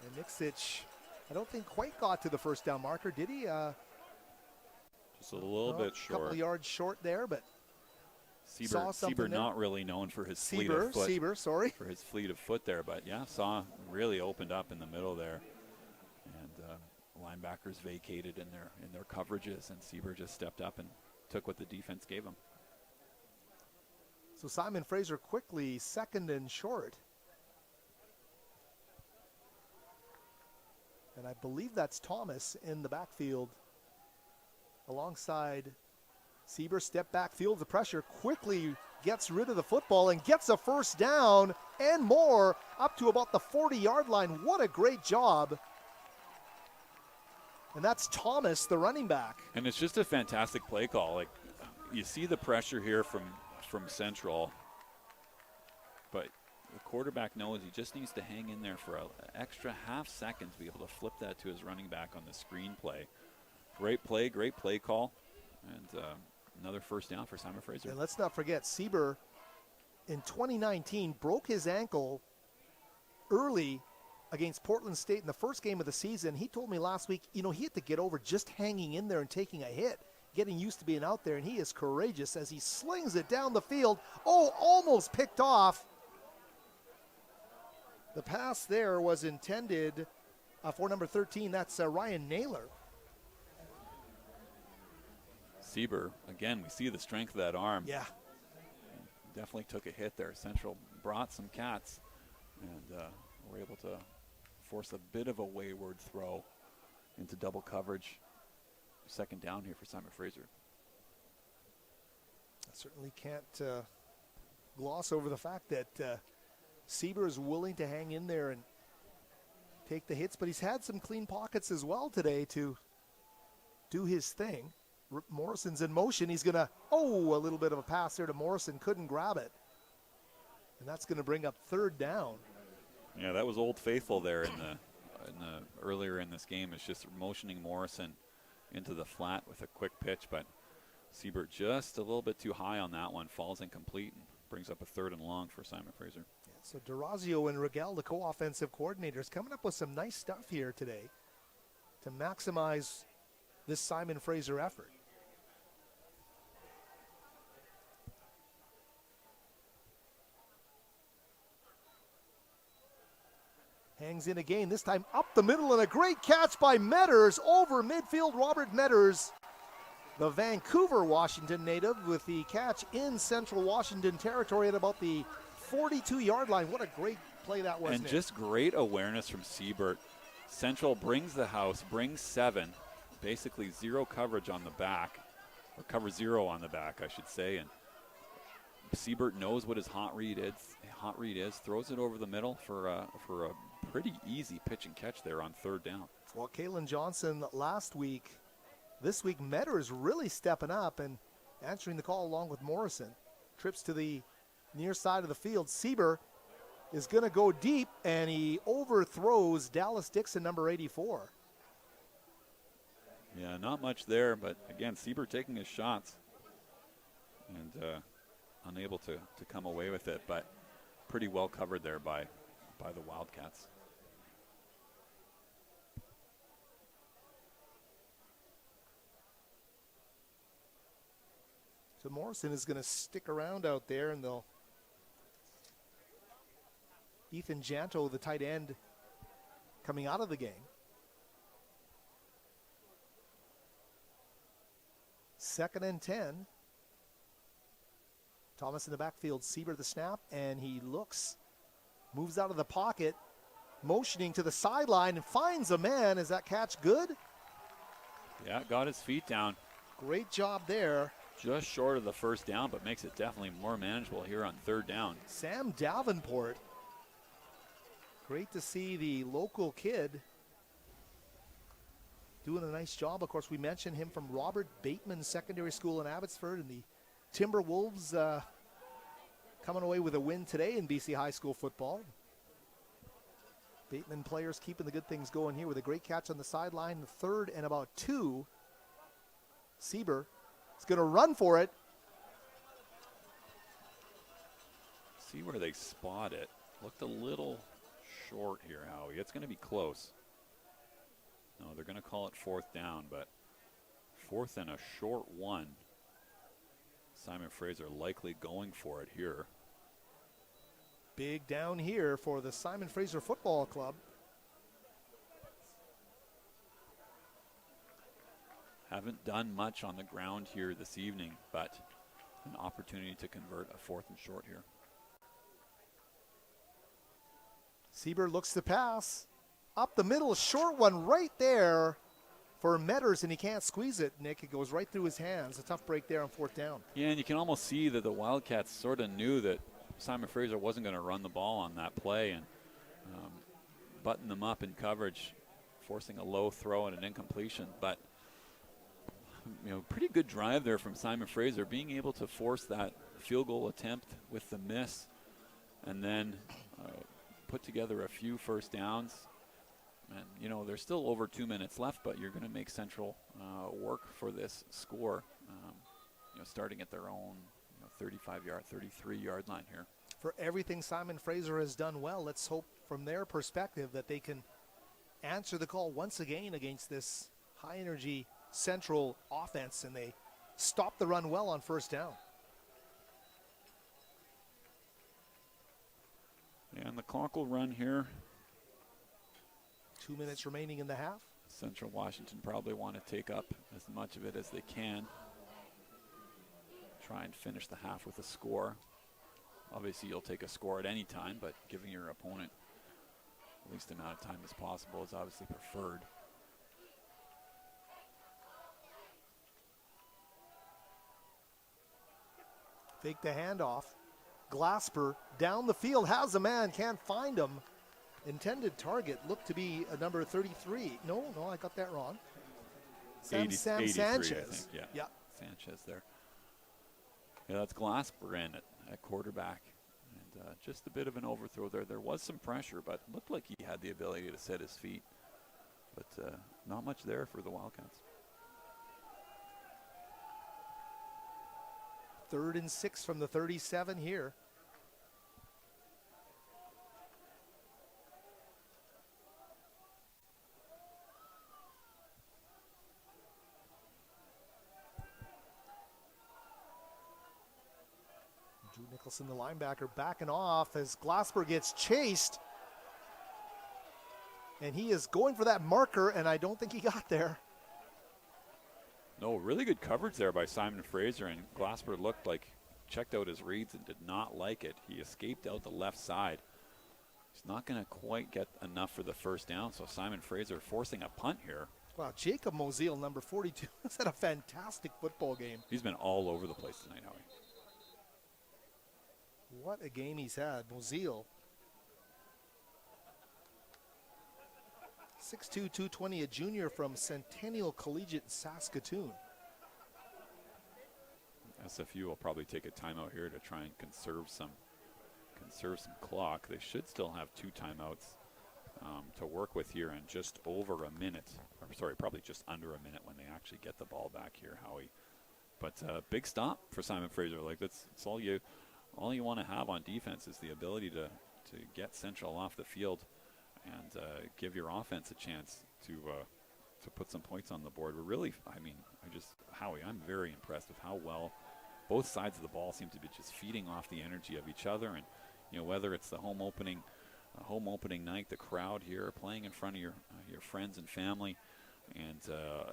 And Nixic, I don't think quite got to the first down marker, did he? Just a little bit short. A couple yards short there, but Sieber not really known for his fleet of foot. Sieber, sorry. For his fleet of foot there, but yeah, really opened up in the middle there. And linebackers vacated in their coverages, and Sieber just stepped up and took what the defense gave him. So Simon Fraser quickly second and short. And I believe that's Thomas in the backfield alongside Sieber. Step back, feels the pressure, quickly gets rid of the football and gets a first down and more up to about the 40-yard line. What a great job And that's Thomas, the running back. And it's just a fantastic play call. Like, you see the pressure here from Central, but the quarterback knows he just needs to hang in there for an extra half second to be able to flip that to his running back on the screen play. Great play call, and another first down for Simon Fraser. And let's not forget, Sieber in 2019 broke his ankle early against Portland State in the first game of the season. He told me last week, he had to get over just hanging in there and taking a hit, getting used to being out there, and he is courageous as he slings it down the field. Oh, almost picked off. The pass there was intended for number 13. That's Ryan Naylor. Sieber, again, we see the strength of that arm. Yeah. Definitely took a hit there. Central brought some cats and were able to force a bit of a wayward throw into double coverage. Second down here for Simon Fraser. I certainly can't gloss over the fact that Sieber is willing to hang in there and take the hits, but he's had some clean pockets as well today to do his thing. Morrison's in motion. He's going to, a little bit of a pass there to Morrison. Couldn't grab it. And that's going to bring up third down. Yeah, that was Old Faithful there in the earlier in this game. It's just motioning Morrison into the flat with a quick pitch, but Siebert just a little bit too high on that one, falls incomplete, and brings up a third and long for Simon Fraser. Yeah, so Durazio and Rigel, the co-offensive coordinators, coming up with some nice stuff here today to maximize this Simon Fraser effort. Hangs in again, this time up the middle, and a great catch by Metters over midfield. Robert Metters, the Vancouver, Washington native, with the catch in Central Washington territory at about the 42-yard line. What a great play that was. And Nick. Just great awareness from Siebert. Central brings the house, brings 7, basically zero coverage on the back, or cover 0 on the back, I should say. And Siebert knows what his hot read is, throws it over the middle for a pretty easy pitch and catch there on third down. Well, Kalen Johnson last week, this week Metters really stepping up and answering the call along with Morrison. Trips to the near side of the field. Sieber is going to go deep, and he overthrows Dallas Dixon, number 84. Yeah, not much there, but again, Sieber taking his shots and unable to come away with it, but pretty well covered there by the Wildcats. So Morrison is going to stick around out there, and they'll Ethan Janto, the tight end, coming out of the game. Second and 10. Thomas in the backfield, Sieber the snap, and he moves out of the pocket, motioning to the sideline, and finds a man. Is that catch good? Yeah, got his feet down. Great job there. Just short of the first down, but makes it definitely more manageable here on third down. Sam Davenport. Great to see the local kid doing a nice job. Of course, we mentioned him from Robert Bateman Secondary School in Abbotsford, and the Timberwolves coming away with a win today in BC High School football. Bateman players keeping the good things going here with a great catch on the sideline. Third and about 2. Sieber is going to run for it. See where they spot it. Looked a little short here, Howie. It's going to be close. No, they're going to call it fourth down, but fourth and a short one. Simon Fraser likely going for it here. Big down here for the Simon Fraser Football Club. Haven't done much on the ground here this evening, but an opportunity to convert a fourth and short here. Sieber looks to pass. Up the middle, a short one right there for Metters, and he can't squeeze it, Nick. It goes right through his hands. A tough break there on fourth down. Yeah, and you can almost see that the Wildcats sort of knew that Simon Fraser wasn't going to run the ball on that play and button them up in coverage forcing a low throw and an incompletion. But, pretty good drive there from Simon Fraser, being able to force that field goal attempt with the miss and then put together a few first downs. And, there's still over 2 minutes left, but you're going to make Central work for this score, starting at their own 35-yard, 33-yard line here. For everything Simon Fraser has done well, let's hope from their perspective that they can answer the call once again against this high-energy Central offense, and they stop the run well on first down. Yeah, and the clock will run here. 2 minutes remaining in the half. Central Washington probably want to take up as much of it as they can. Try and finish the half with a score. Obviously, you'll take a score at any time, but giving your opponent the least amount of time as possible is obviously preferred. Fake the handoff. Glasper down the field, has a man, can't find him. Intended target looked to be a number 33. No, I got that wrong. Sam Sanchez. I think, yeah. Sanchez there. Yeah, that's Glasper in at quarterback. And just a bit of an overthrow there. There was some pressure, but looked like he had the ability to set his feet. But not much there for the Wildcats. 3rd and 6 from the 37 here. Drew Nicholson, the linebacker, backing off as Glasper gets chased. And he is going for that marker, and I don't think he got there. No, really good coverage there by Simon Fraser, and Glasper looked like checked out his reads and did not like it. He escaped out the left side. He's not going to quite get enough for the first down, so Simon Fraser forcing a punt here. Wow, Jacob Mozile, number 42, has had a fantastic football game. He's been all over the place tonight, Howie. What a game he's had, Mozile. 6'2", 220, a junior from Centennial Collegiate, Saskatoon. SFU will probably take a timeout here to try and conserve some clock. They should still have 2 timeouts to work with here in just over a minute. Or sorry, probably just under a minute when they actually get the ball back here, Howie. But big stop for Simon Fraser. Like that's all you want to have on defense is the ability to get Central off the field and give your offense a chance to put some points on the board. We're really, Howie, I'm very impressed with how well both sides of the ball seem to be just feeding off the energy of each other. And whether it's the home opening night, the crowd here playing in front of your friends and family, and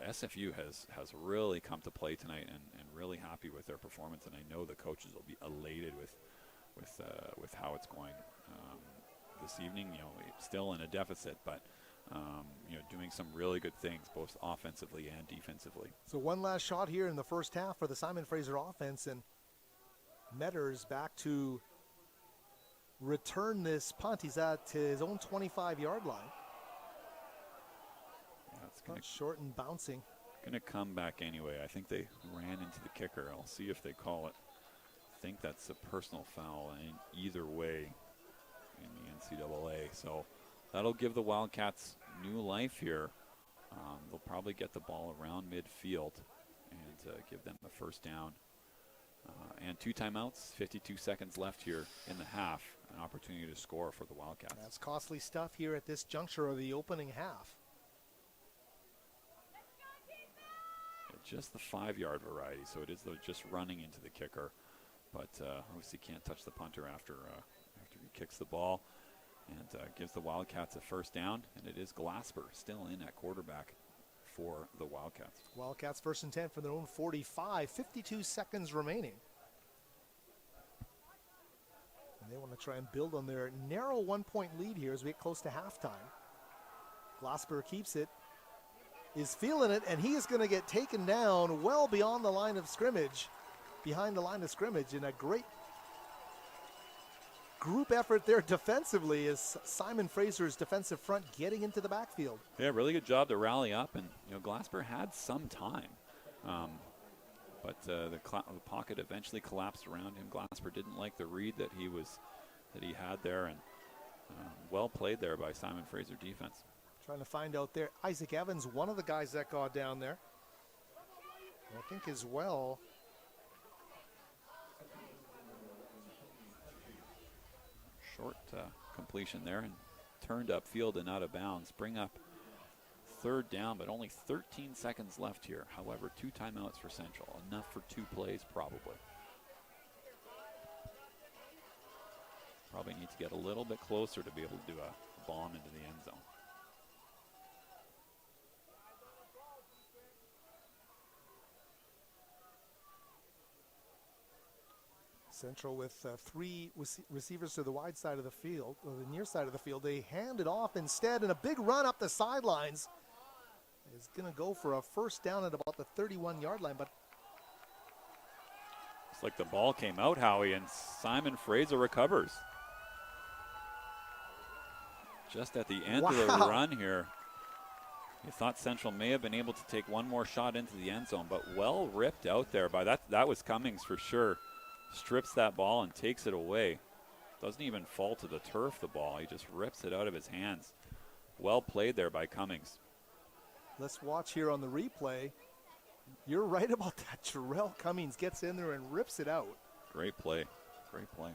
SFU has really come to play tonight and really happy with their performance. And I know the coaches will be elated with how it's going this evening. Still in a deficit, but doing some really good things both offensively and defensively. So one last shot here in the first half for the Simon Fraser offense, and Metters back to return this punt. He's at his own 25-yard line. Yeah, it's gonna short and bouncing. Going to come back anyway. I think they ran into the kicker. I'll see if they call it. I think that's a personal foul in either way in the NCAA. So that'll give the Wildcats new life here. They'll probably get the ball around midfield and give them the first down. And 2 timeouts, 52 seconds left here in the half. An opportunity to score for the Wildcats. That's costly stuff here at this juncture of the opening half. Just the 5-yard variety, so it is just running into the kicker. But obviously can't touch the punter after he kicks the ball. And gives the Wildcats a first down, and it is Glasper still in at quarterback for the Wildcats. Wildcats 1st and 10 from their own 45, 52 seconds remaining. And they want to try and build on their narrow 1-point lead here as we get close to halftime. Glasper keeps it, is feeling it, and he is going to get taken down well beyond the line of scrimmage, behind the line of scrimmage, in a great group effort there defensively as Simon Fraser's defensive front getting into the backfield. Yeah, really good job to rally up, and Glasper had some time, but the pocket eventually collapsed around him. Glasper didn't like the read that he had there, and well played there by Simon Fraser defense. Trying to find out there, Isaac Evans, one of the guys that got down there. I think as well. Short completion there and turned upfield and out of bounds. Bring up third down, but only 13 seconds left here. However, 2 timeouts for Central. Enough for 2 plays probably. Probably need to get a little bit closer to be able to do a bomb into the end zone. Central with 3 receivers to the wide side of the field, or the near side of the field. They hand it off instead, and a big run up the sidelines is going to go for a first down at about the 31-yard line. But it's like the ball came out, Howie, and Simon Fraser recovers. Just at the end of the run here, you thought Central may have been able to take one more shot into the end zone, but well ripped out there by that was Cummings for sure. Strips that ball and takes it away. Doesn't even fall to the turf, the ball. He just rips it out of his hands. Well played there by Cummings. Let's watch here on the replay. You're right about that. Jarrell Cummings gets in there and rips it out. Great play. Great play.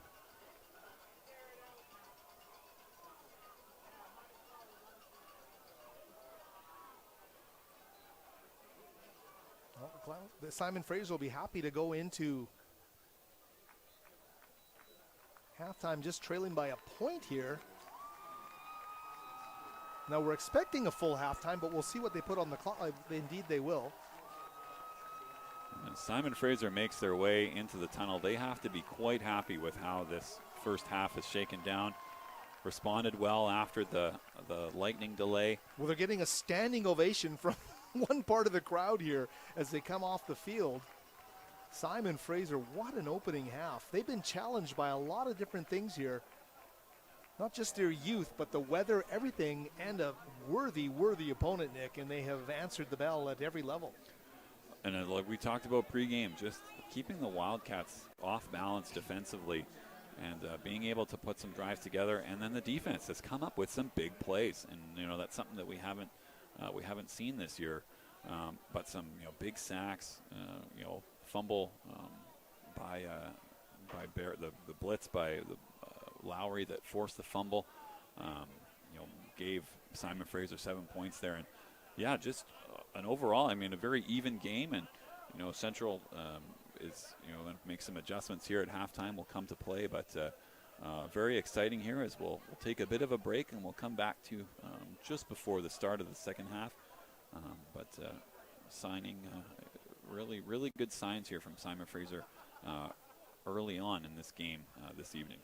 Well, Simon Fraser will be happy to go into halftime just trailing by a point here. Now we're expecting a full halftime, but we'll see what they put on the clock. Indeed they will. And Simon Fraser makes their way into the tunnel. They have to be quite happy with how this first half is shaken down. Responded well after the lightning delay. Well, they're getting a standing ovation from one part of the crowd here as they come off the field. Simon Fraser, what an opening half. They've been challenged by a lot of different things here. Not just their youth, but the weather, everything, and a worthy opponent, Nick, and they have answered the bell at every level. And like we talked about pregame, just keeping the Wildcats off balance defensively and being able to put some drives together. And then the defense has come up with some big plays. And, that's something that we haven't seen this year. But some, big sacks, fumble by Bear, the blitz by Lowry that forced the fumble, gave Simon Fraser 7 points there, and just an overall, a very even game, and Central is going to make some adjustments here at halftime. Will come to play, but very exciting here as we'll take a bit of a break and we'll come back to just before the start of the second half, but signing. Really good signs here from Simon Fraser early on in this game this evening.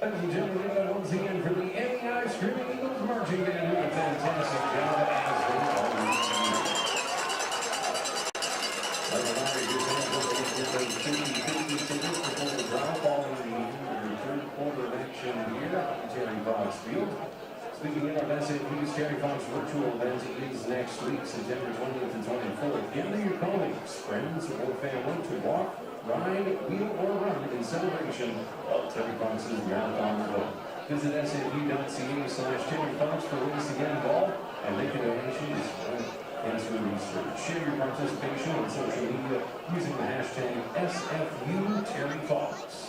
Ladies and gentlemen, once again for the MEI Screaming Eagles marching band doing a fantastic job as they always do. Like a reminder, here's those shooting 50 tickets before the draw following the third quarter of action here on Terry Fox Field. Speaking of SFU's Terry Fox virtual event is next week, September 20th and 24th. Gather your colleagues, friends, or family to walk, ride, wheel, or run in celebration of Terry Fox's Marathon Vote. Visit sfu.ca/Terry Fox for ways to get involved and make a donation to cancer research. Share your participation on social media using the hashtag SFU Terry Fox.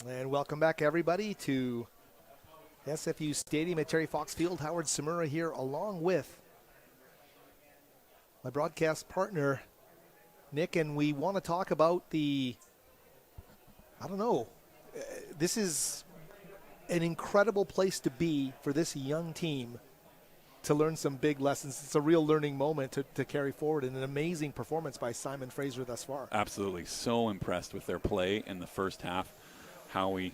And welcome back, everybody, to SFU Stadium at Terry Fox Field. Howard Samura here, along with my broadcast partner, Nick, and we want to talk about this is an incredible place to be for this young team to learn some big lessons. It's a real learning moment to carry forward, and an amazing performance by Simon Fraser thus far. Absolutely. So impressed with their play in the first half. Howie,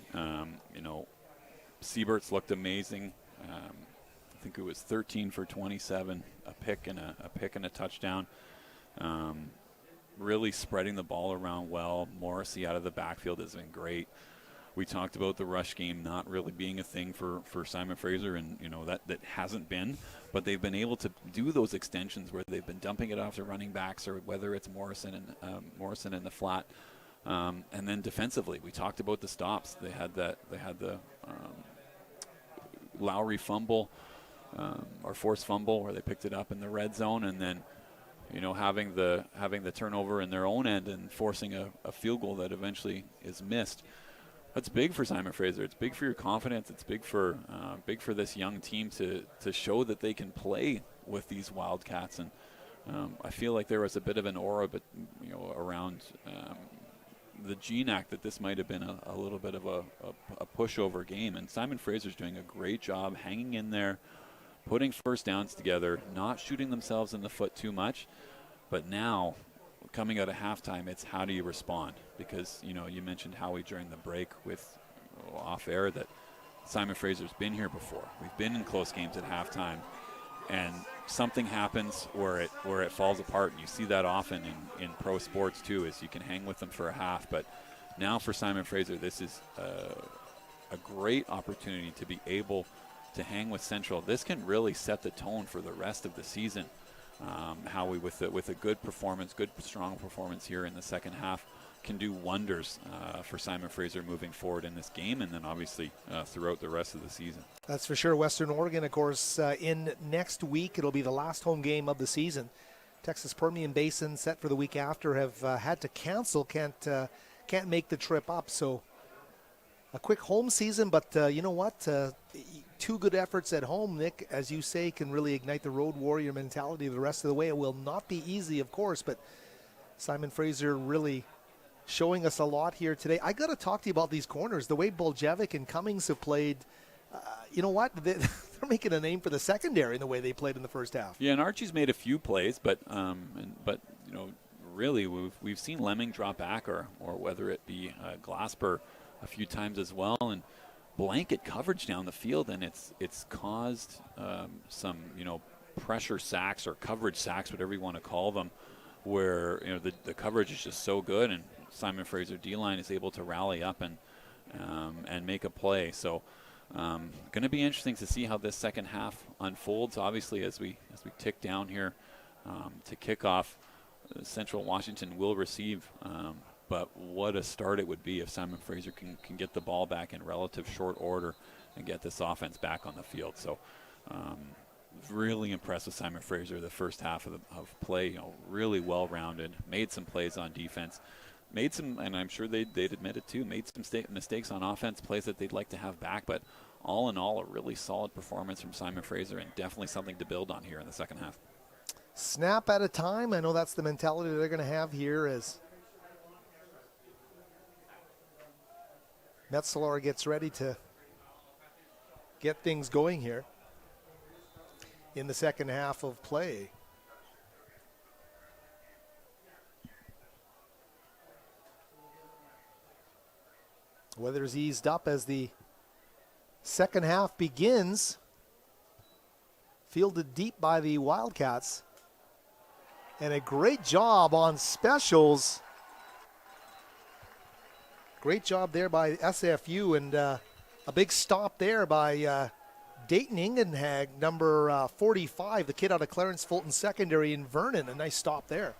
Siebert's looked amazing. I think it was 13 for 27, a pick and a touchdown. Really spreading the ball around well. Morrissey out of the backfield has been great. We talked about the rush game not really being a thing for Simon Fraser, and that hasn't been. But they've been able to do those extensions where they've been dumping it off to running backs, or whether it's Morrison in the flat. And then defensively, we talked about the stops. They had the Lowry fumble, or forced fumble, where they picked it up in the red zone, and then having the turnover in their own end and forcing a field goal that eventually is missed. That's big for Simon Fraser. It's big for your confidence. It's big for this young team to show that they can play with these Wildcats. And I feel like there was a bit of an aura, around the GNAC, that this might have been a little bit of a pushover game. And Simon Fraser's doing a great job hanging in there, putting first downs together, not shooting themselves in the foot too much. But now, coming out of halftime, it's how do you respond? Because, you mentioned Howie during the break with off air that Simon Fraser's been here before. We've been in close games at halftime, and something happens where it falls apart. And you see that often in pro sports too, is you can hang with them for a half. But now for Simon Fraser, this is a great opportunity to be able to hang with Central. This can really set the tone for the rest of the season. Howie, with a good performance, good strong performance here in the second half, can do wonders for Simon Fraser moving forward in this game, and then obviously throughout the rest of the season. That's for sure. Western Oregon, of course, in next week. It'll be the last home game of the season. Texas Permian Basin, set for the week after, have had to cancel, can't make the trip up. So a quick home season, but you know what? Two good efforts at home, Nick, as you say, can really ignite the road warrior mentality the rest of the way. It will not be easy, of course, but Simon Fraser really showing us a lot here today. I got to talk to you about these corners. The way Boljevic and Cummings have played, you know what? They're making a name for the secondary in the way they played in the first half. Yeah, and Archie's made a few plays, but really we've seen Lemming drop back, or whether it be Glasper a few times as well, and blanket coverage down the field, and it's caused some pressure sacks or coverage sacks, whatever you want to call them, where the coverage is just so good, and Simon Fraser D-line is able to rally up and make a play. So going to be interesting to see how this second half unfolds. Obviously, as we tick down here to kickoff, Central Washington will receive. But what a start it would be if Simon Fraser can get the ball back in relative short order and get this offense back on the field. So really impressed with Simon Fraser the first half of play. Really well-rounded, made some plays on defense, made some, and I'm sure they'd admit it too, made some mistakes on offense, plays that they'd like to have back. But all in all, a really solid performance from Simon Fraser, and definitely something to build on here in the second half. Snap at a time. I know that's the mentality they're going to have here as Metzelaar gets ready to get things going here in the second half of play. Weather's eased up as the second half begins. Fielded deep by the Wildcats. And a great job on specials. Great job there by SFU, and a big stop there by Dayton Ingenhag, number 45, the kid out of Clarence Fulton Secondary in Vernon. A nice stop there.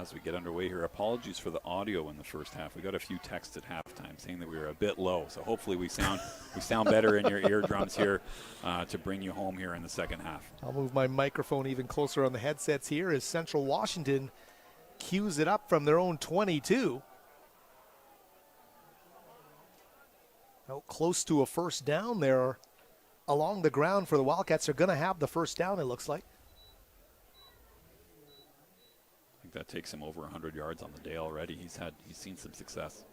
As we get underway here, apologies for the audio in the first half. We got a few texts at halftime saying that we were a bit low, so hopefully we sound better in your eardrums here to bring you home here in the second half. I'll move my microphone even closer on the headsets here as Central Washington cues it up from their own 22. Out close to a first down there along the ground for the Wildcats. They're going to have the first down, it looks like. I think that takes him over 100 yards on the day already. He's seen some success.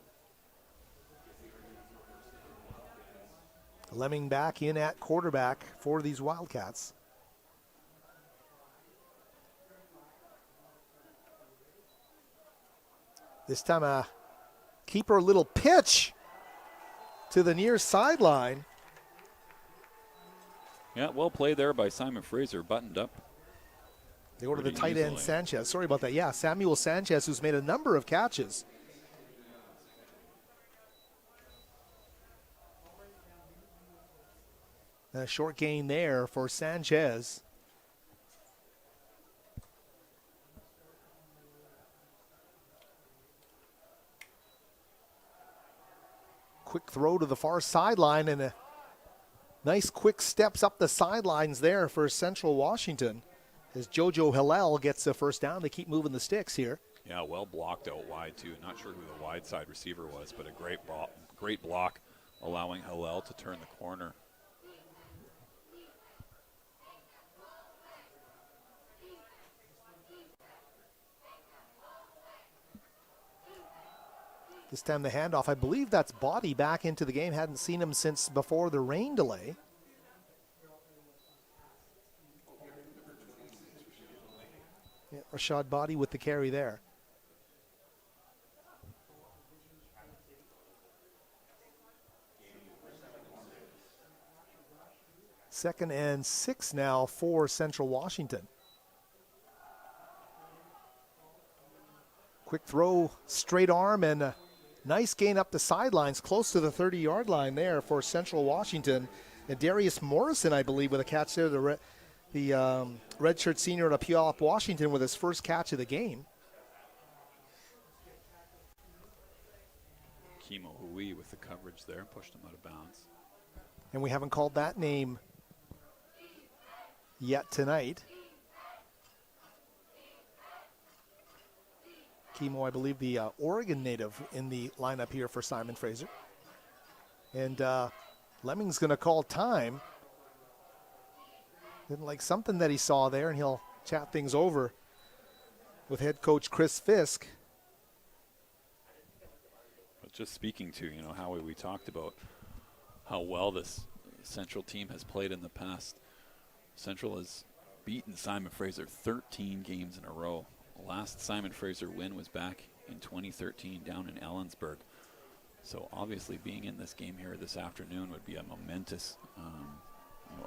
Lemming back in at quarterback for these Wildcats. This time a keeper little pitch to the near sideline. Yeah, well played there by Simon Fraser, buttoned up. They go to the tight end, Sanchez. Sorry about that. Yeah, Samuel Sanchez, who's made a number of catches. A short gain there for Sanchez. Quick throw to the far sideline and a nice quick steps up the sidelines there for Central Washington as JoJo Hillel gets the first down. They keep moving the sticks here. Yeah, well blocked out wide too. Not sure who the wide side receiver was, but a great block allowing Hillel to turn the corner. This time the handoff, I believe that's Body back into the game. Hadn't seen him since before the rain delay. Yeah, Rashad Body with the carry there. Second and 6 now for Central Washington. Quick throw, straight arm, and a nice gain up the sidelines, close to the 30-yard line there for Central Washington. And Darius Morrison, I believe, with a catch there, the redshirt senior out of Puyallup, Washington, with his first catch of the game. Kimo Hui with the coverage there, pushed him out of bounds. And we haven't called that name yet tonight. Kimo, I believe, the Oregon native in the lineup here for Simon Fraser. And Lemming's going to call time. Didn't like something that he saw there, and he'll chat things over with head coach Chris Fisk. But just speaking to, how we talked about how well this Central team has played in the past. Central has beaten Simon Fraser 13 games in a row. The last Simon Fraser win was back in 2013 down in Ellensburg. So obviously being in this game here this afternoon would be a momentous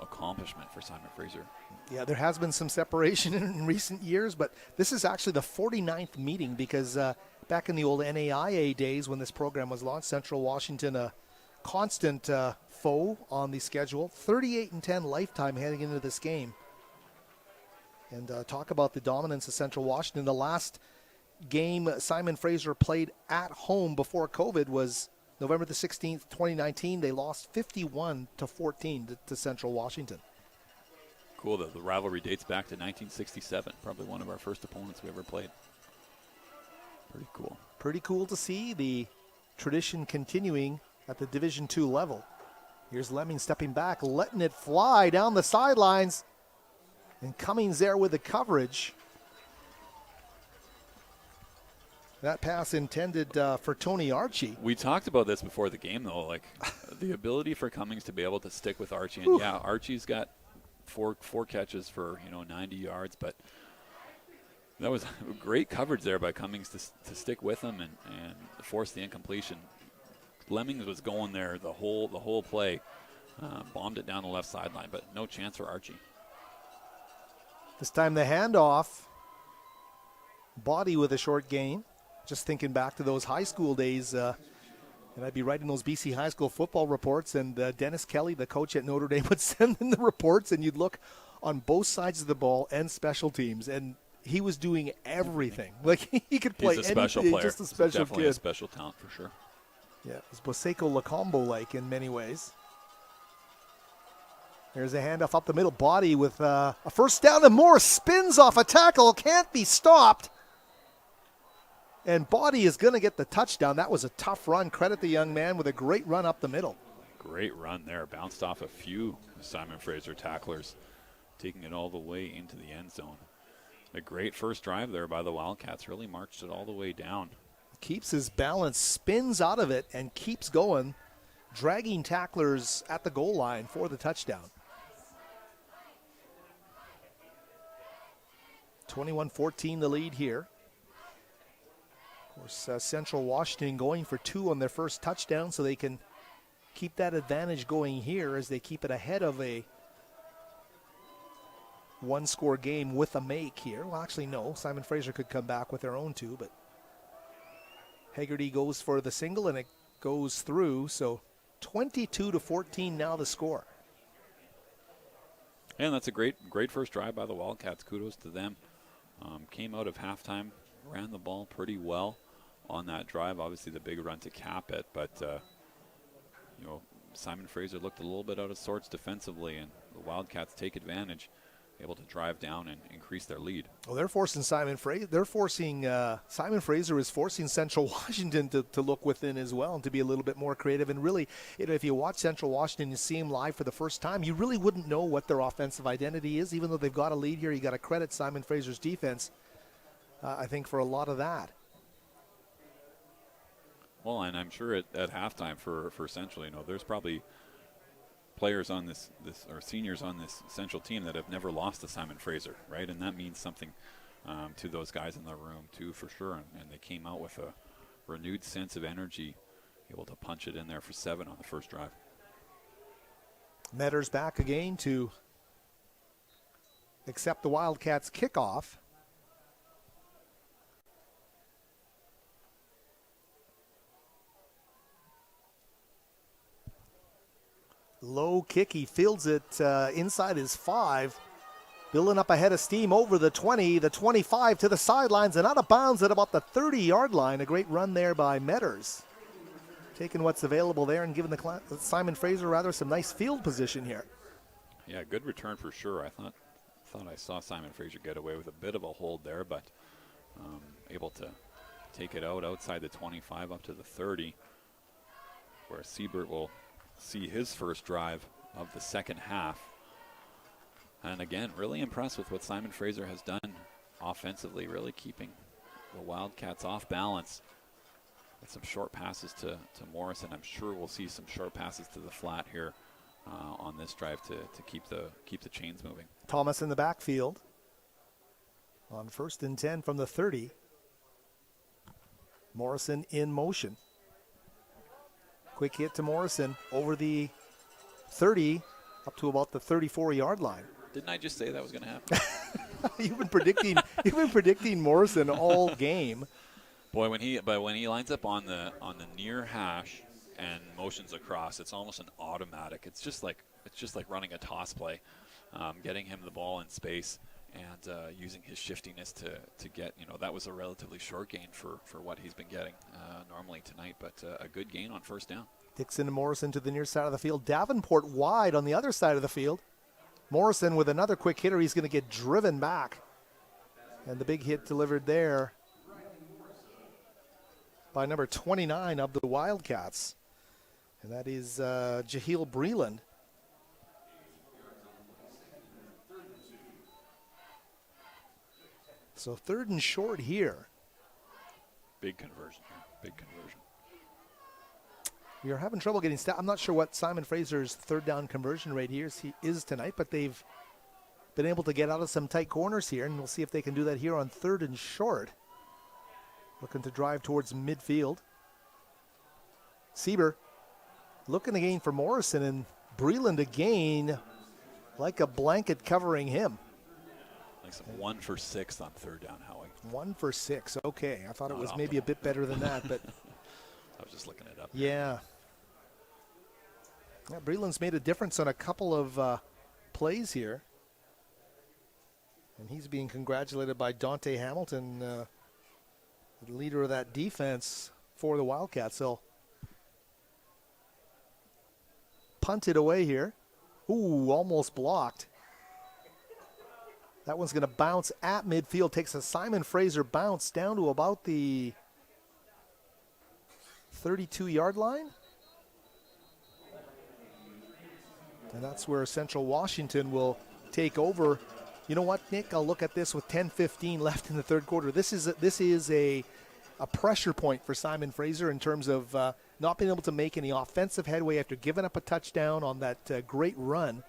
accomplishment for Simon Fraser. Yeah, there has been some separation in recent years, but this is actually the 49th meeting because back in the old NAIA days when this program was launched, Central Washington, a constant foe on the schedule, 38-10 lifetime heading into this game. And talk about the dominance of Central Washington. The last game Simon Fraser played at home before COVID was November the 16th, 2019. They lost 51-14 to Central Washington. Cool. The rivalry dates back to 1967. Probably one of our first opponents we ever played. Pretty cool. Pretty cool to see the tradition continuing at the Division II level. Here's Lemming stepping back, letting it fly down the sidelines. And Cummings there with the coverage. That pass intended for Tony Archie. We talked about this before the game, though, like the ability for Cummings to be able to stick with Archie. And yeah, Archie's got four catches for 90 yards, but that was great coverage there by Cummings to stick with him and force the incompletion. Lemmings was going there the whole play, bombed it down the left sideline, but no chance for Archie. This time the handoff. Body with a short gain. Just thinking back to those high school days, and I'd be writing those BC high school football reports, and Dennis Kelly, the coach at Notre Dame, would send in the reports, and you'd look on both sides of the ball and special teams, and he was doing everything. Like, he could play anything. He's a special player. Just a special definitely kid. A special talent for sure. Yeah, it was Boseko Lacombo-like in many ways. There's a handoff up the middle. Body with a first down, and Morris spins off a tackle. Can't be stopped. And Body is going to get the touchdown. That was a tough run. Credit the young man with a great run up the middle. Great run there. Bounced off a few Simon Fraser tacklers, taking it all the way into the end zone. A great first drive there by the Wildcats. Really marched it all the way down. Keeps his balance, spins out of it, and keeps going, dragging tacklers at the goal line for the touchdown. 21-14 the lead here. Of course, Central Washington going for 2 on their first touchdown, so they can keep that advantage going here as they keep it ahead of a one-score game with a make here. Well, actually, no. Simon Fraser could come back with their own 2, but Hegarty goes for the single, and it goes through. So 22-14 now the score. And that's a great first drive by the Wildcats. Kudos to them. Came out of halftime, ran the ball pretty well on that drive. Obviously, the big run to cap it, but Simon Fraser looked a little bit out of sorts defensively, and the Wildcats take advantage, able to drive down and increase their lead. Well, they're forcing Simon Fraser. Simon Fraser is forcing Central Washington to look within as well and to be a little bit more creative. And really, if you watch Central Washington and see them live for the first time, you really wouldn't know what their offensive identity is. Even though they've got a lead here, you got to credit Simon Fraser's defense, I think, for a lot of that. Well, and I'm sure at halftime for Central, there's probably players on this or seniors on this Central team that have never lost to Simon Fraser, right? And that means something to those guys in the room too, for sure. And they came out with a renewed sense of energy, able to punch it in there for 7 on the first drive. Metters back again to accept the Wildcats kickoff. Low kick, he fields it inside his 5. Building up ahead of steam over the 20, the 25 to the sidelines and out of bounds at about the 30-yard line. A great run there by Metters. Taking what's available there and giving the Simon Fraser some nice field position here. Yeah, good return for sure. I thought I saw Simon Fraser get away with a bit of a hold there, but able to take it outside the 25 up to the 30, where Siebert will see his first drive of the second half. And again, really impressed with what Simon Fraser has done offensively, really keeping the Wildcats off balance with some short passes to Morrison. I'm sure we'll see some short passes to the flat here on this drive to keep the chains moving. Thomas in the backfield on 1st and 10 from the 30. Morrison in motion. Quick hit to Morrison over the 30 up to about the 34-yard line. Didn't I just say that was going to happen? You've been predicting Morrison all game. Boy, when he lines up on the near hash and motions across, it's almost an automatic. It's just like running a toss play, getting him the ball in space and using his shiftiness to get, that was a relatively short gain for what he's been getting normally tonight, but a good gain on first down. Dixon and Morrison to the near side of the field. Davenport wide on the other side of the field. Morrison with another quick hitter. He's going to get driven back. And the big hit delivered there by number 29 of the Wildcats. And that is Jaheel Breland. So 3rd and short here. Big conversion here. Big conversion. We are having trouble getting I'm not sure what Simon Fraser's 3rd down conversion rate is tonight, but they've been able to get out of some tight corners here, and we'll see if they can do that here on 3rd and short. Looking to drive towards midfield. Sieber looking again for Morrison, and Breland again like a blanket covering him. Like some 1 for 6 on 3rd down, Howie. 1 for 6. Okay, I thought it was maybe a bit better than that, but I was just looking it up. Yeah. Breland's made a difference on a couple of plays here. And he's being congratulated by Dante Hamilton, the leader of that defense for the Wildcats. They'll punt it away here. Ooh, almost blocked. That one's going to bounce at midfield. Takes a Simon Fraser bounce down to about the 32-yard line. And that's where Central Washington will take over. You know what, Nick? I'll look at this with 10:15 left in the third quarter. This is a pressure point for Simon Fraser in terms of not being able to make any offensive headway after giving up a touchdown on that great run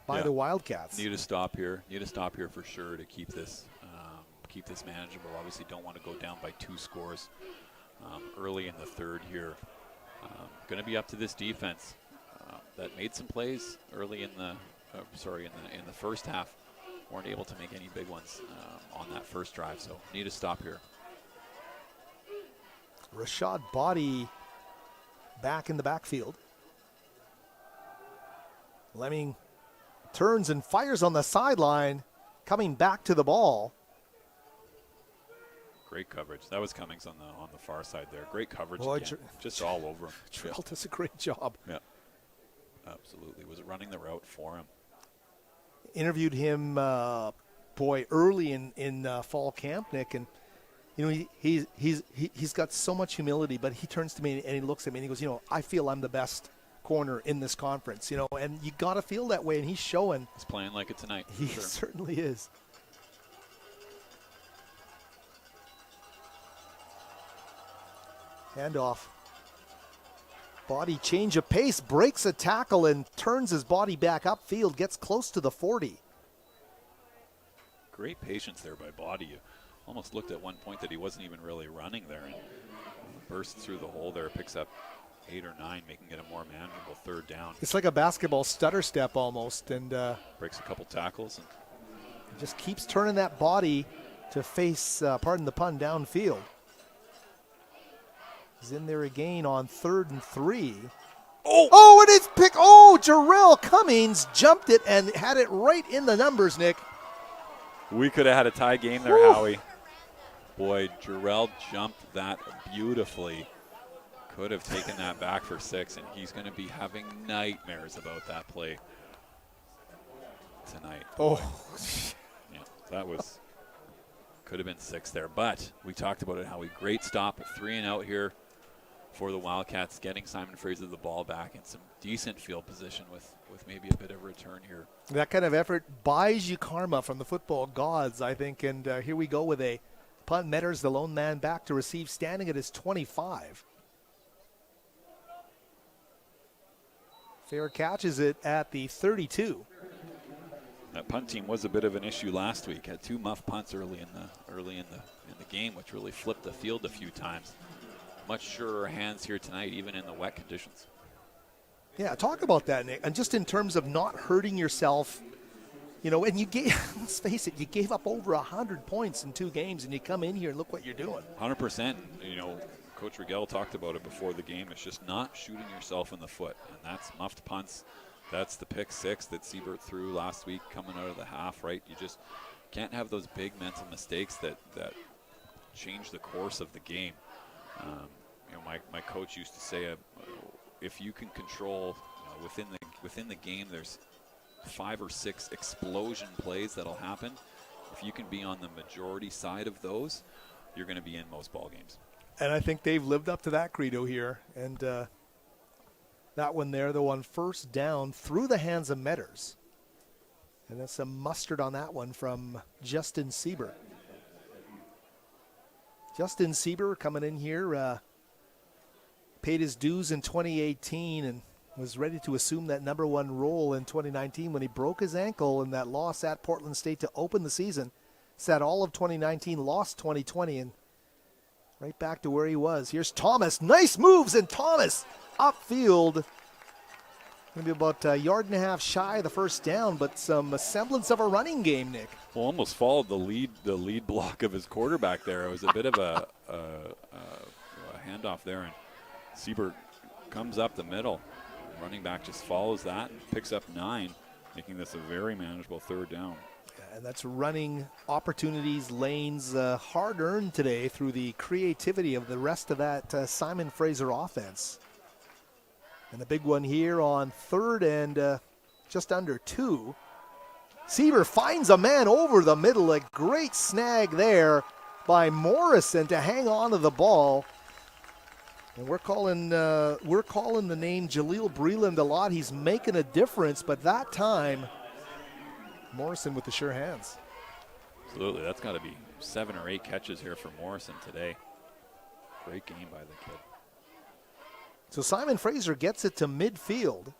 by the Wildcats. Need to stop here. Need to stop here for sure to keep this manageable. Obviously, don't want to go down by 2 scores early in the third here. Going to be up to this defense that made some plays early in the first half. Weren't able to make any big ones on that first drive, so need to stop here. Rashad Body back in the backfield. Lemming turns and fires on the sideline, coming back to the ball. Great coverage. That was Cummings on the far side there. Great coverage Boy, just all over him. Terrell does a great job. Yeah, absolutely. Was running the route for him. Interviewed him, early in fall camp, Nick, and you know he's got so much humility. But he turns to me and he looks at me and he goes, I feel I'm the best corner in this conference, and you got to feel that way, and he's showing. He's playing like it tonight. He certainly is. Handoff. Body change of pace, breaks a tackle and turns his body back upfield, gets close to the 40. Great patience there by Body. You almost looked at one point that he wasn't even really running there and bursts through the hole there, picks up 8 or 9, making it a more manageable third down. It's like a basketball stutter step almost, and breaks a couple tackles and just keeps turning that body to face, pardon the pun, downfield. He's in there again on 3rd and 3. Oh, and it's picked. Oh, Jarrell Cummings jumped it and had it right in the numbers, Nick. We could have had a tie game there, Howie. Boy, Jarrell jumped that beautifully. Could have taken that back for 6, and he's going to be having nightmares about that play tonight. Oh. Yeah, that was, could have been 6 there. But we talked about it, Howie. Great stop, 3 and out here for the Wildcats, getting Simon Fraser the ball back in some decent field position with maybe a bit of return here. That kind of effort buys you karma from the football gods, I think. And here we go with a punt. Metters, the lone man back to receive, standing at his 25. Fair catches it at the 32. That punt team was a bit of an issue last week. Had 2 muff punts early in the game, which really flipped the field a few times. Much surer hands here tonight, even in the wet conditions. Yeah, talk about that, Nick. And just in terms of not hurting yourself, and you gave, let's face it, you gave up over 100 points in 2 games, and you come in here and look what you're doing. 100%. Coach Rigel talked about it before the game. It's just not shooting yourself in the foot, and that's muffed punts. That's the pick 6 that Siebert threw last week coming out of the half, right? You just can't have those big mental mistakes that change the course of the game. My coach used to say, if you can control within the game, there's 5 or 6 explosion plays that'll happen. If you can be on the majority side of those, you're going to be in most ball games. And I think they've lived up to that credo here. And that one there, the one first down through the hands of Metters. And that's some mustard on that one from Justin Sieber. Justin Sieber coming in here, paid his dues in 2018 and was ready to assume that number 1 role in 2019 when he broke his ankle in that loss at Portland State to open the season. Sat all of 2019, lost 2020, and right back to where he was. Here's Thomas. Nice moves, and Thomas upfield. Going to be about a yard and a half shy of the first down, but some semblance of a running game, Nick. Well, almost followed the lead block of his quarterback there. It was a bit of a handoff there, and Siebert comes up the middle. Running back just follows that, picks up 9, making this a very manageable third down. And that's running opportunities, lanes, hard-earned today through the creativity of the rest of that Simon Fraser offense. And the big one here on 3rd and just under 2. Sieber finds a man over the middle. A great snag there by Morrison to hang on to the ball. And we're calling the name Jaleel Breland a lot. He's making a difference, but that time, Morrison with the sure hands. Absolutely. That's got to be 7 or 8 catches here for Morrison today. Great game by the kid. So Simon Fraser gets it to midfield.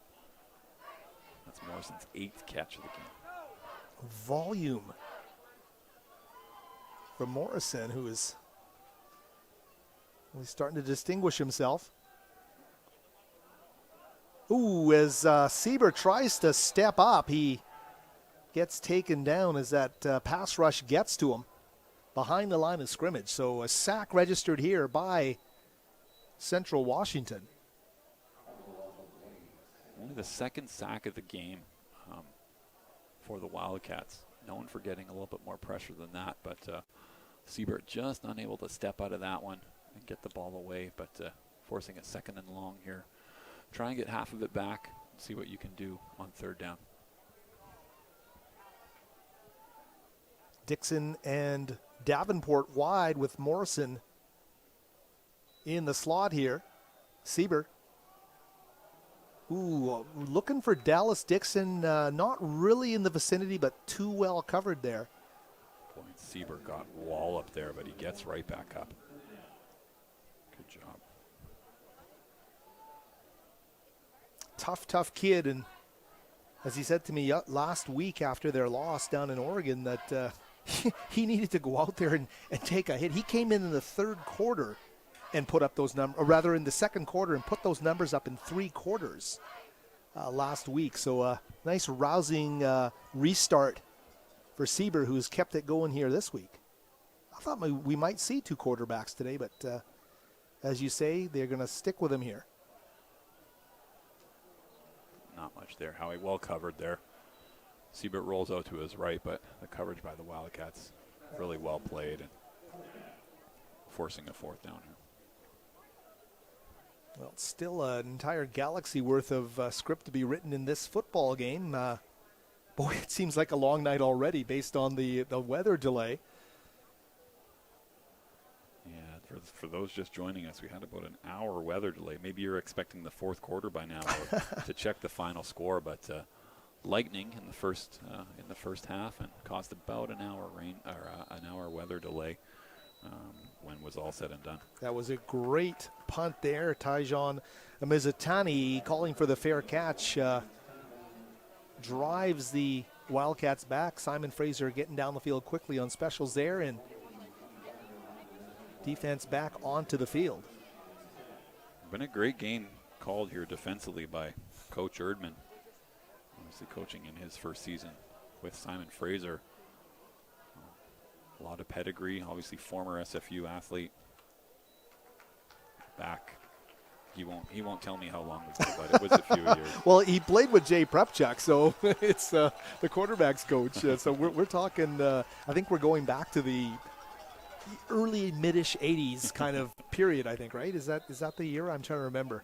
That's Morrison's 8th catch of the game. Volume from Morrison, who is really starting to distinguish himself. Ooh, as Sieber tries to step up, he gets taken down as that pass rush gets to him behind the line of scrimmage. So a sack registered here by Central Washington. Only the 2nd sack of the game for the Wildcats. Known for getting a little bit more pressure than that, but Siebert just unable to step out of that one and get the ball away, but forcing a 2nd and long here. Try and get half of it back and see what you can do on 3rd down. Dixon and Davenport wide with Morrison in the slot here. Sieber. Ooh, looking for Dallas Dixon, not really in the vicinity, but too well covered there. Boy, Sieber got wall up there, but he gets right back up. Good job. Tough kid, and as he said to me last week after their loss down in Oregon, that he needed to go out there and take a hit. He came in the 3rd quarter and put up those numbers, or rather in the 2nd quarter, and put those numbers up in 3 quarters last week. So a nice rousing restart for Sieber, who's kept it going here this week. I thought we might see 2 quarterbacks today, but as you say, they're going to stick with him here. Not much there. Howie well covered there. Siebert rolls out to his right, but the coverage by the Wildcats really well played and forcing a 4th down here. Well, still an entire galaxy worth of script to be written in this football game. Boy, it seems like a long night already based on the weather delay. Yeah, for those just joining us, we had about an hour weather delay. Maybe you're expecting the 4th quarter by now to check the final score, but lightning in the first half and caused about an hour weather delay when it was all said and done. That was a great punt there. Tyjon Mizutani calling for the fair catch. Drives the Wildcats back. Simon Fraser getting down the field quickly on specials there, and defense back onto the field. Been a great game called here defensively by Coach Erdman. Obviously coaching in his first season with Simon Fraser. A lot of pedigree, obviously former SFU athlete. Back. He won't tell me how long ago, but it was a few years. Well, he played with Jay Prepchuk, so it's the quarterback's coach. So we're talking, I think we're going back to the early mid-ish 80s kind of period, I think, right? Is that the year? I'm trying to remember.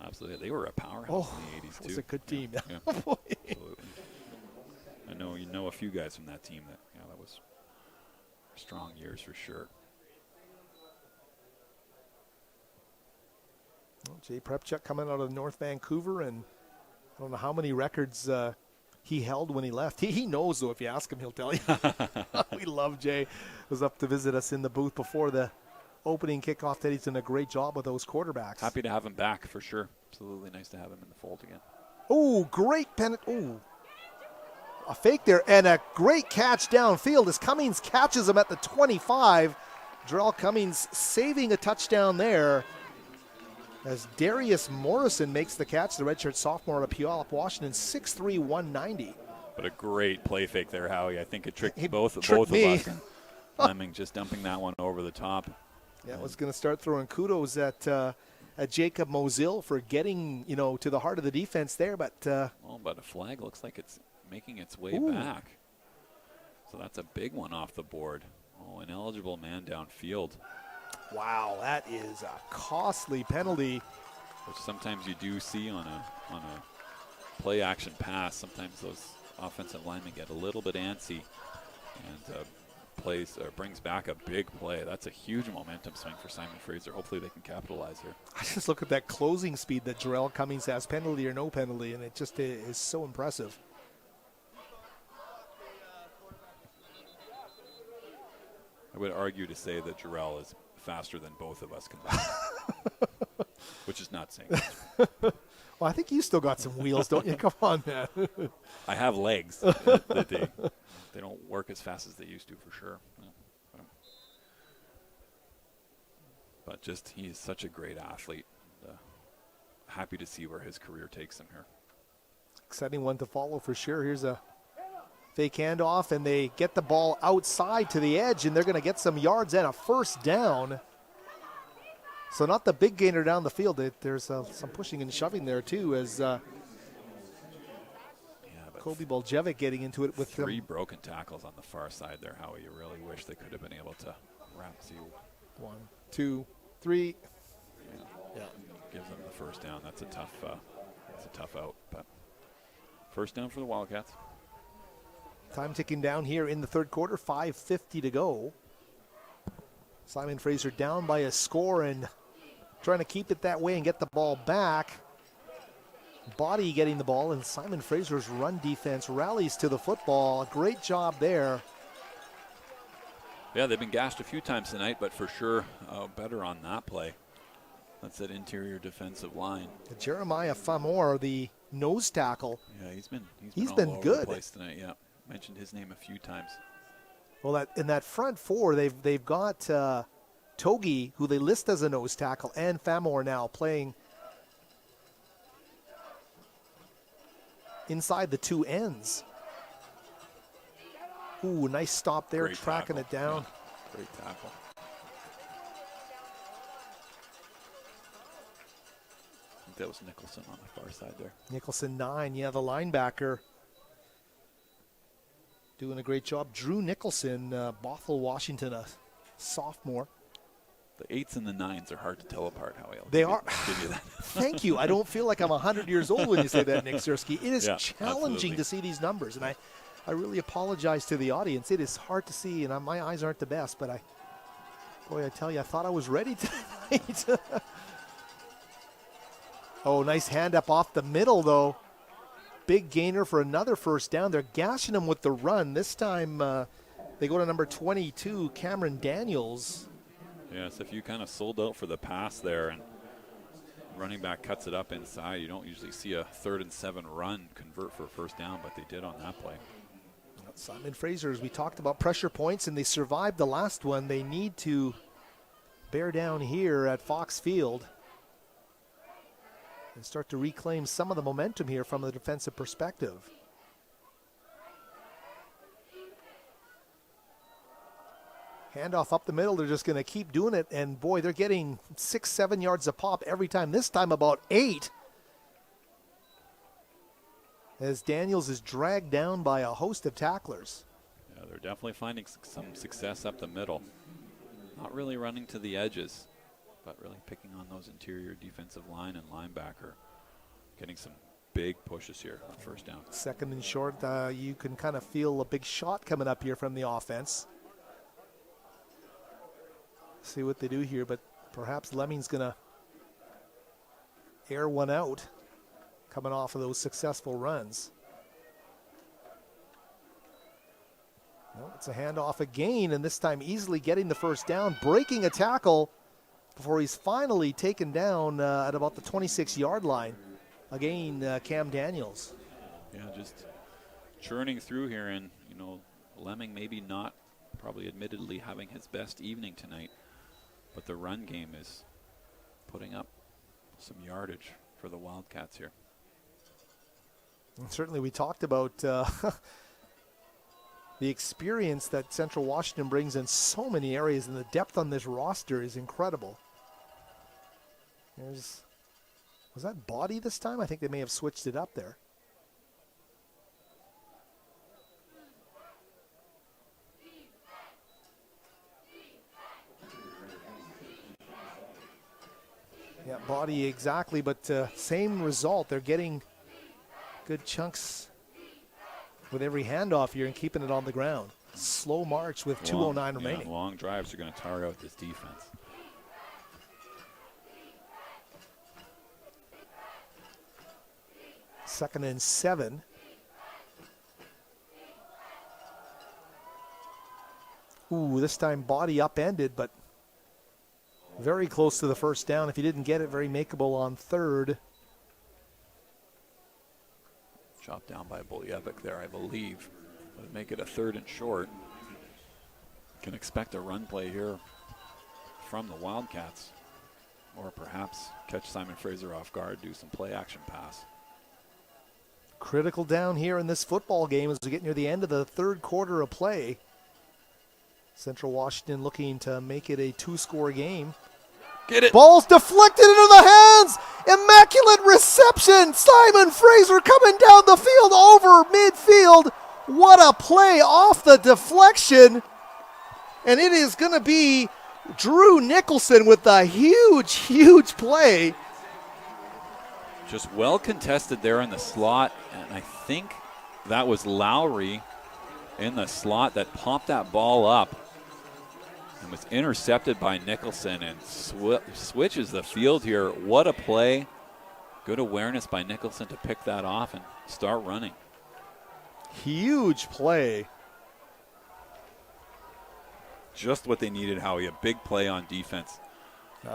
Absolutely. They were a powerhouse in the 80s, too. It was a good team. Yeah. Absolutely. I know you know a few guys from that team that was strong years for sure. Well, Jay Prepchuk coming out of North Vancouver, and I don't know how many records he held when he left. He knows, though. If you ask him, he'll tell you. We love Jay. Was up to visit us in the booth before the opening kickoff. That he's done a great job with those quarterbacks. Happy to have him back for sure. Absolutely nice to have him in the fold again. Oh, great a fake there, and a great catch downfield as Cummings catches him at the 25. Jarrell Cummings saving a touchdown there as Darius Morrison makes the catch, the redshirt sophomore out of Puyallup, Washington, 6'3", 190. But a great play fake there, Howie. I think it tricked both of us. Fleming just dumping that one over the top. Yeah, I was going to start throwing kudos at Jacob Mozil for getting to the heart of the defense there, but but a flag looks like it's making its way back. So that's a big one off the board. Oh, an eligible man downfield. Wow, that is a costly penalty. Which sometimes you do see on a play action pass. Sometimes those offensive linemen get a little bit antsy and brings back a big play. That's a huge momentum swing for Simon Fraser. Hopefully they can capitalize here. I just look at that closing speed that Jarrell Cummings has, penalty or no penalty, and it just is so impressive. I would argue to say that Jarrell is faster than both of us combined, which is not saying much. Well, I think you still got some wheels, don't you? Come on, man. I have legs that they don't work as fast as they used to, for sure. But just, he's such a great athlete. Happy to see where his career takes him here. Exciting one to follow for sure. Here's a fake handoff, and they get the ball outside to the edge, and they're going to get some yards and a first down. So not the big gainer down the field. There's some pushing and shoving there too, as Kobe Boljevic getting into it with 3 broken tackles on the far side there, Howie. You really wish they could have been able to wrap you. 1, 2, 3. Yeah. Gives them the first down. That's a tough out. But first down for the Wildcats. Time ticking down here in the third quarter. 5:50 to go. Simon Fraser down by a score and trying to keep it that way and get the ball back. Body getting the ball, and Simon Fraser's run defense rallies to the football. A great job there. Yeah, they've been gashed a few times tonight, but for sure better on that play. That's that interior defensive line. Jeremiah Famor, the nose tackle. Yeah, he's been all good over the place tonight. Yeah, mentioned his name a few times. Well, in that front four, they've got Togi, who they list as a nose tackle, and Famor now playing inside the two ends. Ooh, nice stop there, Great tracking tackle. it down. Yeah, great tackle. I think that was Nicholson on the far side there. Nicholson 9, yeah, the linebacker. Doing a great job. Drew Nicholson, Bothell, Washington, a sophomore. The 8s and the 9s are hard to tell apart, Howie. They are. Give you that. Thank you. I don't feel like I'm 100 years old when you say that, Nick Zersky. It is challenging absolutely. to see these numbers, and I really apologize to the audience. It is hard to see, and my eyes aren't the best, but I tell you, I thought I was ready tonight. Oh, nice hand up off the middle, though. Big gainer for another first down. They're gashing him with the run. This time they go to number 22, Cameron Daniels. Yeah, so if you kind of sold out for the pass there and running back cuts it up inside, you don't usually see a 3rd and 7 run convert for a first down, but they did on that play. Simon Fraser, as we talked about, pressure points, and they survived the last one. They need to bear down here at Fox Field and start to reclaim some of the momentum here from the defensive perspective. Handoff up the middle. They're just going to keep doing it. And, boy, they're getting 6-7 yards a pop every time. This time about 8. As Daniels is dragged down by a host of tacklers. Yeah, they're definitely finding some success up the middle. Not really running to the edges, but really picking on those interior defensive line and linebacker. Getting some big pushes here on first down. Second and short, you can kind of feel a big shot coming up here from the offense. See what they do here, but perhaps Lemming's going to air one out coming off of those successful runs. Well, it's a handoff again, and this time easily getting the first down, breaking a tackle before he's finally taken down at about the 26-yard line. Again, Cam Daniels. Yeah, just churning through here, and, Lemming maybe not probably admittedly having his best evening tonight, but the run game is putting up some yardage for the Wildcats here. And certainly we talked about the experience that Central Washington brings in so many areas, and the depth on this roster is incredible. Was that Body this time? I think they may have switched it up there. Yeah, Body exactly, but same result. They're getting good chunks with every handoff here and keeping it on the ground. slow march with Long, 2:09 remaining. Long drives are going to tire out this defense. Second and 7. Ooh, this time body upended, but very close to the first down. If he didn't get it, very makeable on third. Chopped down by Boljevic there, I believe. Would make it a 3rd and short. Can expect a run play here from the Wildcats. Or perhaps catch Simon Fraser off guard, do some play action pass. Critical down here in this football game as we get near the end of the third quarter of play. Central Washington looking to make it a 2-score game. Get it. Ball's deflected into the hands. Immaculate reception. Simon Fraser coming down the field over midfield. What a play off the deflection. And it is going to be Drew Nicholson with the huge play. Just well contested there in the slot, and I think that was Lowry in the slot that popped that ball up and was intercepted by Nicholson and switches the field here. What a play. Good awareness by Nicholson to pick that off and start running. Huge play. Just what they needed, Howie, a big play on defense.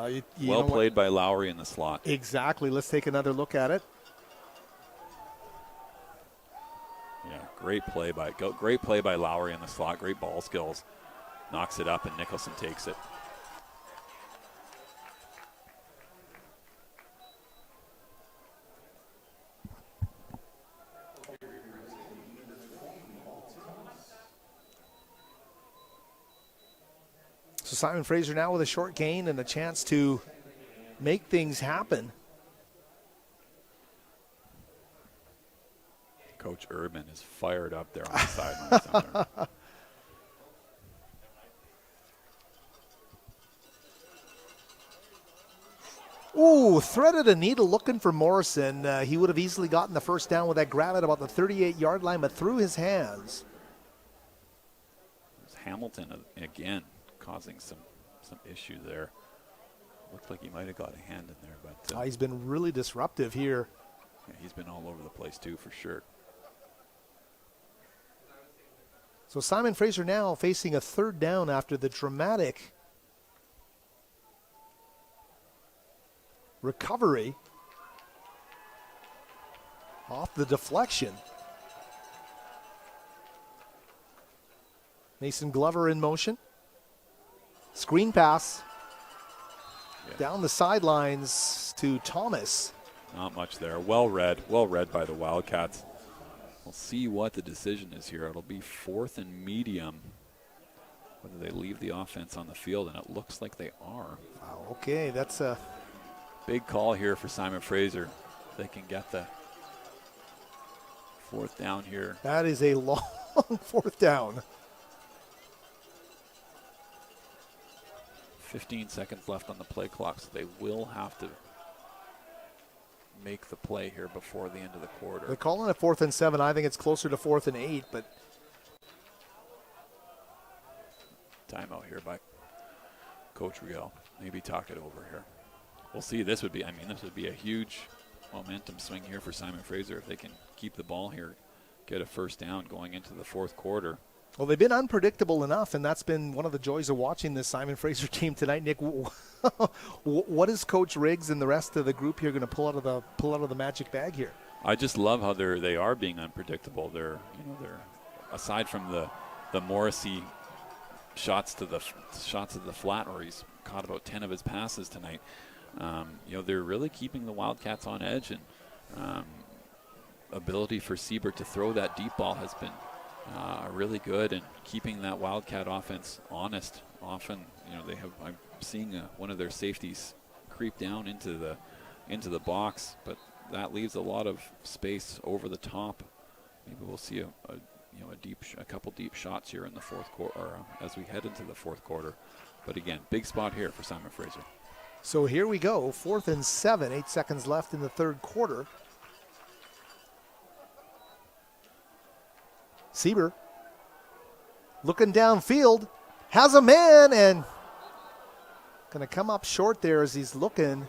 You well played by Lowry in the slot. Exactly. Let's take another look at it. Yeah, great play by Lowry in the slot. Great ball skills. Knocks it up and Nicholson takes it. So Simon Fraser now with a short gain and a chance to make things happen. Coach Urban is fired up there on the sideline. Ooh, threaded a needle looking for Morrison. He would have easily gotten the first down with that grab at about the 38-yard line, but through his hands. It's Hamilton again causing some issue there. Looked like he might have got a hand in there, but he's been really disruptive here. Yeah, he's been all over the place too, for sure. So Simon Fraser now facing a third down after the dramatic recovery off the deflection. Mason Glover in motion. Screen pass. Yeah. Down the sidelines to Thomas. Not much there. Well read by the Wildcats. We'll see what the decision is here. It'll be 4th and medium, whether they leave the offense on the field, and it looks like they are. Wow, okay, that's a big call here for Simon Fraser. If they can get the 4th down here. That is a long 4th down. 15 seconds left on the play clock, so they will have to make the play here before the end of the quarter. They're calling it 4th and 7. I think it's closer to 4th and 8, but timeout here by Coach Riel. Maybe talk it over here. We'll see. This would be a huge momentum swing here for Simon Fraser if they can keep the ball here, get a first down going into the 4th quarter. Well, they've been unpredictable enough, and that's been one of the joys of watching this Simon Fraser team tonight. Nick, what is Coach Riggs and the rest of the group here going to pull out of the magic bag here? I just love how they are being unpredictable. They're aside from the Morrissey shots to the flat, where he's caught about 10 of his passes tonight. They're really keeping the Wildcats on edge, and ability for Siebert to throw that deep ball has been really good, and keeping that Wildcat offense honest. Often, I'm seeing one of their safeties creep down into the box, but that leaves a lot of space over the top. Maybe we'll see a couple deep shots here in the 4th quarter, or as we head into the 4th quarter. But again, big spot here for Simon Fraser. So here we go, 4th and 7, 8 seconds left in the 3rd quarter. Sieber looking downfield, has a man, and going to come up short there as he's looking.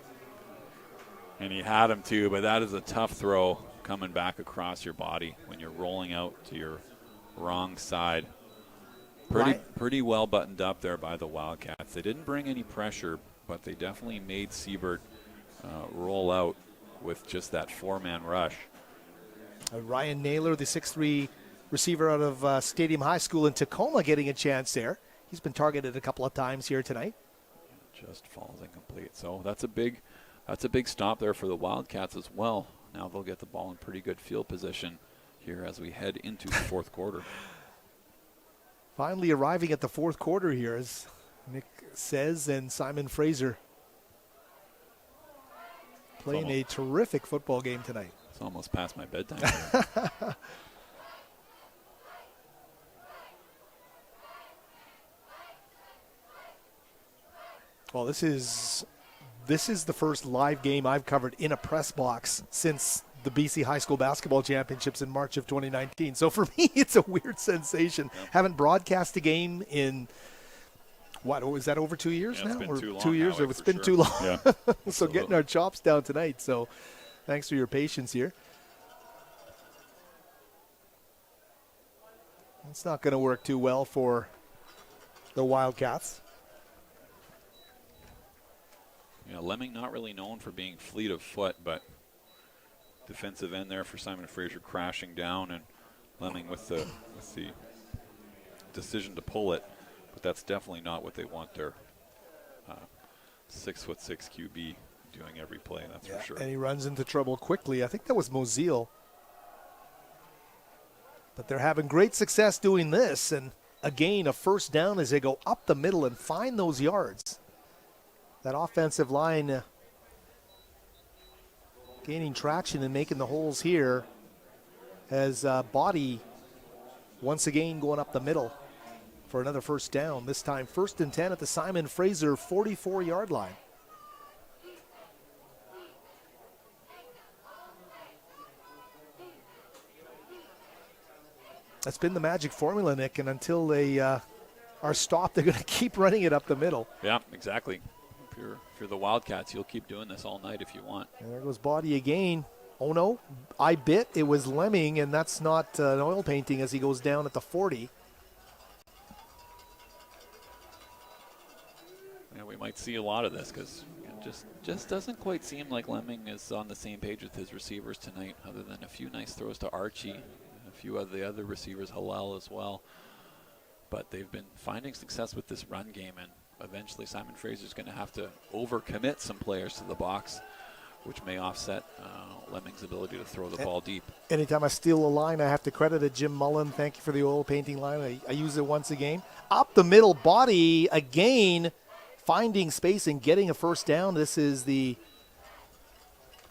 And he had him too, but that is a tough throw coming back across your body when you're rolling out to your wrong side. Pretty well buttoned up there by the Wildcats. They didn't bring any pressure, but they definitely made Siebert roll out with just that 4-man rush. Ryan Naylor, the 6'3" receiver out of Stadium High School in Tacoma, getting a chance there. He's been targeted a couple of times here tonight. Just falls incomplete. So that's a big stop there for the Wildcats as well. Now they'll get the ball in pretty good field position here as we head into the fourth quarter. Finally arriving at the fourth quarter here, as Nick says, and Simon Fraser playing a terrific football game tonight. It's almost past my bedtime. Well, this is the first live game I've covered in a press box since the BC High School Basketball Championships in March of 2019. So for me, it's a weird sensation. Yep. Haven't broadcast a game in, what, is that over 2 years now? It's been or too long 2 years? Now, It's been too long. Yeah. So getting our chops down tonight. So thanks for your patience here. It's not going to work too well for the Wildcats. Yeah, Lemming not really known for being fleet of foot, but defensive end there for Simon Fraser crashing down, and Lemming with the decision to pull it, but that's definitely not what they want their 6'6" QB doing every play, that's for sure. And he runs into trouble quickly. I think that was Mozile. But they're having great success doing this, and again, a first down as they go up the middle and find those yards. That offensive line gaining traction and making the holes here as Body once again going up the middle for another first down. This time 1st and 10 at the Simon Fraser 44-yard line. That's been the magic formula, Nick, and until they are stopped, they're going to keep running it up the middle. Yeah, exactly. If you're the Wildcats, you'll keep doing this all night if you want. And there goes Body again. Oh, no. I bit. It was Lemming, and that's not an oil painting as he goes down at the 40. Yeah, we might see a lot of this because it just doesn't quite seem like Lemming is on the same page with his receivers tonight, other than a few nice throws to Archie, and a few of the other receivers, Hillel as well. But they've been finding success with this run game, and eventually Simon Fraser's going to have to overcommit some players to the box, which may offset Lemming's ability to throw the ball deep. Anytime I steal a line, I have to credit it Jim Mullen. Thank you for the oil painting line. I use it once again. Up the middle, Body again, finding space and getting a first down. This is the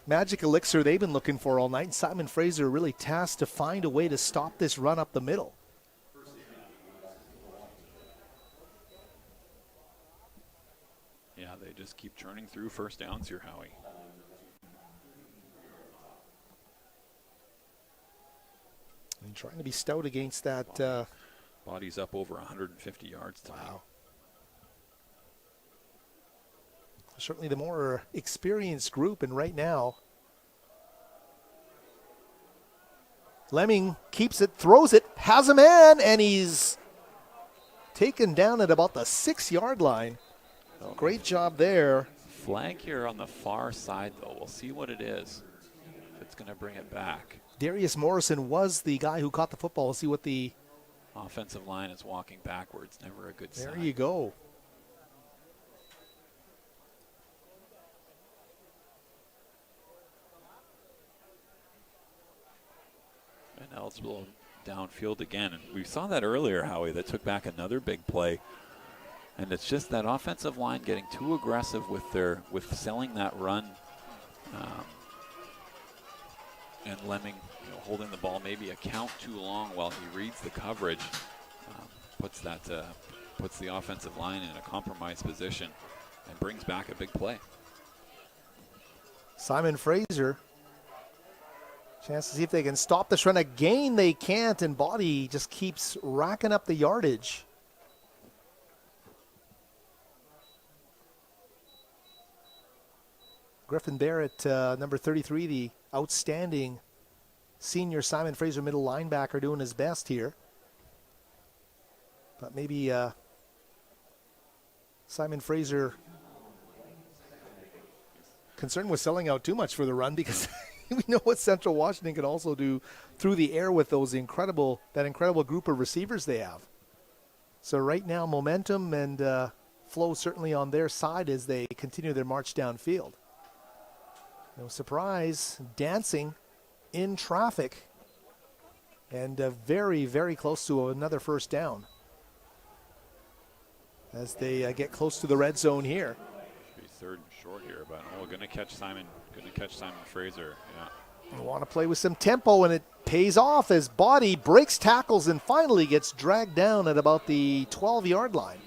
magic elixir they've been looking for all night. Simon Fraser really tasked to find a way to stop this run up the middle. Yeah, they just keep churning through first downs here, Howie. And trying to be stout against that. Body's up over 150 yards tonight. Wow. Certainly the more experienced group, and right now, Lemming keeps it, throws it, has a man, and he's taken down at about the 6-yard line. Great job there. Flag here on the far side, though. We'll see what it is, if it's going to bring it back. Darius Morrison was the guy who caught the football. We'll see what the offensive line is walking backwards. Never a good sign. There you go. And eligible downfield again. And we saw that earlier, Howie, that took back another big play. And it's just that offensive line getting too aggressive with selling that run, and Lemming holding the ball maybe a count too long while he reads the coverage, puts the offensive line in a compromised position and brings back a big play. Simon Fraser Chance to see if they can stop this run. Again, they can't, and Body just keeps racking up the yardage. Griffin Barrett, number 33, the outstanding senior Simon Fraser middle linebacker, doing his best here. But maybe Simon Fraser concerned with selling out too much for the run, because we know what Central Washington can also do through the air with that incredible group of receivers they have. So right now, momentum and flow certainly on their side as they continue their march downfield. No surprise, dancing in traffic, and very, very close to another first down as they get close to the red zone here. Should be third and short here, but going to catch Simon Fraser. Yeah. They want to play with some tempo, and it pays off as Body breaks tackles and finally gets dragged down at about the 12-yard line.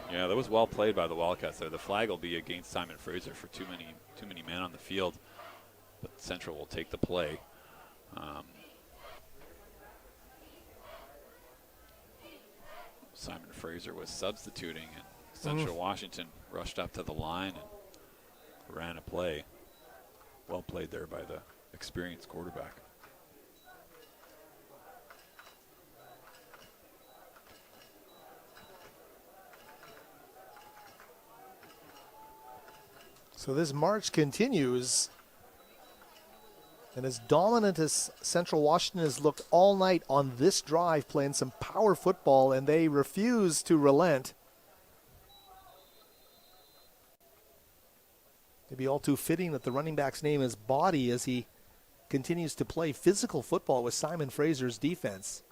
Yeah, that was well played by the Wildcats there. The flag will be against Simon Fraser for too many men on the field, but Central will take the play. Simon Fraser was substituting, and Central Washington rushed up to the line and ran a play. Well played there by the experienced quarterback. So this march continues. And as dominant as Central Washington has looked all night on this drive, playing some power football, and they refuse to relent. It'd be all too fitting that the running back's name is Body as he continues to play physical football with Simon Fraser's defense.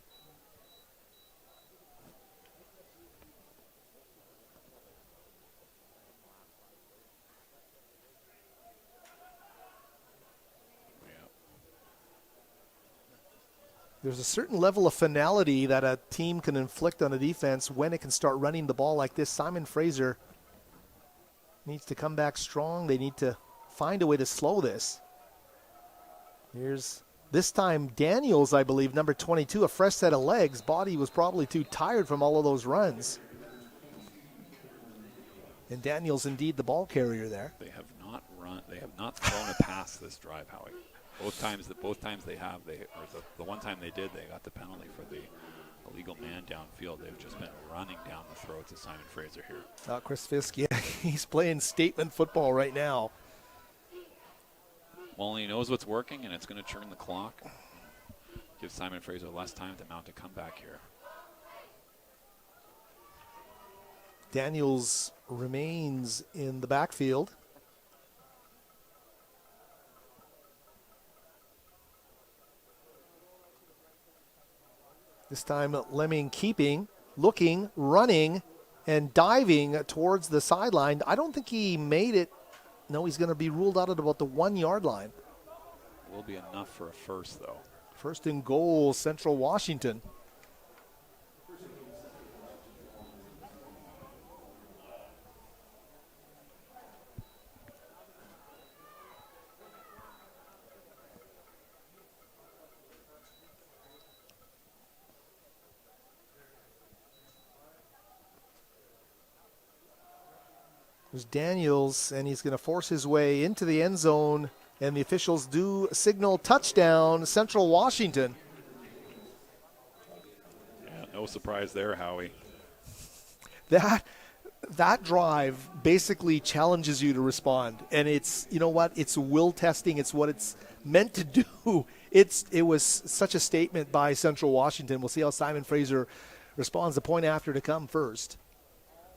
There's a certain level of finality that a team can inflict on a defense when it can start running the ball like this. Simon Fraser needs to come back strong. They need to find a way to slow this. Here's this time Daniels, I believe, number 22, a fresh set of legs. Body was probably too tired from all of those runs. And Daniels indeed the ball carrier there. They have not thrown a pass this drive, Howie. Both times they have, the one time they did, they got the penalty for the illegal man downfield. They've just been running down the throats of Simon Fraser here. Chris Fisk, yeah, he's playing statement football right now. Well, he knows what's working, and it's going to turn the clock. Give Simon Fraser less time to mount a comeback here. Daniels remains in the backfield. This time Lemming keeping, looking, running, and diving towards the sideline. I don't think he made it. No, he's going to be ruled out at about the 1 yard line. Will be enough for a first, though. First and goal, Central Washington. There's Daniels, and he's going to force his way into the end zone, and the officials do signal touchdown, Central Washington. Yeah, no surprise there, Howie. That drive basically challenges you to respond, and it's, you know what, it's will testing. It's what it's meant to do. It was such a statement by Central Washington. We'll see how Simon Fraser responds. The point after to come first.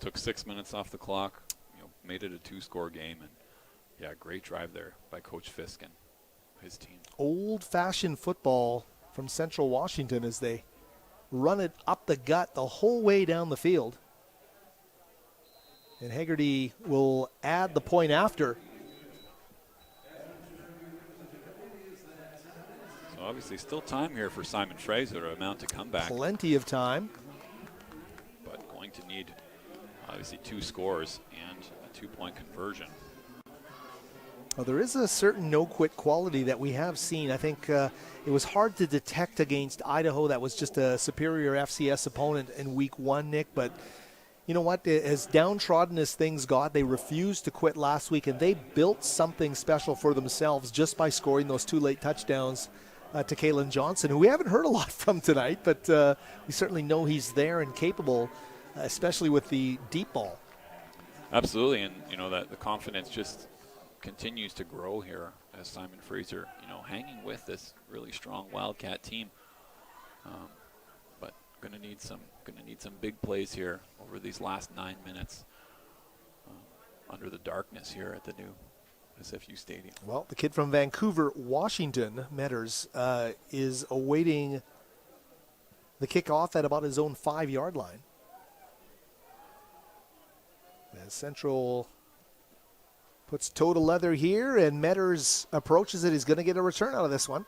Took 6 minutes off the clock. Made it a 2-score game, and yeah, great drive there by Coach Fisk and his team. Old-fashioned football from Central Washington as they run it up the gut the whole way down the field. And Haggerty will add the point after. So obviously still time here for Simon Fraser to mount to comeback. Plenty of time. But going to need obviously 2 scores and a 2-point conversion. Well, there is a certain no-quit quality that we have seen. I think it was hard to detect against Idaho. That was just a superior FCS opponent in week 1, Nick. But you know what? As downtrodden as things got, they refused to quit last week, and they built something special for themselves just by scoring those 2 late touchdowns to Kalen Johnson, who we haven't heard a lot from tonight, but we certainly know he's there and capable, especially with the deep ball. Absolutely, and you know that the confidence just continues to grow here as Simon Fraser, you know, hanging with this really strong Wildcat team. But gonna need some big plays here over these last 9 minutes under the darkness here at the new SFU Stadium. Well, the kid from Vancouver, Washington, Metters, is awaiting the kickoff at about his own 5-yard line. As Central puts toe to leather here, and Metters approaches it. He's going to get a return out of this one.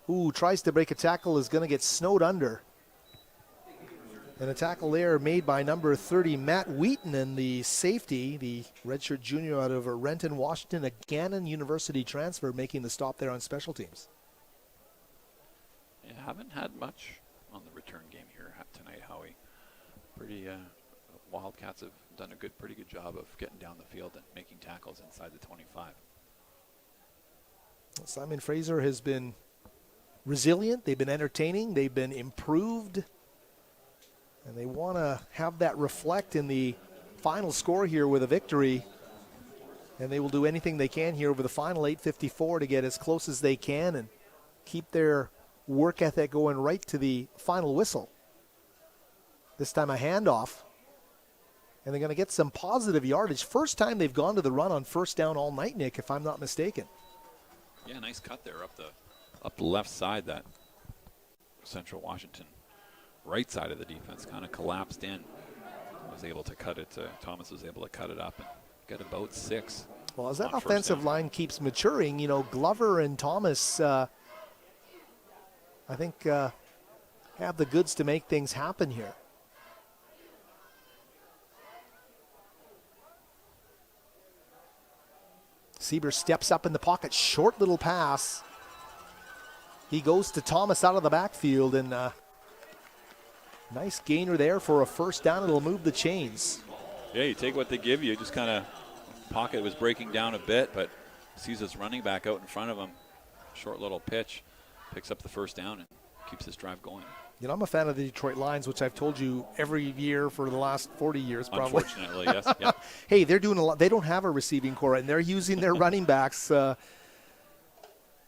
Ooh, tries to break a tackle, is going to get snowed under. And a tackle there made by number 30, Matt Wheaton, and the safety, the redshirt junior out of Renton, Washington, a Gannon University transfer, making the stop there on special teams. Yeah, haven't had much on the return game here tonight, Howie. Pretty Wildcats have done a pretty good job of getting down the field and making tackles inside the 25. Simon Fraser has been resilient. They've been entertaining. They've been improved. And they want to have that reflect in the final score here with a victory. And they will do anything they can here over the final 8:54 to get as close as they can and keep their work ethic going right to the final whistle. This time a handoff. And they're going to get some positive yardage. First time they've gone to the run on first down all night, Nick, if I'm not mistaken. Yeah, nice cut there up the left side. That Central Washington right side of the defense kind of collapsed in. Was able to cut it. Thomas was able to cut it up and get about 6. Well, as that offensive line keeps maturing, you know, Glover and Thomas, I think, have the goods to make things happen here. Sieber steps up in the pocket, short little pass. He goes to Thomas out of the backfield, and nice gainer there for a first down. It'll move the chains. Yeah, you take what they give you. Just kind of pocket was breaking down a bit, but sees his running back out in front of him. Short little pitch, picks up the first down and keeps this drive going. You know, I'm a fan of the Detroit Lions, which I've told you every year for the last 40 years, probably. Unfortunately, yes. Yeah. Hey, they're doing a lot. They don't have a receiving core, and they're using their running backs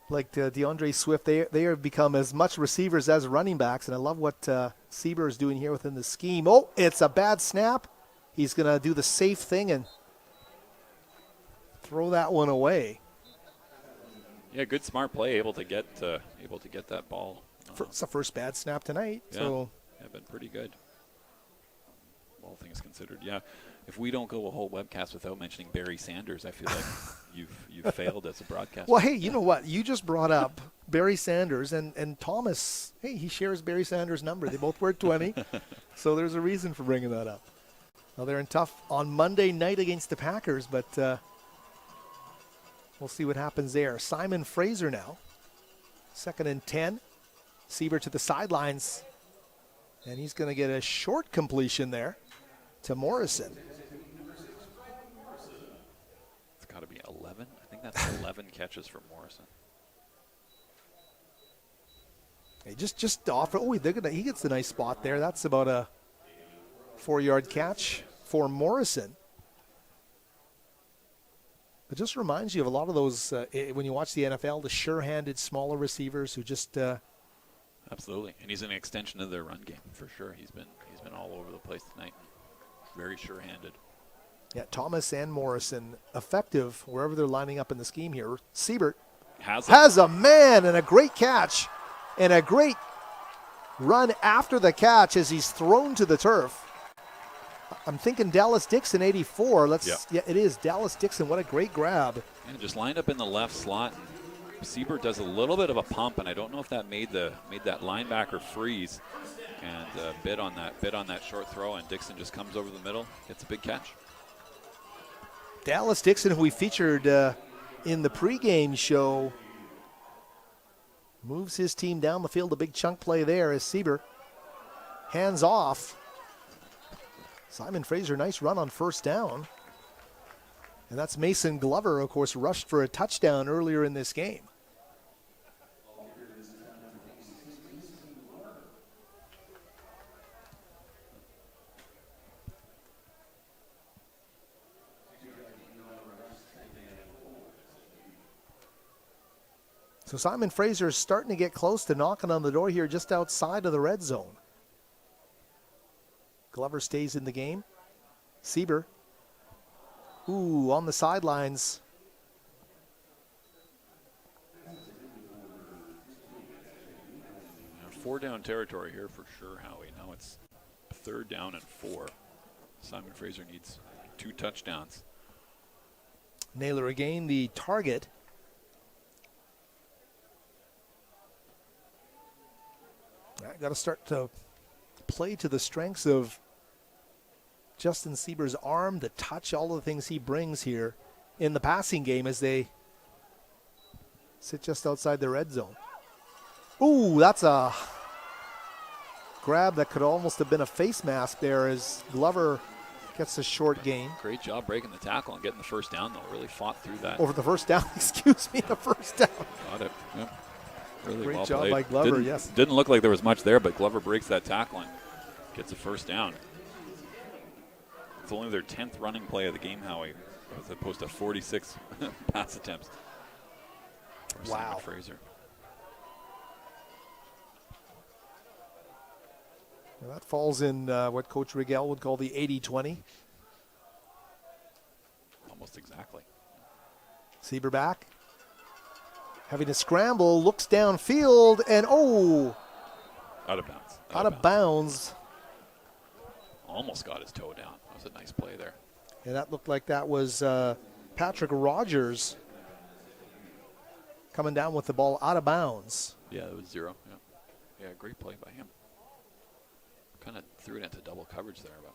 like DeAndre Swift. They have become as much receivers as running backs, and I love what Sieber is doing here within the scheme. Oh, it's a bad snap. He's going to do the safe thing and throw that one away. Yeah, good smart play, able to get that ball. It's the first bad snap tonight. Yeah, so been pretty good. All things considered, yeah. If we don't go a whole webcast without mentioning Barry Sanders, I feel like you've failed as a broadcaster. Well, hey, you know what? You just brought up Barry Sanders and Thomas. Hey, he shares Barry Sanders' number. They both wear 20, so there's a reason for bringing that up. Well, they're in tough on Monday night against the Packers, but we'll see what happens there. Simon Fraser now, 2nd and 10. Sieber to the sidelines, and he's going to get a short completion there to Morrison. It's got to be 11. I think that's 11 catches for Morrison. He just off. Oh, he gets a nice spot there. That's about a 4-yard catch for Morrison. It just reminds you of a lot of those when you watch the NFL, the sure-handed, smaller receivers who just. Absolutely, and he's an extension of their run game for sure. He's been all over the place tonight. Very sure-handed. Yeah, Thomas and Morrison effective wherever they're lining up in the scheme here. Siebert has a man and a great catch and a great run after the catch as he's thrown to the turf. I'm thinking Dallas Dixon, 84. Yeah, it is Dallas Dixon. What a great grab. And just lined up in the left slot. Siebert does a little bit of a pump, and I don't know if that made that linebacker freeze and bid on that short throw, and Dixon just comes over the middle, gets a big catch. Dallas Dixon, who we featured in the pregame show, moves his team down the field. A big chunk play there as Sieber hands off. Simon Fraser, nice run on first down. And that's Mason Glover, of course, rushed for a touchdown earlier in this game. So Simon Fraser is starting to get close to knocking on the door here just outside of the red zone. Glover stays in the game. Sieber. Ooh, on the sidelines. Four down territory here for sure, Howie. Now it's 3rd down and 4. Simon Fraser needs 2 touchdowns. Naylor again, the target. Got to start to play to the strengths of Justin Sieber's arm, the touch, all of the things he brings here in the passing game as they sit just outside the red zone. Ooh, that's a grab that could almost have been a face mask there as Glover gets a short gain. Great job breaking the tackle and getting the first down, though. Really fought through that. Over the first down, excuse me, the first down. Got it, yep. Really Great well job played. by Glover, yes. Didn't look like there was much there, but Glover breaks that tackle and gets a first down. It's only their 10th running play of the game, Howie, as opposed to 46 pass attempts. For Simon Fraser. Well, that falls in what Coach Rigel would call the 80-20. Almost exactly. Sieber back. Having to scramble, looks downfield, and out of bounds. Out of bounds. Almost got his toe down. That was a nice play there. And that looked like that was Patrick Rogers coming down with the ball out of bounds. Yeah, it was 0. Yeah, great play by him. Kind of threw it into double coverage there. But.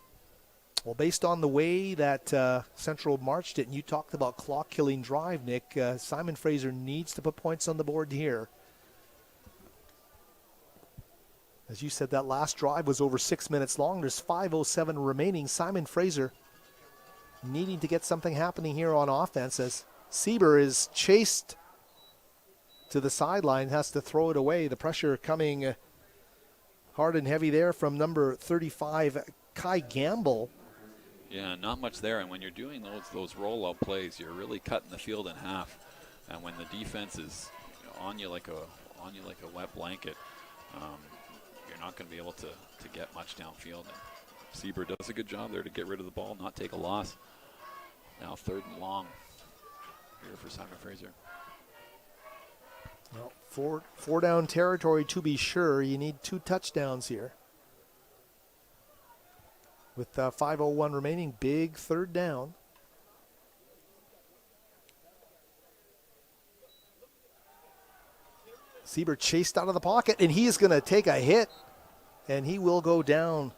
Well, based on the way that Central marched it, and you talked about clock-killing drive, Nick, Simon Fraser needs to put points on the board here. As you said, that last drive was over 6 minutes long. There's 5:07 remaining. Simon Fraser needing to get something happening here on offense as Sieber is chased to the sideline, has to throw it away. The pressure coming hard and heavy there from number 35, Kai Gamble. Yeah, not much there. And when you're doing those rollout plays, you're really cutting the field in half. And when the defense is on you like a wet blanket, you're not going to be able to get much downfield. And Sieber does a good job there to get rid of the ball, not take a loss. Now 3rd and long here for Simon Fraser. Well, four down territory to be sure. You need 2 touchdowns here. With 5:01 remaining, big 3rd down. Sieber chased out of the pocket, and he is going to take a hit, and he will go down.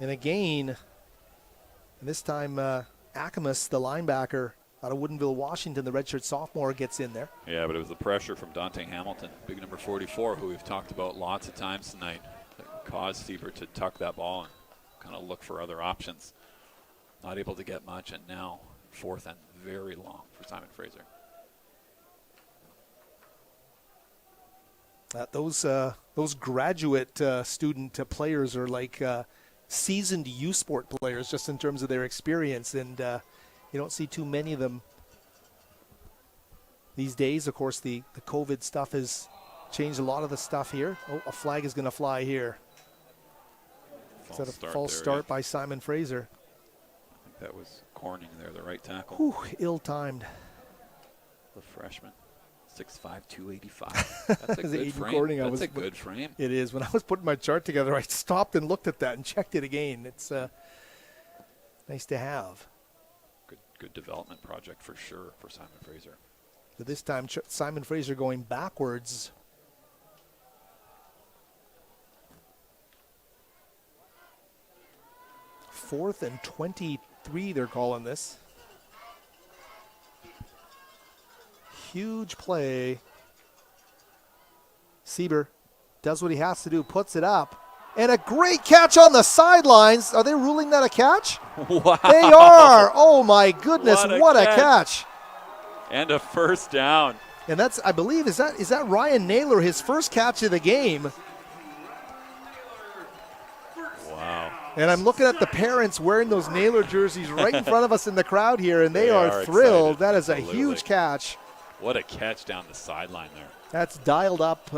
And again, and this time Akamus, the linebacker out of Woodinville, Washington, the redshirt sophomore, gets in there. Yeah, but it was the pressure from Dante Hamilton, big number 44, who we've talked about lots of times tonight, that caused Sieber to tuck that ball and kind of look for other options. Not able to get much, and now 4th and very long for Simon Fraser. Those graduate student players are like seasoned U Sport players just in terms of their experience, and you don't see too many of them these days. Of course, the COVID stuff has changed a lot of the stuff here. Oh, a flag is going to fly here. Is that a false start by Simon Fraser? I think that was Corning there, the right tackle. Whew, ill-timed. The freshman, 6'5", 285. That's a good frame. That's a good frame. It is. When I was putting my chart together, I stopped and looked at that and checked it again. It's nice to have. Good development project for sure for Simon Fraser. But this time, Simon Fraser going backwards. Fourth and 23, they're calling this. Huge play. Sieber does what he has to do, puts it up. And a great catch on the sidelines. Are they ruling that a catch? Wow. They are. Oh, my goodness. What a catch. And a first down. And that's, I believe, is that Ryan Naylor, his first catch of the game. Wow. And I'm looking at the parents wearing those Naylor jerseys right in front of us in the crowd here, and they are thrilled. Excited. That is Absolutely. a huge catch. What a catch down the sideline there. That's dialed up,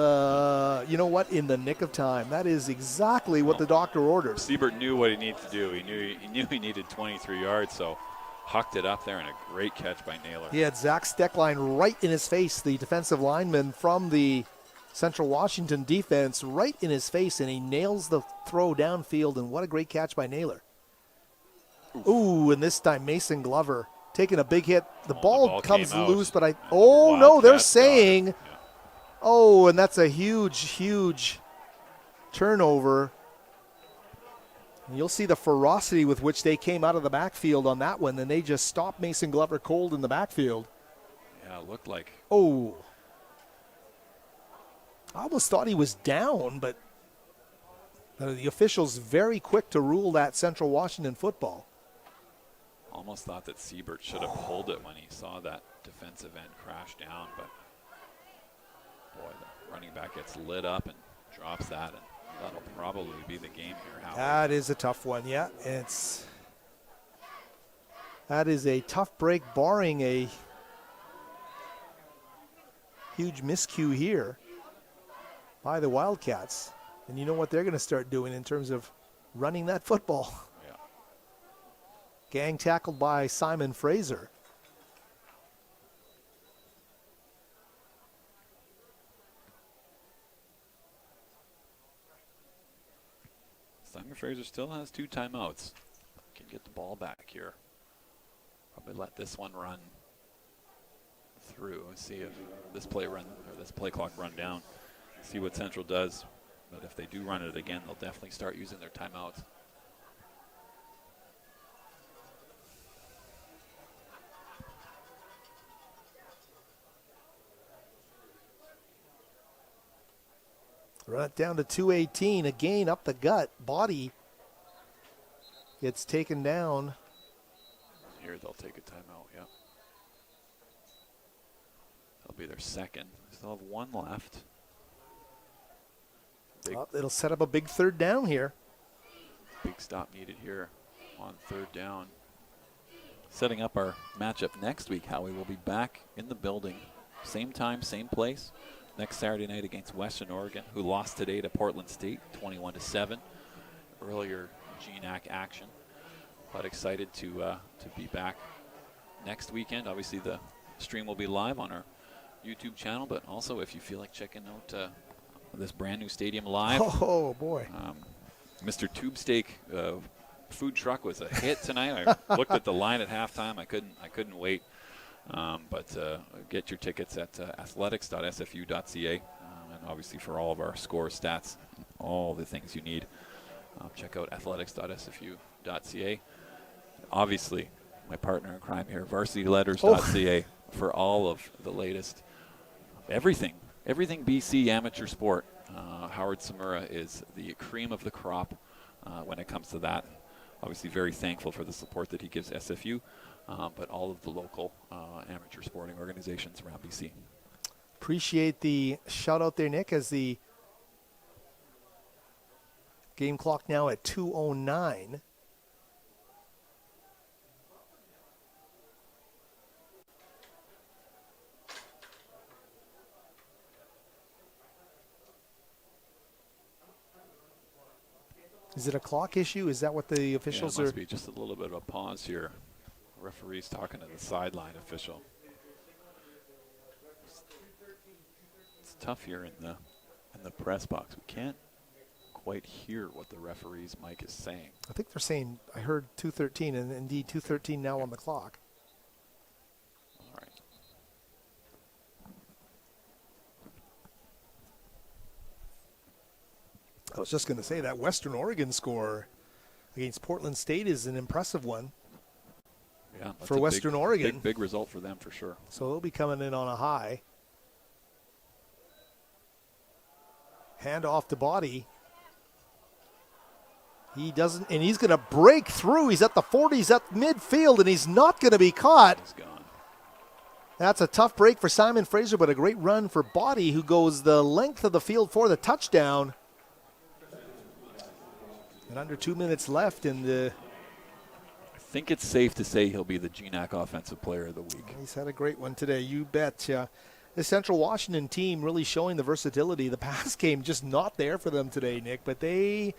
you know what, in the nick of time. That is exactly what the doctor orders. Siebert knew what he needed to do. He knew he needed 23 yards, so hucked it up there, and a great catch by Naylor. He had Zach Steckline right in his face, the defensive lineman from the Central Washington defense, right in his face, and he nails the throw downfield, and what a great catch by Naylor. Ooh, and this time Mason Glover taking a big hit. The ball comes loose, but they're saying, and that's a huge turnover. And you'll see the ferocity with which they came out of the backfield on that one, and they just stopped Mason Glover cold in the backfield. Yeah, it looked like. Oh. I almost thought he was down, but the officials very quick to rule that Central Washington football. Almost thought that Siebert should have pulled it when he saw that defensive end crash down, but boy, the running back gets lit up and drops that, and that'll probably be the game here. Howard. That is a tough one, yeah. That is a tough break, barring a huge miscue here by the Wildcats. And you know what they're going to start doing in terms of running that football. Yeah. Gang tackled by Simon Fraser. Simon Fraser still has 2 timeouts. Can get the ball back here. Probably let this one run through and see if this play clock run down. See what Central does. But if they do run it again, they'll definitely start using their timeouts. Run it down to 218. Again, up the gut. Body gets taken down. Here they'll take a timeout, yeah. That'll be their second. Still have 1 left. It'll set up a big third down here. Big stop needed here on 3rd down. Setting up our matchup next week, Howie will be back in the building. Same time, same place. Next Saturday night against Western Oregon, who lost today to Portland State, 21-7. Earlier GNAC action. But excited to be back next weekend. Obviously, the stream will be live on our YouTube channel, but also if you feel like checking out this brand new stadium live. Oh, boy. Mr. Tube Steak food truck was a hit tonight. I looked at the line at halftime. I couldn't wait. But get your tickets at athletics.sfu.ca. And obviously for all of our score stats, all the things you need, check out athletics.sfu.ca. Obviously, my partner in crime here, varsityletters.ca, for all of the latest, everything BC amateur sport. Howard Samura is the cream of the crop when it comes to that. Obviously very thankful for the support that he gives SFU, but all of the local amateur sporting organizations around BC. Appreciate the shout out there, Nick, as the game clock now at 2:09. Is it a clock issue? Is that what the officials it must be just a little bit of a pause here. Referee's talking to the sideline official. It's tough here in the press box. We can't quite hear what the referee's mic is saying. I think they're saying, I heard 2:13, and indeed 2:13 now on the clock. All right. I was just going to say that Western Oregon score against Portland State is an impressive one. Yeah, that's for a Western Oregon. Big result for them for sure. So they'll be coming in on a high. Hand off to Body. He doesn't, and he's going to break through. He's at the 40, he's at midfield, and he's not going to be caught. He's gone. That's a tough break for Simon Fraser, but a great run for Body, who goes the length of the field for the touchdown. And under 2 minutes left in the... I think it's safe to say he'll be the GNAC Offensive Player of the Week. He's had a great one today, you bet. The Central Washington team really showing the versatility. The pass game just not there for them today, Nick, but they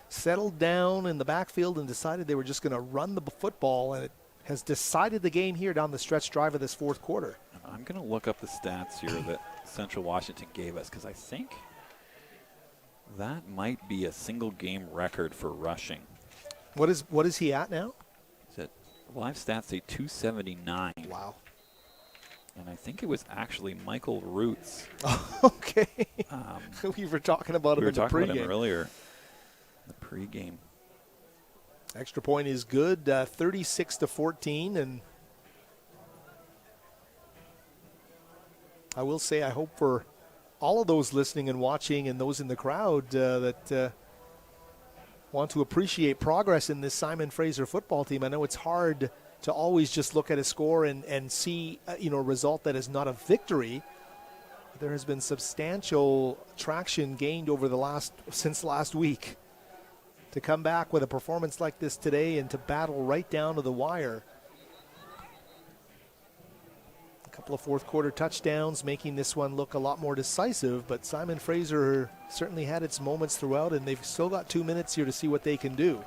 settled down in the backfield and decided they were just going to run the football, and it has decided the game here down the stretch drive of this fourth quarter. I'm going to look up the stats here that Central Washington gave us, because I think that might be a single game record for rushing. What is he at now? Is it live stats say 279? Wow. And I think it was actually Michael Roots. Okay. We were talking about him in the pregame. We were talking about him earlier. The pregame. Extra point is good, 36-14, and I will say I hope for all of those listening and watching and those in the crowd that want to appreciate progress in this Simon Fraser football team. I know it's hard to always just look at a score and see a result that is not a victory. There has been substantial traction gained over since last week. To come back with a performance like this today and to battle right down to the wire. A couple of fourth quarter touchdowns making this one look a lot more decisive, but Simon Fraser certainly had its moments throughout, and they've still got 2 minutes here to see what they can do.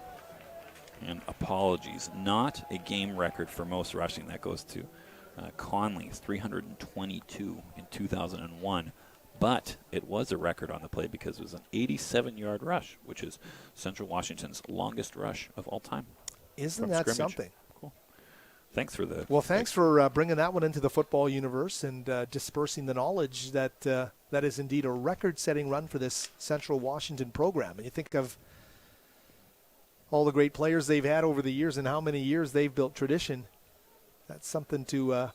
And apologies, not a game record for most rushing. That goes to Conley's 322 in 2001. But it was a record on the play because it was an 87-yard rush, which is Central Washington's longest rush of all time. Isn't that scrimmage. something? Cool. Thanks for the... Well, thanks for bringing that one into the football universe and dispersing the knowledge that that is indeed a record-setting run for this Central Washington program. And you think of all the great players they've had over the years and how many years they've built tradition. That's something to...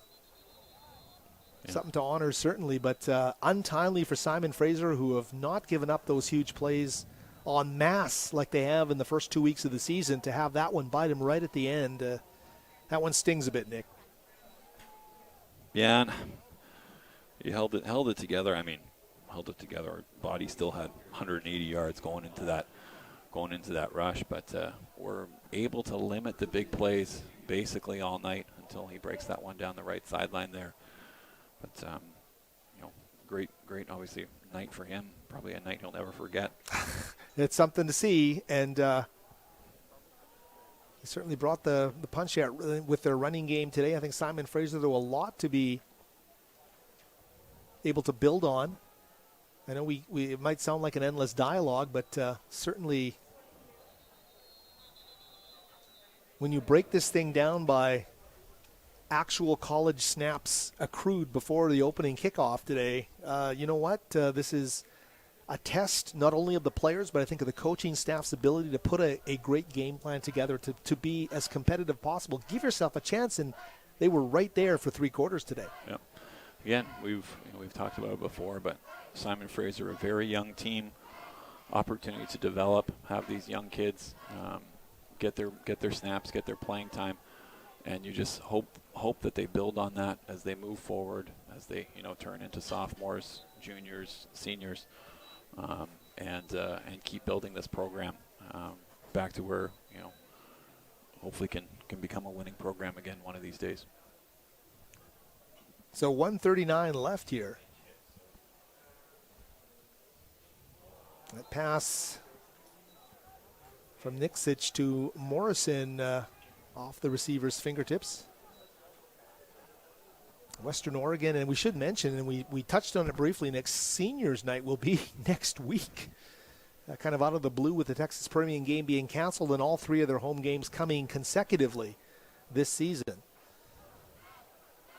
Something to honor, certainly, but untimely for Simon Fraser, who have not given up those huge plays en masse like they have in the first 2 weeks of the season. To have that one bite him right at the end, that one stings a bit, Nick. Yeah, and he held it together. I mean, held it together. Our body still had 180 yards going into that rush, but we're able to limit the big plays basically all night until he breaks that one down the right sideline there. But, great, obviously, night for him. Probably a night he'll never forget. It's something to see, and he certainly brought the punch out with their running game today. I think Simon Fraser, though, a lot to be able to build on. I know it might sound like an endless dialogue, but certainly when you break this thing down by actual college snaps accrued before the opening kickoff today, you know what? This is a test not only of the players, but I think of the coaching staff's ability to put a great game plan together to be as competitive possible. Give yourself a chance, and they were right there for 3 quarters today. Yep. Again, we've talked about it before, but Simon Fraser, a very young team, opportunity to develop, have these young kids get their snaps, get their playing time. And you just hope that they build on that as they move forward, as they turn into sophomores, juniors, seniors, and keep building this program back to where hopefully can become a winning program again one of these days. So 1:39 left here. That pass from Nixic to Morrison. Off the receiver's fingertips. Western Oregon, and we should mention, and we touched on it briefly, next seniors night will be next week. Kind of out of the blue with the Texas Permian game being canceled and all 3 of their home games coming consecutively this season.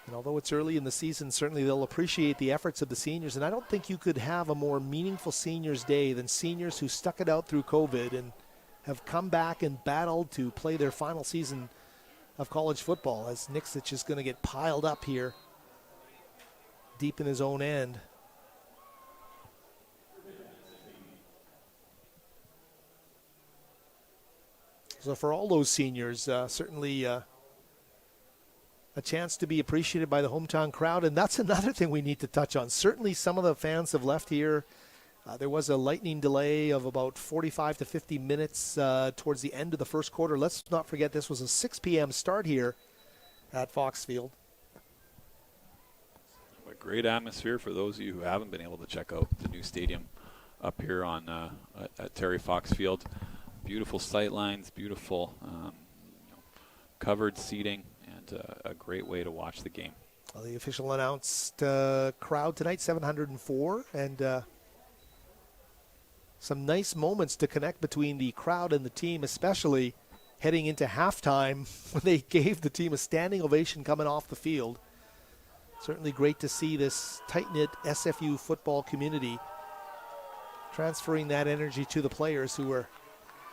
And although it's early in the season, certainly they'll appreciate the efforts of the seniors, and I don't think you could have a more meaningful seniors day than seniors who stuck it out through COVID and have come back and battled to play their final season of college football, as Niksich is going to get piled up here deep in his own end. So for all those seniors, certainly a chance to be appreciated by the hometown crowd. And that's another thing we need to touch on. Certainly some of the fans have left here. There was a lightning delay of about 45 to 50 minutes towards the end of the first quarter. Let's not forget this was a 6 p.m. start here at Fox Field. A great atmosphere for those of you who haven't been able to check out the new stadium up here on at Terry Fox Field. Beautiful sight lines, beautiful covered seating, and a great way to watch the game. Well, the official announced crowd tonight, 704, and some nice moments to connect between the crowd and the team, especially heading into halftime when they gave the team a standing ovation coming off the field. Certainly great to see this tight-knit SFU football community transferring that energy to the players who were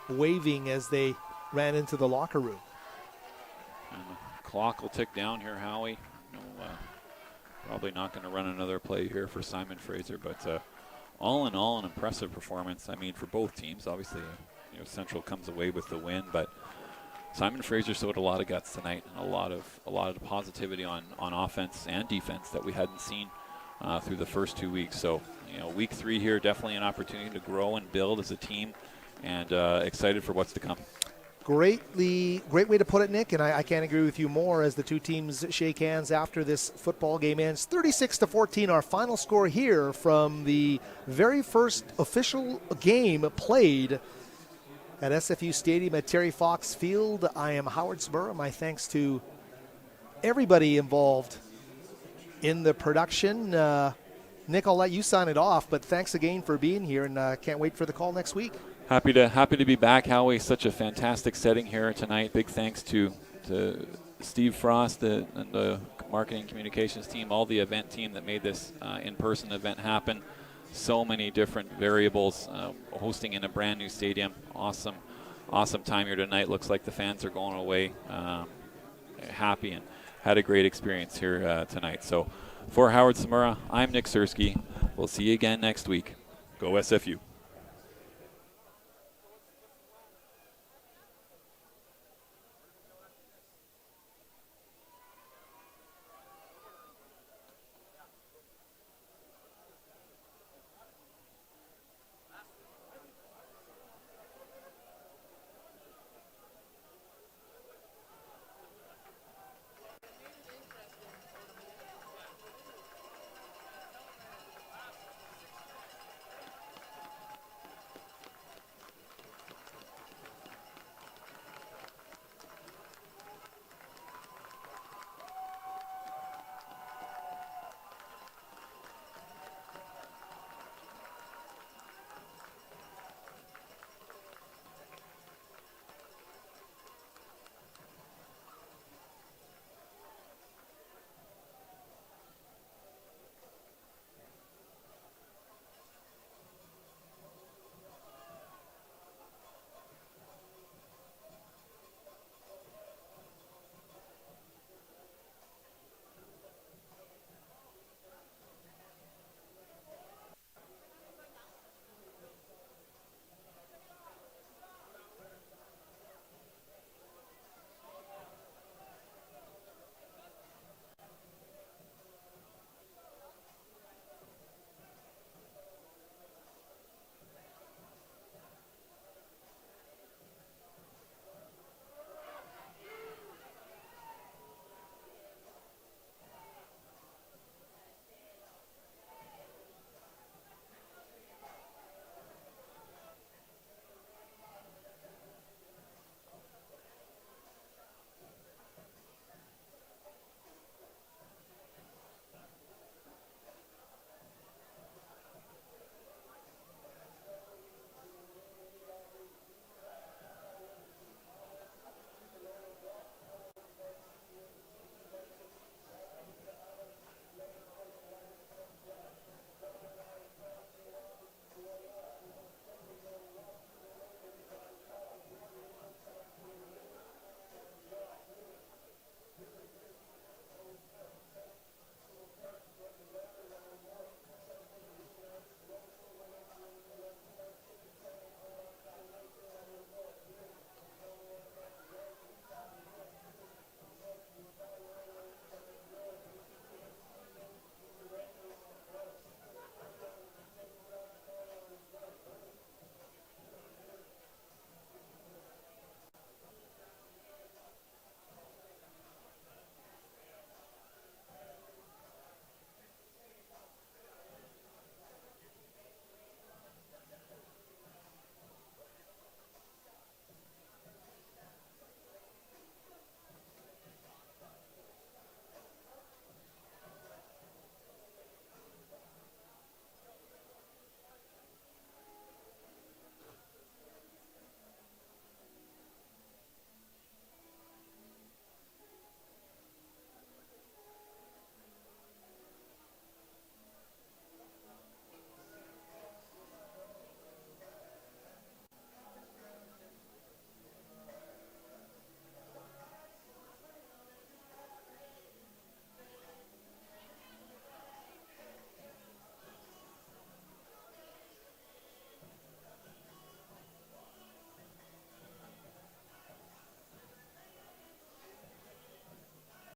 waving as they ran into the locker room. And the clock will tick down here, Howie. Probably not going to run another play here for Simon Fraser, but all in all, an impressive performance. I mean, for both teams. Obviously, Central comes away with the win, but Simon Fraser showed a lot of guts tonight, and a lot of positivity on offense and defense that we hadn't seen through the first 2 weeks. So, week 3 here, definitely an opportunity to grow and build as a team, and excited for what's to come. Great way to put it, Nick, and I can't agree with you more as the two teams shake hands after this football game ends. 36-14, our final score here from the very first official game played at SFU Stadium at Terry Fox Field. I am Howard Smurra. My thanks to everybody involved in the production. Nick, I'll let you sign it off, but thanks again for being here, and can't wait for the call next week. Happy to be back, Howie. Such a fantastic setting here tonight. Big thanks to Steve Frost and the marketing communications team, all the event team that made this in-person event happen. So many different variables, hosting in a brand new stadium. Awesome time here tonight. Looks like the fans are going away happy and had a great experience here tonight. So for Howard Samura, I'm Nick Sersky. We'll see you again next week. Go SFU.